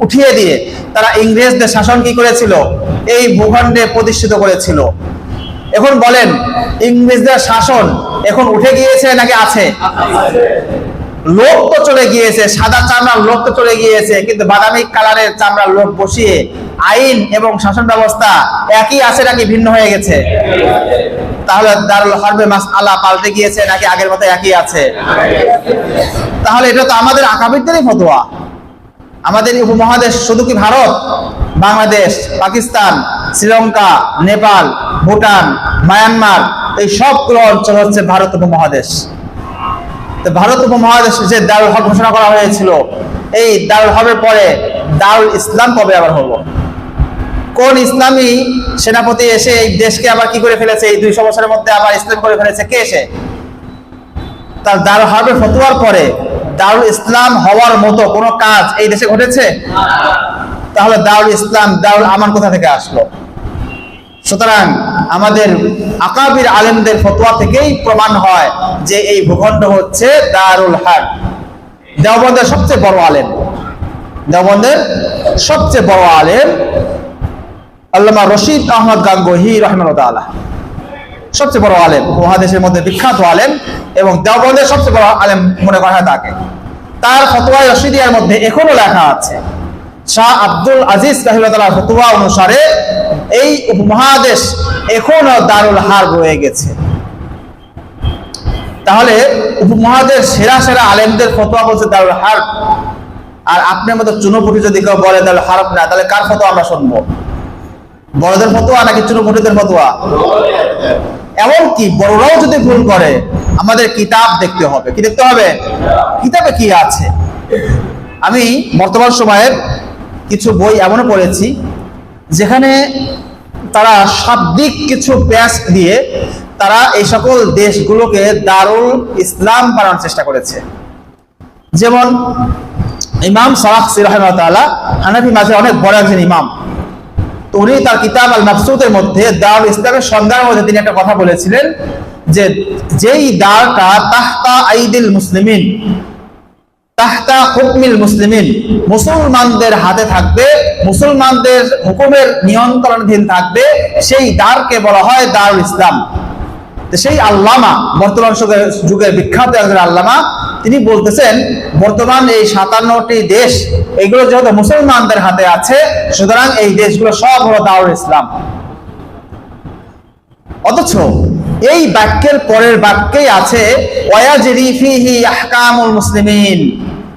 উঠিয়ে দিয়ে তারা ইংরেজদের শাসন কি করেছিল, এই ভূখণ্ডে প্রতিষ্ঠিত করেছিল। এখন বলেন, ইংরেজদের শাসন এখন উঠে গিয়েছে নাকি আছে? লোক তো চলে গিয়েছে, সাদা চামড়ার লোক তো চলে গিয়েছে, কিন্তু বাদামি কালারের চামড়ার লোক বসিয়ে আইন এবং শাসন ব্যবস্থা একই আছে নাকি ভিন্ন হয়ে গেছে? তাহলে দারুল হারবে মাসআলা পাল্টে গিয়েছে নাকি আগের মতো একই আছে? তাহলে এটা তো আমাদের আকাবিরদেরই ফতোয়া। আমাদের উপমহাদেশ শুধু কি ভারত, বাংলাদেশ, পাকিস্তান, শ্রীলঙ্কা, নেপাল, ভুটান, মায়ানমার, এই সবগুলো অঞ্চল হচ্ছে ভারত উপমহাদেশ। ভারত উপমহাদেশে যে দারুল হক ঘোষণা করা হয়েছিল, এই দারুল হকের পরে দারুল ইসলাম কবে আবার হলো? কোন ইসলামী সেনাপতি এসে এই দেশকে আবার কি করে ফেলেছে? এই 200 বছরের মধ্যে আবার ইসলাম করে ফেলেছে কে এসে? তার দারুল হকের ফতোয়ার পরে দারুল ইসলাম হওয়ার মতো কোনো কাজ এই দেশে ঘটেছে? তাহলে দারুল ইসলাম, দারুল আমান কোথা থেকে আসলো? সুতরাং আমাদের আকাবির আলেমদের ফতোয়া থেকেই প্রমাণ হয় যে এই ভূখণ্ড হচ্ছে দারুল হক। দেওবন্দের সবচেয়ে বড় আলেম, দেওবন্দের সবচেয়ে বড় আলেম আল্লামা রশিদ আহমদ গাঙ্গোহী রাহিমাহুল্লাহ তাআলা, সবচেয়ে বড় আলেম, মহাদেশের মধ্যে বিখ্যাত আলেম এবং দেওবন্দের সবচেয়ে বড় আলেম মনে করা হয় তাকে। তার ফতোয়া রশিদিয়ার মধ্যে এখনো লেখা আছে, শাহ আব্দুল আজিজ রাহিমাহুল্লাহ তাআলার ফতোয়া অনুসারে এই উপমহাদেশ এখনো দারুল হার্ব হয়ে গেছে। তাহলে উপমহাদেশ সেরা সেরা আলেমদের ফতোয়া বলছে দারুল হার্ব, আর আপনার মতো চুনোপুটি যদি কেউ বলে দারুল হার্ব না, তাহলে কার ফতোয়া আমরা শুনবো? বড়দের ফতোয়া নাকি চুনোপুটিদের ফতোয়া? এমনকি বড়রাও যদি ভুল করে, আমাদের কিতাব দেখতে হবে। কি দেখতে হবে? কিতাবে কি আছে? আমি বর্তমান সময়ের কিছু বই এমনও পড়েছি যেখানে তারা শাব্দিক কিছু প্যাচ দিয়ে তারা এই সকল দেশগুলোকে দারুল ইসলাম বানানোর চেষ্টা করেছে। যেমন ইমাম সালাহসি রাহিমাহুল্লাহ হানাফি মাযহাবের অনেক বড় একজন ইমাম, তো উনি তার কিতাব আল মাবসুতের মধ্যে দারুল ইসলামের সংজ্ঞার মধ্যে তিনি একটা কথা বলেছিলেন যে যেই দারটা তাহতা আইদিল মুসলিমিন তাহতা হুকমিল মুসলিমিন, মুসলমানদের হাতে থাকবে, মুসলমানদের হুকুমের নিয়ন্ত্রণাধীন থাকবে, সেই দারকে বলা হয় দারুল ইসলাম। সেই আল্লামা, বর্তমান যুগের বিখ্যাত একজন আল্লামা, তিনি বলতেছেন বর্তমান এই 57টি দেশ এগুলো যেহেতু মুসলমানদের হাতে আছে, সুতরাং এই দেশগুলো সব হলো দারুল ইসলাম। অথচ এই বাক্যের পরের বাক্যেই আছে ওয়ায়াজরি ফিহি আহকামুল মুসলিমিন,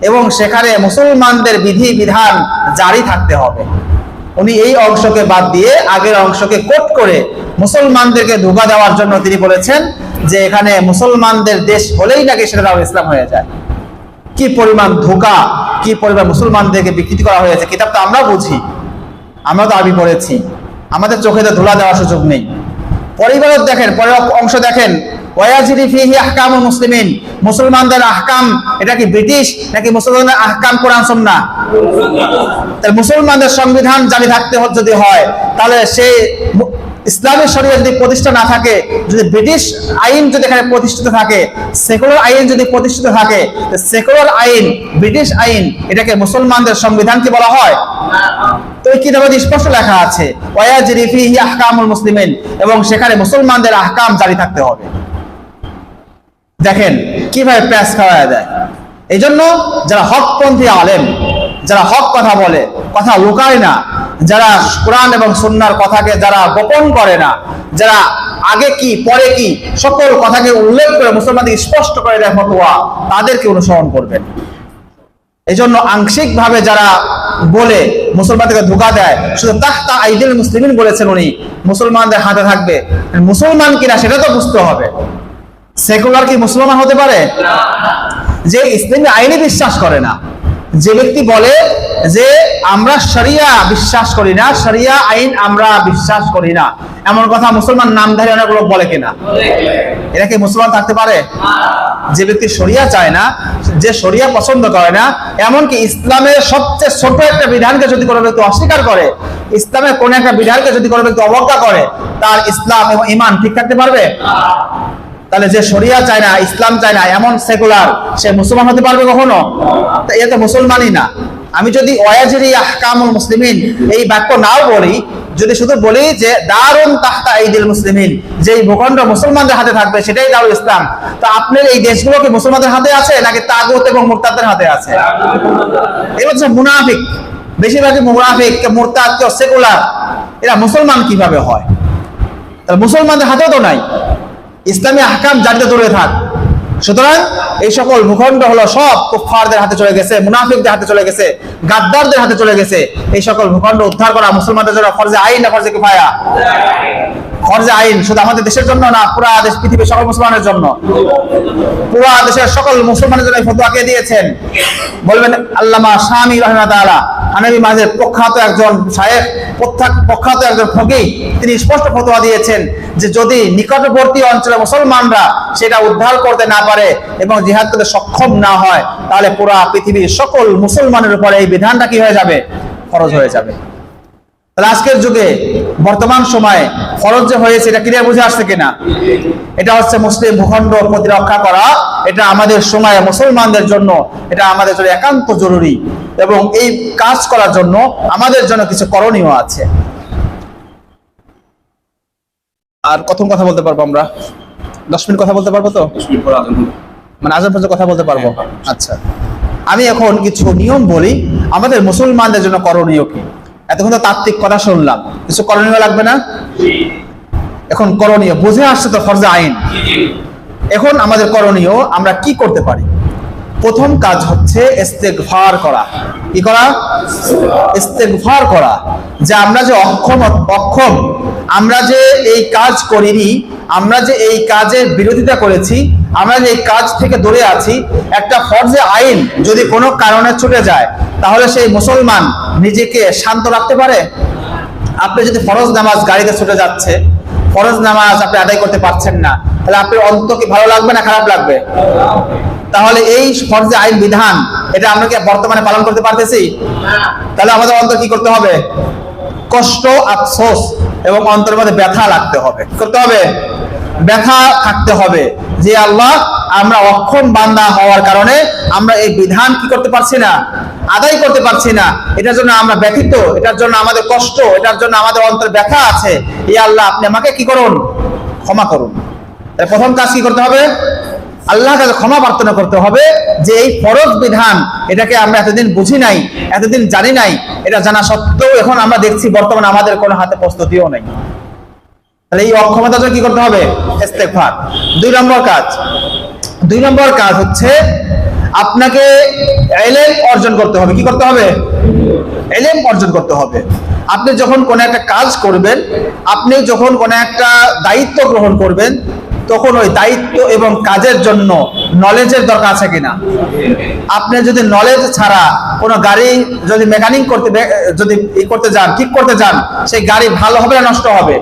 এবং সেখানে মুসলমানদের বিধি বিধান জারি থাকতে হবে। উনি এই অংশকে বাদ দিয়ে আগের অংশকে কোট করে মুসলমানদেরকে ধোঁকা দেওয়ার জন্য তিনি বলেছেন যে এখানে মুসলমানদের দেশ হলেই নাকি সেটা দারুল ইসলাম হয়ে যায়। কি পরিমাণ ধোঁকা, কি পরিমাণ মুসলমানদেরকে বিকৃতি করা হয়েছে। কিতাবটা আমরা বুঝি, আমরা তো আরবি পড়েছি, আমাদের চোখে তো ধুলা দেওয়ার সুযোগ নেই। পরিবারের দেখেন, পরের অংশ দেখেন ওয়ায়াজরি ফিহি আহকামুল মুসলিমিন, মুসলমানদের আহকাম এটা কি ব্রিটিশ নাকি মুসলমানদের আহকাম কোরআন সুন্নাহ? তাহলে মুসলমানদের সংবিধান জারি থাকতে যদি হয়, তাহলে সেই ইসলামী শরিয়া যদি প্রতিষ্ঠা না থাকে, যদি ব্রিটিশ আইন যদি এখানে প্রতিষ্ঠিত থাকে, সেকুলার আইন যদি প্রতিষ্ঠিত থাকে, সেকুলার আইন, ব্রিটিশ আইন এটাকে মুসলমানদের সংবিধান কি বলা হয়? তো এই কিতাবে স্পষ্ট লেখা আছে ওয়ায়াজরি ফিহি আহকামুল মুসলিমিন, এবং সেখানে মুসলমানদের আহকাম জারি থাকতে হবে। দেখেন কিভাবে প্যাচ খাওয়া যায়। এই জন্য যারা হকপন্থী আলেম, যারা হক কথা বলে, কথা লুকায় না, যারা কোরআন এবং সুন্নাহর কথাকে যারা গোপন করে না, যারা আগে কি পরে কি সকল কথাকে উল্লেখ করে মুসলমানদের স্পষ্ট করে দেয় ফতোয়া, তাদেরকে অনুসরণ করবেন। এই জন্য আংশিক ভাবে যারা বলে মুসলমানদেরকে ধোঁকা দেয়, শুধু তাহতা আইদিল মুসলিমিন বলেছেন উনি, মুসলমানদের হাতে থাকবে, মুসলমান কিনা সেটা তো বুঝতে হবে। সেকুলার কি মুসলমান হতে পারে? যে ইসলামী আইনে বিশ্বাস করে না, যে ব্যক্তি বলে যে আমরা শরিয়া বিশ্বাস করি না, শরিয়া আইন আমরা বিশ্বাস করি না, এমন কথা মুসলমান নামধারী অনেক লোক বলে কিনা? এরা কি মুসলমান থাকতে পারে? যে ব্যক্তি শরিয়া চায় না, যে শরিয়া পছন্দ করে না, এমনকি ইসলামের সবচেয়ে ছোট একটা বিধানকে যদি কোনো ব্যক্তি অস্বীকার করে, ইসলামের কোন একটা বিধানকে যদি কোনো ব্যক্তি অবজ্ঞা করে, তার ইসলাম এবং ঈমান ঠিক থাকতে পারবে? তাহলে যে শরিয়া চায় না, ইসলাম চায় না, এমন সেকুলার, সে মুসলমান হতে পারবে কখনো? এ তো মুসলমানই না। আমি যদি ওয়ায়াজরি আহকামুল মুসলিমিন এই বাক্য নাও বলি, যদি শুধু বলি যে দারুন তাহতা আইদিল মুসলিমিন, যেই ভূখণ্ড মুসলমানদের হাতে থাকবে সেটাই দারুল ইসলাম, তো আপনার এই দেশগুলো কি মুসলমানদের হাতে আছে নাকি তাগুত এবং মুরতাদদের হাতে আছে? এগুলো হচ্ছে মুনাফিক, বেশিরভাগই মুনাফিক, মুরতাদ, সেকুলার। এরা মুসলমান কিভাবে হয়? তাহলে মুসলমানদের হাতেও তো নাই, ইসলামী আহকাম জারিতে দূরে থাক। সুতরাং এই সকল ভূখণ্ড হলো সব কুফফারদের হাতে চলে গেছে, মুনাফিকদের হাতে চলে গেছে, গাদ্দারদের হাতে চলে গেছে। এই সকল ভূখণ্ড উদ্ধার করা মুসলমানদের জন্য ফরজে আইন না ফরজে কিফায়া? ফরজে আইন। শুধু আমাদের দেশের জন্য না, পুরা দেশ, পৃথিবীর সকল মুসলমানের জন্য, পুরা দেশের সকল মুসলমানের জন্য ফতোয়া কে দিয়েছেন? বলবেন আল্লামা শামী রাহিমাহুল্লাহ, হানাফি মাযহাবের প্রখ্যাত একজন শায়েখ, প্রখ্যাত একজন ফকিহ। তিনি স্পষ্ট ফতোয়া দিয়েছেন যে যদি নিকটবর্তী অঞ্চলে মুসলমানরা সেটা উদ্ধার করতে না পারে এবং জিহাদ করতে সক্ষম না হয়, তাহলে পুরা পৃথিবীর সকল মুসলমানের উপরে এই বিধানটা কি হয়ে যাবে? ফরজ হয়ে যাবে। তাহলে আজকের যুগে বর্তমান সময়ে ফরজ যে হয়েছে এটা ক্লিয়ার বুঝে আসছে কিনা? এটা হচ্ছে মুসলিম ভূখণ্ড প্রতিরক্ষা করা, এটা আমাদের সময়ে মুসলমানদের জন্য, এটা আমাদের জন্য একান্ত জরুরি, এবং এই কাজ করার জন্য আমাদের জন্য কিছু করণীয় আছে। আর কত কথা বলতে পারবো আমরা? 10 মিনিট কথা বলতে পারবো তো? মানে আজান পর্যন্ত কথা বলতে পারবো? আচ্ছা, আমি এখন কিছু নিয়ম বলি আমাদের মুসলমানদের জন্য করণীয় কি। এতক্ষণ তো তাত্ত্বিক কথা শুনলাম, কিছু করণীয় লাগবে না? এখন করণীয় বুঝে আসছে তো, ফরজে আইন। এখন আমাদের করণীয়, আমরা কি করতে পারি? প্রথম কাজ হচ্ছে ইস্তেগফার করা। কি করা? ইস্তেগফার করা। যে আমরা যে অক্ষম, আমরা যে এই কাজ করিনি, আমরা যে এই কাজের বিরোধিতা করেছি, আমরা যে এই কাজ থেকে দূরে আছি, একটা ফরজে আইন যদি কোনো কারণে ছুটে যায়, তাহলে সেই মুসলমান নিজেকে শান্ত রাখতে পারে? আপনি যদি ফরজ নামাজ গাড়িতে ছুটে যাচ্ছে, ফরজ নামাজ আপনি আদায় করতে পারছেন না, তাহলে আপনার অন্তর কি ভালো লাগবে না খারাপ লাগবে? তাহলে এই ফরজে আইন বিধান এটা আমরা কি বর্তমানে পালন করতে পারতেছি? তাহলে আমাদের অন্তর কি করতে হবে? কষ্ট, আফসোস এবং অন্তরের মধ্যে ব্যথা লাগতে হবে, করতে হবে, ব্যথা থাকতে হবে যে আল্লাহ, আমরা অক্ষম বান্দা হওয়ার কারণে আমরা এই বিধান কি করতে পারছি না, আদায় করতে পারছি না। এটার জন্য আমরা ব্যথিত, এটার জন্য আমাদের কষ্ট, এটার জন্য আমাদের অন্তরে ব্যথা আছে। এই আল্লাহ, আপনি আমাকে কি করুন, ক্ষমা করুন। প্রথম কাজ কি করতে হবে? আল্লাহর কাছে ক্ষমা প্রার্থনা করতে হবে যে এই ফরজ বিধান এটাকে আমরা এতদিন বুঝি নাই, এতদিন জানি নাই। এটা জানা সত্ত্বেও এখন আমরা দেখছি বর্তমানে আমাদের কোনো হাতে প্রস্তুতিও নাই। তাহলে এই অক্ষমতা কি করতে হবে? ইস্তেগফার। 2 নম্বর কাজ হচ্ছে আপনাকে ইলম অর্জন করতে হবে। কি করতে হবে? ইলম অর্জন করতে হবে। আপনি যখন কোনো একটা কাজ করবেন, আপনি যখন কোনো একটা দায়িত্ব গ্রহণ করবেন, তখন ওই দায়িত্ব এবং কাজের জন্য নলেজের দরকার আছে কিনা? আপনি যদি নলেজ ছাড়া কোনো গাড়ি যদি মেকানিক করতে যান, ঠিক করতে যান, সেই গাড়ি ভালো হবে না নষ্ট হবে?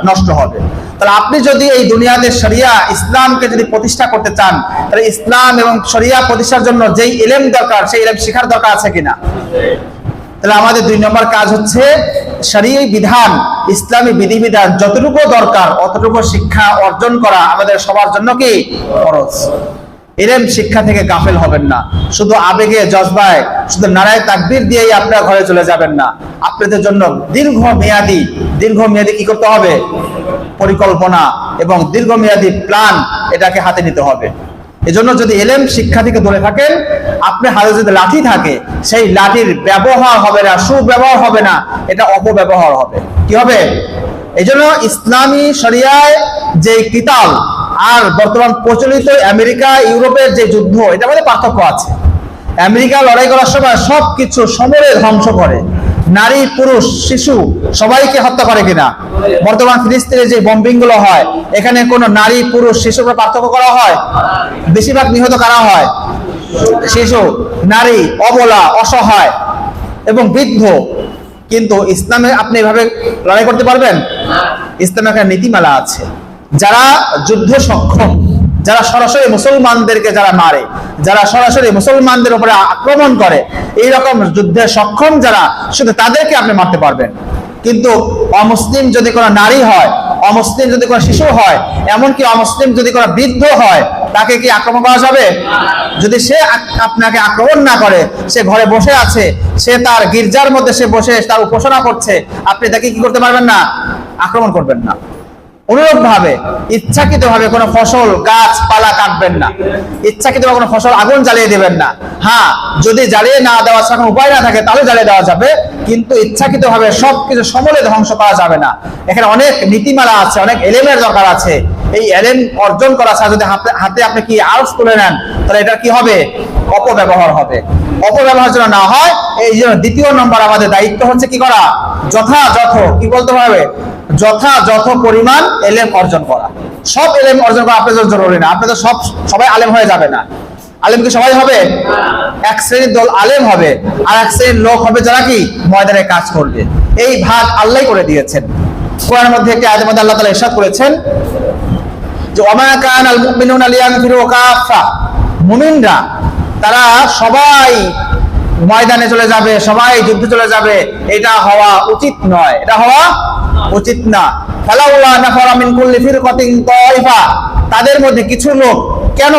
নষ্ট হবে। তাহলে আপনি যদি এই দুনিয়াতে শরিয়া ইসলামকে যদি প্রতিষ্ঠা করতে চান, তাহলে ইসলাম এবং শরিয়া প্রতিষ্ঠার জন্য যেই ইলম দরকার, সেই ইলম শেখার দরকার আছে কিনা? তাহলে আমাদের 2 নম্বর কাজ হচ্ছে শরীয়ী বিধান, ইসলামী বিধিবিধান যতটুকু দরকার অতটুকু শিক্ষা অর্জন করা আমাদের সবার জন্য কি ফরজ। ইলম শিক্ষা থেকে গাফেল হবেন না। শুধু আবেগে, জজবায়, শুধু নারায়ে তাকবীর দিয়েই আপনার ঘরে চলে যাবেন না। আপনাদের জন্য দীর্ঘমেয়াদী কি করতে হবে? পরিকল্পনা এবং দীর্ঘমেয়াদী প্ল্যান এটাকে হাতে নিতে হবে। এজন্য যদি ইলম শিক্ষা থেকে দূরে থাকেন, আপনার হাতে যদি লাঠি থাকে, সেই লাঠির ব্যবহার হবে না, সুব্যবহার হবে না, এটা অপব্যবহার হবে। কি হবে? এজন্য ইসলামী শরিয়ায় যে কিতাল আর বর্তমান প্রচলিত আমেরিকা ইউরোপের যে যুদ্ধ, এটার মধ্যে পার্থক্য আছে। আমেরিকা লড়াই করার সময় সবকিছু সমরে ধ্বংস করে, নারী, পুরুষ, শিশু সবাইকে হত্যা করে কিনা? বর্তমান ফিলিস্তিনে যে বম্বিং গুলো হয়, এখানে কোন নারী, পুরুষ, শিশুর পার্থক্য করা হয়? বেশিরভাগ নিহত কারা হয়? শিশু, নারী, অবলা, অসহায় এবং বৃদ্ধ। কিন্তু ইসলামে আপনি এভাবে লড়াই করতে পারবেন? ইসলামে একটা নীতিমালা আছে। যারা যুদ্ধ সক্ষম, যারা সরাসরি মুসলমানদেরকে যারা মারে, যারা সরাসরি মুসলমানদের উপরে আক্রমণ করে, এইরকম যুদ্ধে সক্ষম যারা, শুধু তাদেরকে আপনি মারতে পারবেন। কিন্তু অমুসলিম যদি কোনো নারী হয়, অমুসলিম যদি কোনো শিশু হয়, এমনকি অমুসলিম যদি কোনো বৃদ্ধ হয়, তাকে কি আক্রমণ করা যাবে? যদি সে আপনাকে আক্রমণ না করে, সে ঘরে বসে আছে, সে তার গির্জার মধ্যে সে বসে তার উপাসনা করছে, আপনি তাকে কি করতে পারবেন না? আক্রমণ করবেন না। অনুরূপ ভাবে ইচ্ছাকৃতভাবে কোনো ফসল গাছপালা কাটবেন না, ইচ্ছাকৃতভাবে কোনো ফসল আগুন জ্বালিয়ে দেবেন না। হ্যাঁ, যদি জ্বালিয়ে না দেওয়ার কোনো উপায় না থাকে তাহলে জ্বালিয়ে দেওয়া যাবে, কিন্তু ইচ্ছাকৃতভাবে সবকিছু সমূলে ধ্বংস করা যাবে না। এখানে অনেক নীতিমালা আছে, অনেক এলেমের দরকার আছে। এই এলেম অর্জন করা ছাড়া যদি হাতে আপনি কি আর্টস তুলে নেন, তাহলে এটা কি হবে? অপব্যবহার হবে। অপব্যবহার যেন না হয়, এই জন্য 2 নম্বর আমাদের দায়িত্ব হচ্ছে কি করা? যথাযথ, কি বলতে হবে? যথাযথ পরিমাণ এলেম অর্জন করা। সব এলেম অর্জন করা আপনাদের জরুরি না। আপনাদের সবাই আলেম হয়ে যাবে না। আলেম কি সবাই হবে? এক শ্রেণীর দল আলেম হবে, আর এক শ্রেণীর লোক হবে যারা কি ময়দানে কাজ করবে। এই ভাগ আল্লাহ করে দিয়েছেন। কোরআনের মধ্যে একটি আয়াতের মধ্যে আল্লাহ তাআলা ইরশাদ করেছেন যে ওমা কানাল মুমিনুনা লিয়ানফিরু কাফা, মুমিনরা তারা সবাই ময়দানে চলে যাবে, সবাই যুদ্ধে চলে যাবে, এটা হওয়া উচিত নয়, এটা হওয়া উচিত না। ফালাউলা নাফারা মিন কুল্লি ফিরকাতিন তাইফা, তাদের মধ্যে কিছু লোক কেন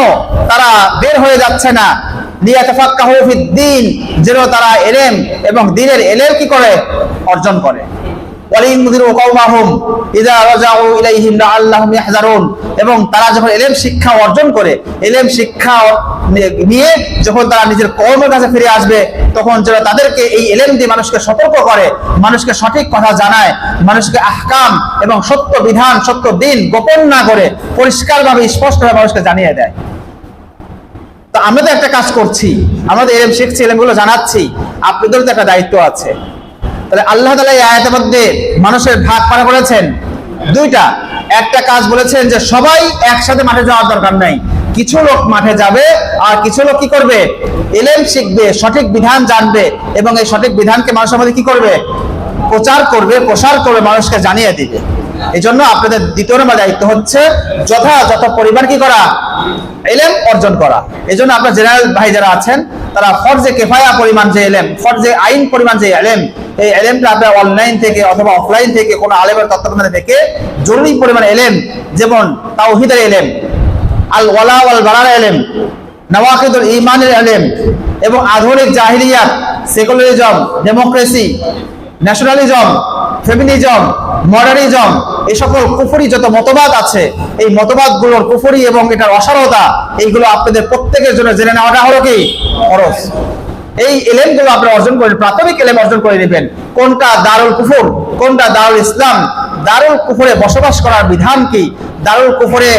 তারা বের হয়ে যাচ্ছে না? লিয়াতাফাক্কাহু ফিদ্দীন, যেন তারা ইলম এবং দ্বীনের ইলম কি করে? অর্জন করে। ওয়ালিনযিরু কওমাহুম ইযা রাজাউ ইলাইহিম লাআল্লাহুম ইয়াহযারুন, এবং তারা যখন ইলম শিক্ষা অর্জন করে, ইলম শিক্ষা নিয়ে যখন তারা নিজের কওমের কাছে ফিরে আসবে, তখন যেন তাদেরকে এই ইলম দিয়ে মানুষকে সতর্ক করে, মানুষকে সঠিক কথা জানায়, মানুষকে আহকাম এবং সত্য বিধান, সত্য দিন গোপন না করে পরিষ্কারভাবে স্পষ্টভাবে মানুষকে জানিয়ে দেয়। তো আমরা তো একটা কাজ করছি, আমরা তো ইলম শিখছি, ইলমগুলো জানাচ্ছি, আপনাদেরও তো একটা দায়িত্ব আছে। তাহলে আল্লাহ তাআলা এই আয়াতের মধ্যে মানুষের ভাগ করা করেছেন 2টা। একটা কাজ বলেছেন যে সবাই একসাথে মাঠে যাওয়ার দরকার নাই, কিছু লোক মাঠে যাবে আর কিছু লোক কি করবে, ইলম শিখবে, সঠিক বিধান জানবে এবং এই সঠিক বিধানকে মানুষের মধ্যে কি করবে, প্রচার করবে, প্রসার করবে, মানুষকে জানিয়ে দিবে। এই জন্য আপনাদের দ্বিতীয় নম্বর দায়িত্ব হচ্ছে যথাযথ পরিমাণ কি করা, ইলম অর্জন করা। এই জন্য আপনার জেনারেল ভাই যারা আছেন তারা ফরজে কেফায়া পরিমাণ যে ইলম, ফরজে আইন পরিমাণ যে ইলম, এই ইলমটা আপনার অনলাইন থেকে অথবা অফলাইন থেকে কোনো আলেমের তত্ত্বাবধানে থেকে জরুরি পরিমাণ ইলম, যেমন তাওহীদের ইলম, আল ওয়ালা ওয়াল বারার ইলম, নওয়াকিদুল ঈমানের ইলম এবং আধুনিক জাহিলিয়াত, secularism, democracy, nationalism, feminism, modernism, এই সকল কুফরি যত মতবাদ আছে, এই মতবাদগুলোর কুফরি এবং এটার অসারতা, এইগুলো আপনাদের প্রত্যেকের জন্য জেনে নেওয়াটা হলো কি ফরজ। এই ইলমগুলো আপনি অর্জন করে, প্রাথমিক ইলম অর্জন করে নেবেন, কোনটা দারুল কুফর, কোনটা দারুল ইসলাম, দারুল কুফরে বসবাস করার বিধান কি, দারুল কুফরে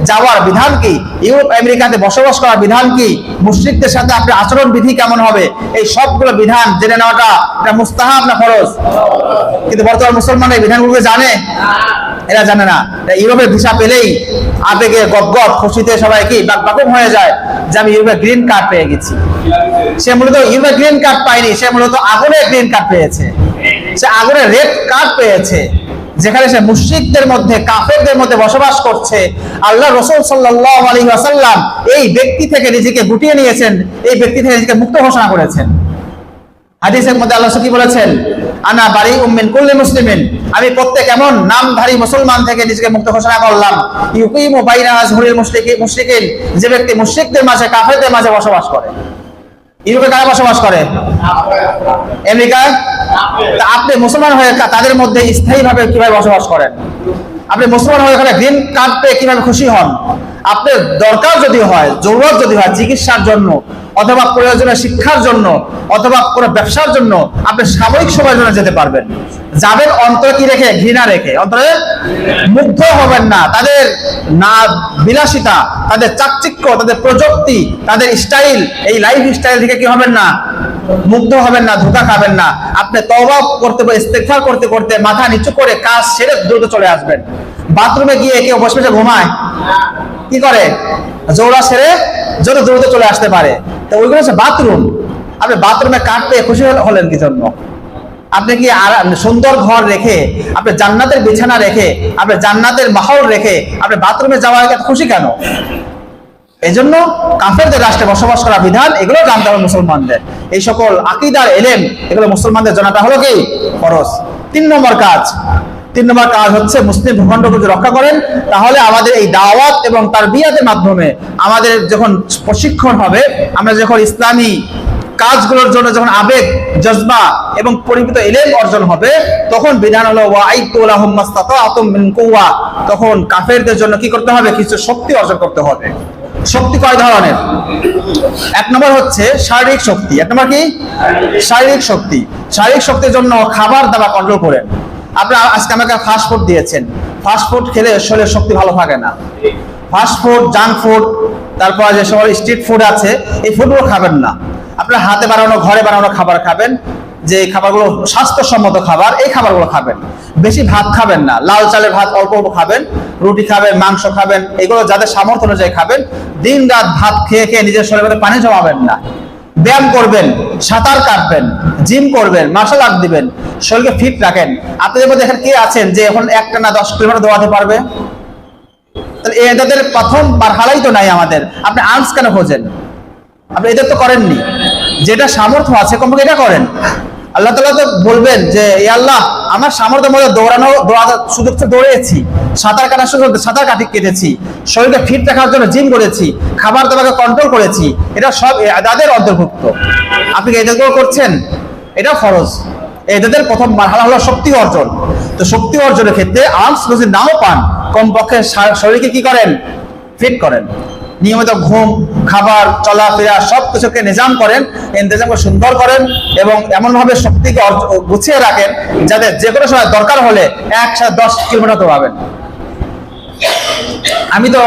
যাওয়ার বিধান কি, ইউরোপ আমেরিকাতে বসবাস করার বিধান কি, মুশরিকদের সাথে আপনার আচরণ বিধি কেমন হবে, এই সবগুলো বিধান জেনে নেওয়াটা এটা মুস্তাহাব না ফরজ? কিন্তু বর্তমান মুসলমান এই বিধানগুলো জানে? এরা জানে না। ইউরোপের ভিসা পেলেই আবেগে গদগদ খুশিতে সবাই কি বাকবাকুম হয়ে যায় যে আমি ইউরোপের গ্রিন কার্ড পেয়ে গেছি। সে মূলত ইউরোপের গ্রিন কার্ড পায়নি, সে মূলত আগুনের গ্রিন কার্ড পেয়েছে, সে আগুনের রেড কার্ড পেয়েছে, যেখানে সে মুশরিকদের মধ্যে, কাফেরদের মধ্যে বসবাস করছে। আল্লাহ রাসূল সাল্লাল্লাহু আলাইহি ওয়াসাল্লাম এই ব্যক্তি থেকে নিজেকে গুটিয়ে নিয়েছেন, এই ব্যক্তি থেকে নিজেকে মুক্ত ঘোষণা করেছেন। হাদিসের মধ্যে আল্লাহ কি বলেছেন, আনা বারিউম মিন কুল্লি মুসলিমিন, আমি প্রত্যেক এমন নামধারী মুসলমান থেকে নিজেকে মুক্ত ঘোষণা করলাম, ইউকিমু বাইনা আযহুরিল মুশরিকিন, যে ব্যক্তি মুশরিকদের মাঝে, কাফেরদের মাঝে বসবাস করে। ইউরোপে কারা বসবাস করে? আমেরিকায়। আপনি মুসলমান হয়ে তাদের মধ্যে স্থায়ীভাবে কিভাবে বসবাস করেন? আপনি মুসলমান হয়ে এখানে গ্রিন কার্ড পেয়ে কিভাবে খুশি হন? আপনার দরকার যদি হয়, জরুরত যদি হয় চিকিৎসার জন্য অথবা প্রয়োজনীয় শিক্ষার জন্য অথবা কোনো ব্যবসার জন্য, আপনি সাময়িক সময়ের জন্য যেতে পারবেন। যাবেন অন্তরে কি রেখে? ঘৃণা রেখে। অন্তরে মুগ্ধ হবেন না তাদের না বিলাসিতা, তাদের চাকচিক্য, তাদের প্রযুক্তি, তাদের স্টাইল, এই লাইফ স্টাইল থেকে কি হবেন না? মুগ্ধ হবেন না, ধোঁকা খাবেন না। আপনি তওবা করতে বা ইস্তেগফার করতে করতে মাথা নিচু করে কাজ সেরে দ্রুত চলে আসবেন। বাথরুমে গিয়ে কেউ বসে বসে ঘুমায়? কি করে? জোড়া সেরে যত দ্রুত চলে আসতে পারে। তো ওইগুলো হচ্ছে বাথরুম। আপনি বাথরুমে কাঠ পেয়ে খুশি হলেন কি জন্য? আপনি কি সুন্দর ঘর রেখে, আপনি জান্নাতের বিছানা রেখে, আপনি জান্নাতের মাহল রেখে আপনি বাথরুমে যাওয়া খুশি কেন? এই জন্য কাফেরদের রাষ্ট্রে বসবাস করা বিধান, এগুলো জানতে হবে মুসলমানদের। এই সকল আকীদার ইলম, এগুলো মুসলমানদের জানাটা হলো কি ফরজ। 3 নম্বর কাজ হচ্ছে মুসলিম ভূখণ্ডকে যদি রক্ষা করেন, তাহলে আমাদের এই দাওয়াত এবং তারবিয়াতের মাধ্যমে আমাদের যখন প্রশিক্ষণ হবে, আমরা যখন ইসলামী কাজগুলোর জন্য যখন আবেগ, জজবা এবং পরিমিত ইলম অর্জন হবে, তখন বিধান হলো ওয়াইতু লাহুম মাসতাতাতুম মিন কুওয়া, তখন কাফেরদের জন্য কি করতে হবে? কিছু শক্তি অর্জন করতে হবে। শক্তি কয় ধরনের? 1 নম্বর হচ্ছে শারীরিক শক্তি। 1 নম্বর কি? শারীরিক শক্তি। শারীরিক শক্তির জন্য খাবার দাবার কন্ট্রোল করেন। আপনি আজকে আমাকে ফাস্ট ফুড দিয়েছেন, ফাস্ট ফুড খেলে শরীরের শক্তি ভালো থাকে না। ফাস্ট ফুড, জাঙ্ক ফুড, তারপর যে সকল স্ট্রিট ফুড আছে, এই ফুডগুলো খাবেন না। আপনার হাতে বানানো, ঘরে বানানো খাবার খাবেন, যে খাবারগুলো স্বাস্থ্যসম্মত খাবার, এই খাবারগুলো খাবেন। বেশি ভাত খাবেন না, লাল চালের ভাত অল্প অল্প খাবেন, রুটি খাবেন, মাংস খাবেন, এগুলো যাদের সামর্থ্য অনুযায়ী খাবেন। দিন রাত ভাত খেয়ে খেয়ে নিজের শরীরের মধ্যে পানি জমাবেন না। ব্যায়াম করবেন, সাঁতার কাটবেন, জিম করবেন, মার্শাল আর্ট দিবেন, শরীরকে ফিট রাখেন। আপনাদের মধ্যে এখন কে আছেন যে এখন একটানা 10 কিলোমিটার দৌড়াতে পারবে? তাহলে এদের প্রথম মারহালাই তো নাই আমাদের। আপনি আর্মস কেন খোঁজেন? আপনি এদের তো করেননি। যেটা সামর্থ্য আছে কমপক্ষে এটা করেন। আল্লাহ তাআলা তো বলবেন যে ই আল্লাহ, আমার সামর্থ্যের মধ্যে দৌড়ানোর সুযোগ তো দৌড়েছি, সাঁতার কাটার সুযোগ সাঁতার কেটেছি, শরীরকে ফিট রাখার জন্য জিম করেছি, খাবার দাবারকে কন্ট্রোল করেছি, এটা সব তাদের অন্তর্ভুক্ত। আপনি কি এদেরকেও করছেন? এটা ফরজ। এদের প্রথম মারহালা হলো শক্তি অর্জন। তো শক্তি অর্জনের ক্ষেত্রে আর্মস যদি নাও পান, কমপক্ষে শরীরকে কি করেন? ফিট করেন। নিয়মিত ঘুম, খাবার, চলাফেরা সবকিছুকে নিজাম করেন, ইন্তজামকে সুন্দর করেন এবং এমনভাবে শক্তিকে গুছিয়ে রাখেন যাতে যে কোনো সময় দরকার হলে একসাথে 10 কিলোমিটার দৌড়াবেন। আমি তো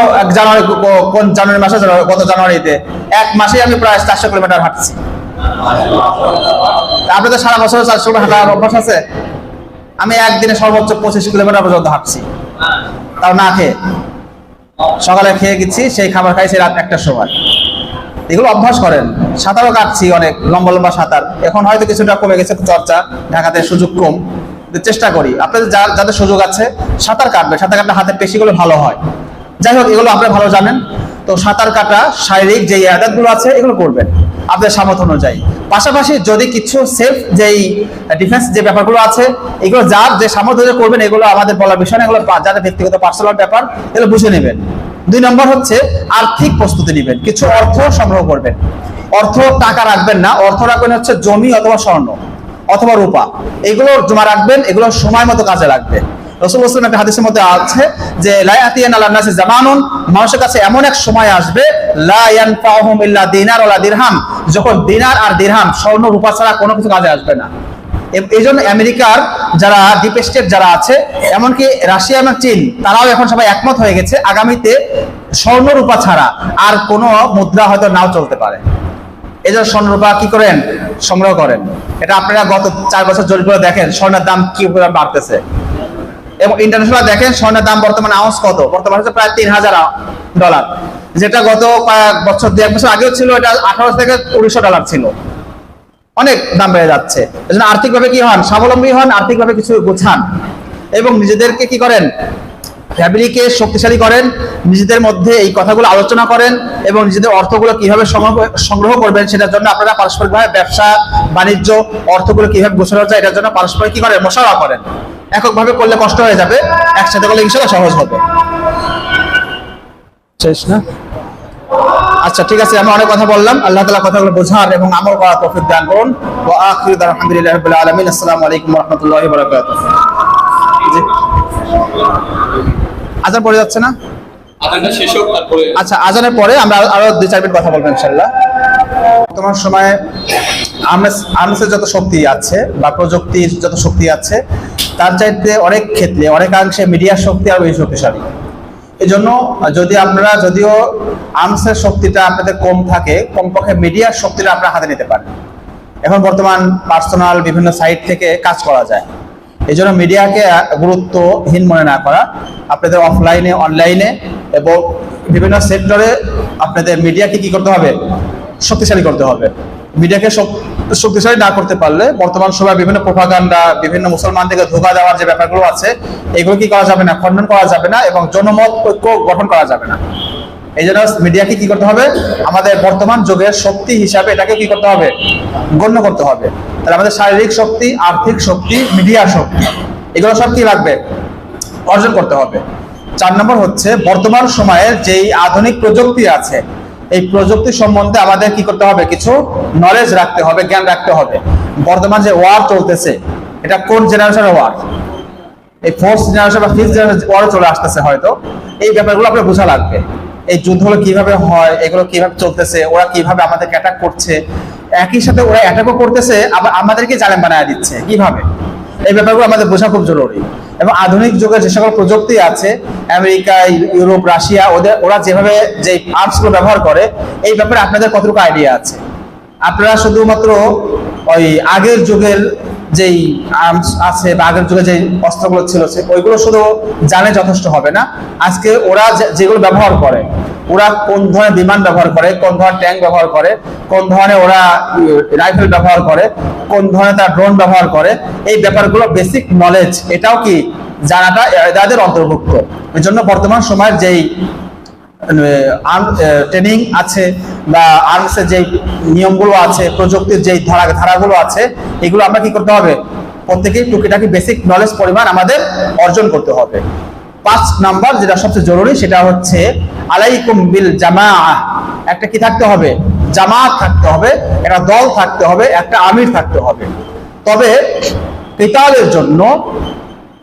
কোন জানুয়ারি মাসে, গত জানুয়ারিতে 1 মাসে আমি প্রায় 400 কিলোমিটার হাঁটছি। আপনি তো সারা বছর 400 কিলোমিটার হাঁটার অভ্যাস আছে। আমি একদিনে সর্বোচ্চ 25 কিলোমিটার পর্যন্ত হাঁটছি, তাও না খেয়ে। সকালে খেয়ে গেছি, সেই খাবার খাইছি রাত 1টার সময়। এগুলো অভ্যাস করেন। সাঁতারও কাটছি, অনেক লম্বা লম্বা সাঁতার, এখন হয়তো কিছুটা কমে গেছে চর্চা, ঢাকাতে সুযোগ কম, চেষ্টা করি আপনাদের যাদের সুযোগ আছে সাঁতার কাটবে, সাঁতার কাটলে হাতের পেশিগুলো ভালো হয়। যাই হোক, এগুলো আপনারা ভালো জানেন। তো সাঁতার কাটা, শারীরিক যে আঘাতগুলো আছে এগুলো করবেন আপনাদের সামর্থ্য অনুযায়ী। পাশাপাশি যদি কিছু সেলফ যেই ডিফেন্স যে ব্যাপারগুলো আছে এগুলো যার যে সামর্থ্য অনুযায়ী করবেন, এগুলো আমাদের বলার বিষয় না, এগুলো যাদের ব্যক্তিগত পার্সোনাল ব্যাপার, এগুলো বুঝে নেবেন। 2 নম্বর হচ্ছে আর্থিক প্রস্তুতি নেবেন, কিছু অর্থ সংগ্রহ করবেন। অর্থ টাকা রাখবেন না, অর্থ রাখবেন হচ্ছে জমি অথবা স্বর্ণ অথবা রূপা, এগুলো জমা রাখবেন, এগুলো সময় মতো কাজে লাগবে। রাসূলুল্লাহ সাল্লাল্লাহু আলাইহি ওয়াসাল্লাম হাদিসের মধ্যে আছে যে লা ইয়াতিয়ানা আলান-নাসি জামানুন, মানুষের কাছে এমন এক সময় আসবে লা ইয়ানফাউহুম ইল্লা দিনার ওয়ালা দিরহাম, যখন দিনার আর দিরহাম, স্বর্ণ রূপা ছাড়া কোনো কিছু কাজে আসবে না। এই জন্য আমেরিকার যারা ডিপ স্টেট যারা আছে, এমনকি রাশিয়া এবং চীন, তারাও এখন সবাই একমত হয়ে গেছে আগামীতে স্বর্ণ রূপা ছাড়া আর কোনো মুদ্রা হয়তো নাও চলতে পারে। এই জন্য স্বর্ণ রূপা কি করেন, সংগ্রহ করেন। এটা আপনারা গত 4 বছর জরিপ করে দেখেন স্বর্ণের দাম কি বাড়তেছে। এবং ইন্টারন্যাশনাল দেখেন স্বর্ণের দাম বর্তমানে আউন্স কত, বর্তমানে হচ্ছে প্রায় $3000, যেটা গত কয়েক বছর 2-1 বছর আগেও ছিল, এটা $1800 থেকে $1900 ছিল। অনেক দাম বেড়ে যাচ্ছে। এজন্য আর্থিকভাবে কি হন, স্বাবলম্বী হন, আর্থিকভাবে কিছু গোছান এবং নিজেদেরকে কি করেন, ফ্যামিলিকে শক্তিশালী করেন, নিজেদের মধ্যে এই কথাগুলো আলোচনা করেন এবং নিজেদের অর্থগুলো কিভাবে সংগ্রহ করবেন সেটার জন্য আপনারা পারস্পরিকভাবে ব্যবসা বাণিজ্য অর্থগুলো কিভাবে গোছানো যায় এটার জন্য পারস্পরিক কি করেন, মশাওয়ারা করেন। এককভাবে করলে কষ্ট হয়ে যাবে, একসাথে করলে ইনশাআল্লাহ সহজ হবে। শেষ না? আচ্ছা, ঠিক আছে, আমি অনেক কথা বললাম। আল্লাহ তাআলা কথাগুলো বোঝার এবং আমল করার তৌফিক দান করুন। ওয়া আখিরু দাওয়ানা আলহামদুলিল্লাহি রাব্বিল আলামিন। আসসালামু আলাইকুম ওয়া রাহমাতুল্লাহি ওয়া বারাকাতুহু। জি, আজান পড়ে যাচ্ছে না? আজানটা শেষ হোক, তারপরে আচ্ছা, আজানের পরে আমরা আরো 2-4 মিনিট কথা বলবো ইনশাআল্লাহ। বর্তমান সময়ে আর্মসের যত শক্তি আছে বা প্রযুক্তির যত শক্তি আছে তার চাইতে অনেক ক্ষেত্রে অনেকাংশে মিডিয়ার শক্তি আরো বেশি শক্তিশালী। এই জন্য যদিও আর্মসের শক্তিটা আপনাদের কম থাকে, কমপক্ষে মিডিয়ার শক্তিটা আপনারা হাতে নিতে পারেন। এখন বর্তমান পার্সোনাল বিভিন্ন সাইট থেকে কাজ করা যায়। এই জন্য মিডিয়াকে গুরুত্বহীন মনে না করা, আপনাদের অফলাইনে অনলাইনে এবং বিভিন্ন সেক্টরে আপনাদের মিডিয়াকে কি করতে হবে, শক্তিশালী করতে হবে। মিডিয়াকে শক্তিশালী না করতে পারলে বর্তমান সময় বিভিন্ন প্রোপাগান্ডা, বিভিন্ন মুসলমানদেরকে ধোঁকা দেওয়ার যে ব্যাপারগুলো আছে এগুলো কি করা যাবে না, খণ্ডন করা যাবে না এবং জনমত ঐক্য গঠন করা যাবে না। এই জন্য মিডিয়াকে কি করতে হবে, আমাদের বর্তমান যুগের শক্তি হিসাবে এটাকে কি করতে হবে, গণ্য করতে হবে। তাহলে আমাদের শারীরিক শক্তি, আর্থিক শক্তি, মিডিয়া শক্তি, এগুলো সব কি লাগবে, অর্জন করতে হবে। 4 নম্বর হচ্ছে বর্তমান সময়ের যেই আধুনিক প্রযুক্তি আছে এই প্রযুক্তি সম্বন্ধে আমাদের কি করতে হবে, কিছু নলেজ রাখতে হবে, জ্ঞান রাখতে হবে। বর্তমান যে ওয়ার চলতেছে এটা কোন জেনারেশনের ওয়ার, এই 4th জেনারেশন বা 5th জেনারেশন ওয়ার চলে আসতেছে, হয়তো এই ব্যাপারগুলো আপনার বোঝা লাগবে। এই যুদ্ধগুলো কিভাবে হয়, এগুলো কিভাবে চলতেছে, ওরা কিভাবে আমাদেরকে অ্যাটাক করছে, একই সাথে ওরা অ্যাটাকও করতেছে আবার আমাদেরকে জালেম বানায় দিচ্ছে কিভাবে, এই ব্যাপারগুলো আমাদের বোঝা খুব জরুরি। এবং আধুনিক যুগে যে সকল প্রযুক্তি আছে আমেরিকা, ইউরোপ, রাশিয়া, ওরা যেভাবে যে আর্মসগুলো ব্যবহার করে এই ব্যাপারে আপনাদের কতটুকু আইডিয়া আছে? আপনারা শুধুমাত্র ওই আগের যুগের যেই আর্মস আছে বা আগের যুগে যে অস্ত্রগুলো ছিল ওইগুলো শুধু জানে যথেষ্ট হবে না। আজকে ওরা যেগুলো ব্যবহার করে, ওরা কোন ধরনের বিমান ব্যবহার করে, কোন ধরনের ট্যাঙ্ক ব্যবহার করে, কোন ধরনের ওরা রাইফেল ব্যবহার করে, কোন ধরনের তারা ড্রোন ব্যবহার করে, এই ব্যাপারগুলো বেসিক নলেজ এটাও কি জানাটা এদের অন্তর্ভুক্ত। এই জন্য বর্তমান সময়ের যেই ট্রেনিং আছে বা আর্মসের যে নিয়মগুলো আছে, প্রযুক্তির যে ধারাগুলো আছে, এগুলো আমরা কি করতে হবে, প্রত্যেকেই টুকিটাকি বেসিক নলেজ পরিমাণ আমাদের অর্জন করতে হবে। 5 নাম্বার যেটা সবচেয়ে জরুরি সেটা হচ্ছে আলাইকুম বিল জামাআহ, একটা কি থাকতে হবে, জামাত থাকতে হবে, একটা দল থাকতে হবে, একটা আমির থাকতে হবে। তবে কিতালের জন্য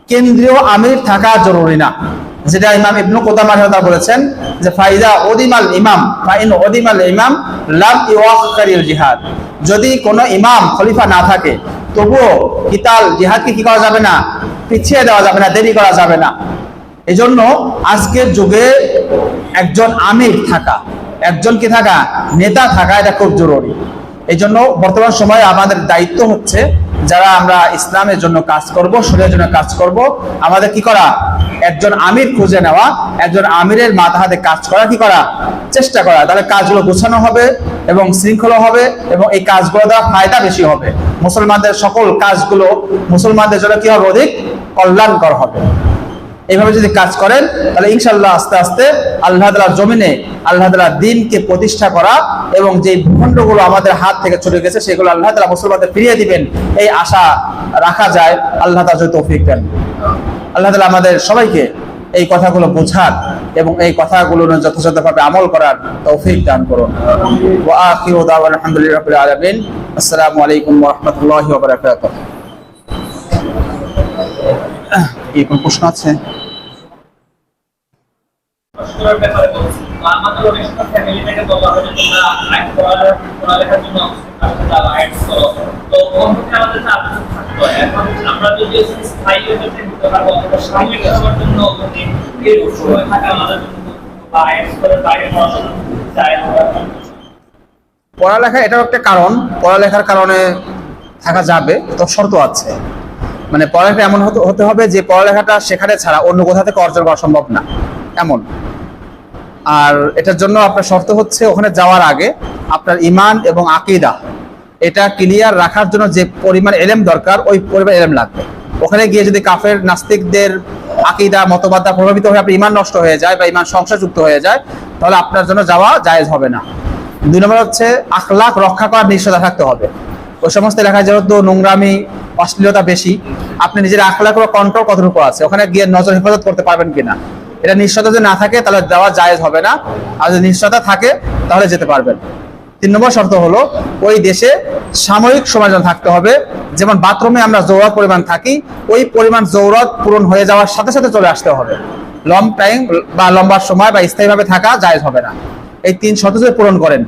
কেন্দ্রীয় আমির থাকা জরুরি না, যেটা ইমাম ইবনে কুদামা রাহিমাহুল্লাহ বলেছেন যে ফাইদা ওদিমাল ইমাম ফাইন ওদিমাল ইমাম লাম ইওয়াক্কারিল জিহাদ, যদি কোনো ইমাম খলিফা না থাকে তবুও কিতাল জিহাদকে কি করা যাবে না, পিছিয়ে দেওয়া যাবে না, দেরি করা যাবে না। এজন্য আজকের যুগে একজন আমির থাকা, একজন কি থাকা, নেতা থাকা, এটা খুব জরুরি। এই জন্য বর্তমান সময়ে আমাদের দায়িত্ব হচ্ছে যারা আমরা ইসলামের জন্য কাজ করব, শরীরের জন্য কাজ করব, আমাদের কি করা, একজন আমির খুঁজে নেওয়া, একজন আমিরের মাথা হাতে কাজ করা, কি করা, চেষ্টা করা। তাহলে কাজগুলো গোছানো হবে এবং শৃঙ্খলা হবে এবং এই কাজগুলো দ্বারা ফায়দা বেশি হবে। মুসলমানদের সকল কাজগুলো মুসলমানদের জন্য কি হবে, অধিক কল্যাণকর হবে। এইভাবে যদি কাজ করেন তাহলে ইনশাআল্লাহ আস্তে আস্তে আল্লাহ তাআলার জমিনে আল্লাহ তাআলার দ্বীনকে প্রতিষ্ঠা করা এবং যে ভূখণ্ডগুলো আমাদের হাত থেকে ছুটে গেছে সেগুলো আল্লাহ তাআলা মুসলমানদের ফিরিয়ে দিবেন, এই আশা রাখা যায়। আল্লাহ তাআলা যদি তৌফিক দেন। আল্লাহ তাআলা আমাদের সবাইকে এই কথাগুলো বোঝার এবং এই কথাগুলো যথাযথভাবে আমল করার তৌফিক দান করুন। ওয়া আখিরু দাওয়ানা আলহামদুলিল্লাহি রাব্বিল আলামিন। আসসালামু আলাইকুম ওয়া রাহমাতুল্লাহি ওয়া বারাকাতুহু। কি কোনো প্রশ্ন আছে? পড়ালেখা এটাও একটা কারণ, পড়ালেখার কারণে থাকা যাবে, তো শর্ত আছে। মানে পড়ালেখা এমন হতে হবে যে পড়ালেখাটা সেখানে ছাড়া অন্য কোথা থেকে অর্জন করা সম্ভব না, এমন। আর এটার জন্য আপনার শর্ত হচ্ছে ওখানে যাওয়ার আগে আপনার ঈমান এবং আকীদা এটা ক্লিয়ার রাখার জন্য যে পরিমাণ ইলম দরকার ওই পরিমাণ ইলম লাগবে। ওখানে গিয়ে যদি কাফের নাস্তিকদের আকীদা মতবাদ দ্বারা প্রভাবিত হয়ে আপনার ঈমান নষ্ট হয়ে যায় বা ঈমান সংশয়যুক্ত হয়ে যায়, তাহলে আপনার জন্য যাওয়া জায়েজ হবে না। 2 নম্বর হচ্ছে আখলাক রক্ষা করার নিশ্চয়তা থাকতে হবে। ওই সমস্ত এলাকায় যেহেতু নোংরামি অশ্লীলতা বেশি, আপনি নিজের আখলাক কন্ট্রোল কতটুকু আছে, ওখানে গিয়ে নজর হেফাজত করতে পারবেন কিনা, এটা নিশ্চয়তা যদি না থাকে তাহলে যাওয়া জায়েজ হবে না। আর যদি নিশ্চয়তা থাকে তাহলে যেতে পারবেন। 3 নম্বর শর্ত হলো ওই দেশে সাময়িক সমাধান থাকতে হবে। যেমন বাথরুমে আমরা জরুরত পরিমাণ থাকি, ওই পরিমাণ জরুরত পূরণ হয়ে যাওয়ার সাথে সাথে চলে আসতে হবে। লং টাইম বা লম্বা সময় বা স্থায়ীভাবে থাকা জায়েজ হবে না। এই 3 শর্ত যদি পূরণ করেন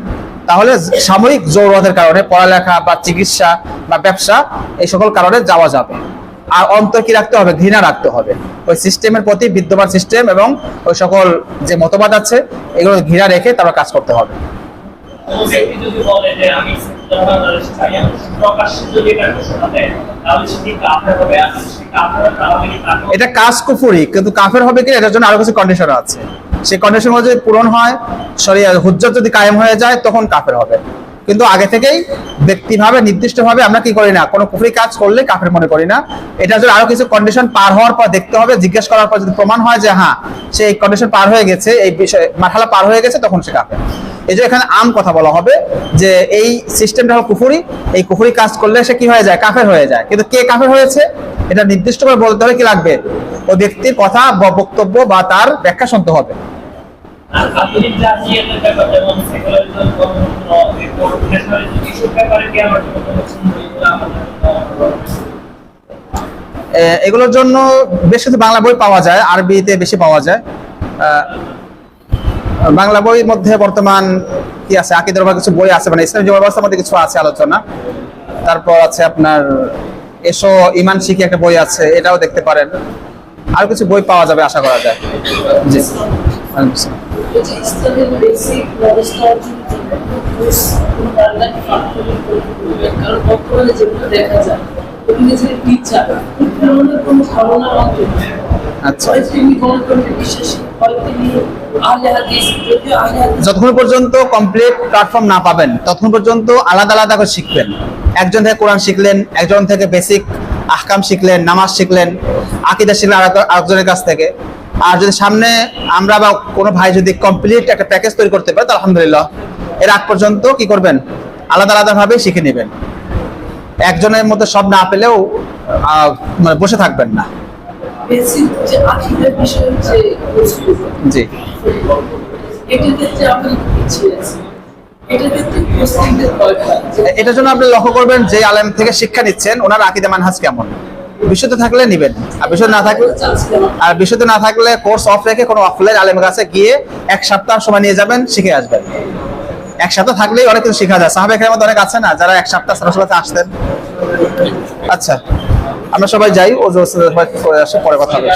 তাহলে সাময়িক জরুরতের কারণে পড়ালেখা বা চিকিৎসা বা ব্যবসা এই সকল কারণে যাওয়া যাবে। আর অন্তর কি রাখতে হবে, ঘৃণা রাখতে হবে ওই সিস্টেমের প্রতি, বিদ্যমান সিস্টেম এবং ওই সকল যে মতবাদ আছে এগুলো ঘৃণা রেখে তারপর কাজ করতে হবে। এটা কাজ কুফরি, কিন্তু কাফের হবে কি এটার জন্য আরো কিছু কন্ডিশন আছে। সেই কন্ডিশন যদি পূরণ হয়, শরিয়া হুজ্জত যদি কায়েম হয়ে যায়, তখন কাফের হবে। কিন্তু আগে থেকেই ব্যক্তিভাবে নির্দিষ্টভাবে আমরা কি করি না, কোনো কুফরি কাজ করলে কাফের মনে করি না। এটা যদি আরো কিছু কন্ডিশন পার হওয়ার পর দেখতে হবে, জিজ্ঞেস করার পর যদি প্রমাণ হয় যে হ্যাঁ সে এই কন্ডিশন পার হয়ে গেছে, এই বিষয়ে মারহালা পার হয়ে গেছে, তখন সে কাফের। এই যে এখানে আম কথা বলা হবে যে এই সিস্টেমটা হলো কুফরি, এই কুফরি কাজ করলে সে কি হয়ে যায়, কাফের হয়ে যায়। কিন্তু কে কাফের হয়েছে এটা নির্দিষ্ট করে বলতে হলে কি লাগবে, ওই ব্যক্তির কথা বা বক্তব্য বা তার ব্যাখ্যা শুনতে হবে। এগুলোর জন্য বেশ কিছু বাংলা বই পাওয়া যায়, আরবিতে বেশি পাওয়া যায়। বাংলা বইয়ের মধ্যে বর্তমান কি আছে, আকীদার উপর কিছু বই আছে, মানে ইসলামী জীবন ব্যবস্থার মধ্যে কিছু আছে আলোচনা। তারপর আছে আপনার এসো ঈমান শিখি একটা বই আছে, এটাও দেখতে পারেন। আর কিছু বই পাওয়া যাবে আশা করা যায়। জি, আচ্ছা, যতক্ষণ পর্যন্ত কমপ্লিট প্ল্যাটফর্ম না পাবেন ততক্ষণ পর্যন্ত আলাদা আলাদা করে শিখবেন। একজন থেকে কোরআন শিখলেন, একজন থেকে বেসিক আহকাম শিখলেন, নামাজ শিখলেন, আকীদা শিখলেন আরেকজনের কাছ থেকে। আর যদি সামনে আমরা বা কোনো ভাই যদি কমপ্লিট একটা প্যাকেজ তৈরি করতে পারে, তাহলে আলহামদুলিল্লাহ। এর আগ পর্যন্ত কি করবেন, আলাদা আলাদা ভাবে শিখে নেবেন। একজনের মধ্যে সব না পেলেও মানে বসে থাকবেন না। জি, এটার জন্য আপনি লক্ষ্য করবেন যে আলেম থেকে শিক্ষা নিচ্ছেন ওনার আকীদা মানহাজ কেমন। বিশুদ্ধ থাকলে নিবেন, আর বিশুদ্ধ না থাকলে কোর্স অফ রেখে কোনো অফলাইন আলেমের কাছে গিয়ে 1 সপ্তাহ সময় নিয়ে যাবেন, শিখে আসবেন। 1 সপ্তাহ থাকলেই অনেক কিছু শেখা যায়। সাহাবা একরামের মধ্যে অনেক আছে না যারা 1 সপ্তাহ সাথে আসতেন। আচ্ছা, আমরা সবাই যাই, ওজু করে আসে, পরে কথা হবে।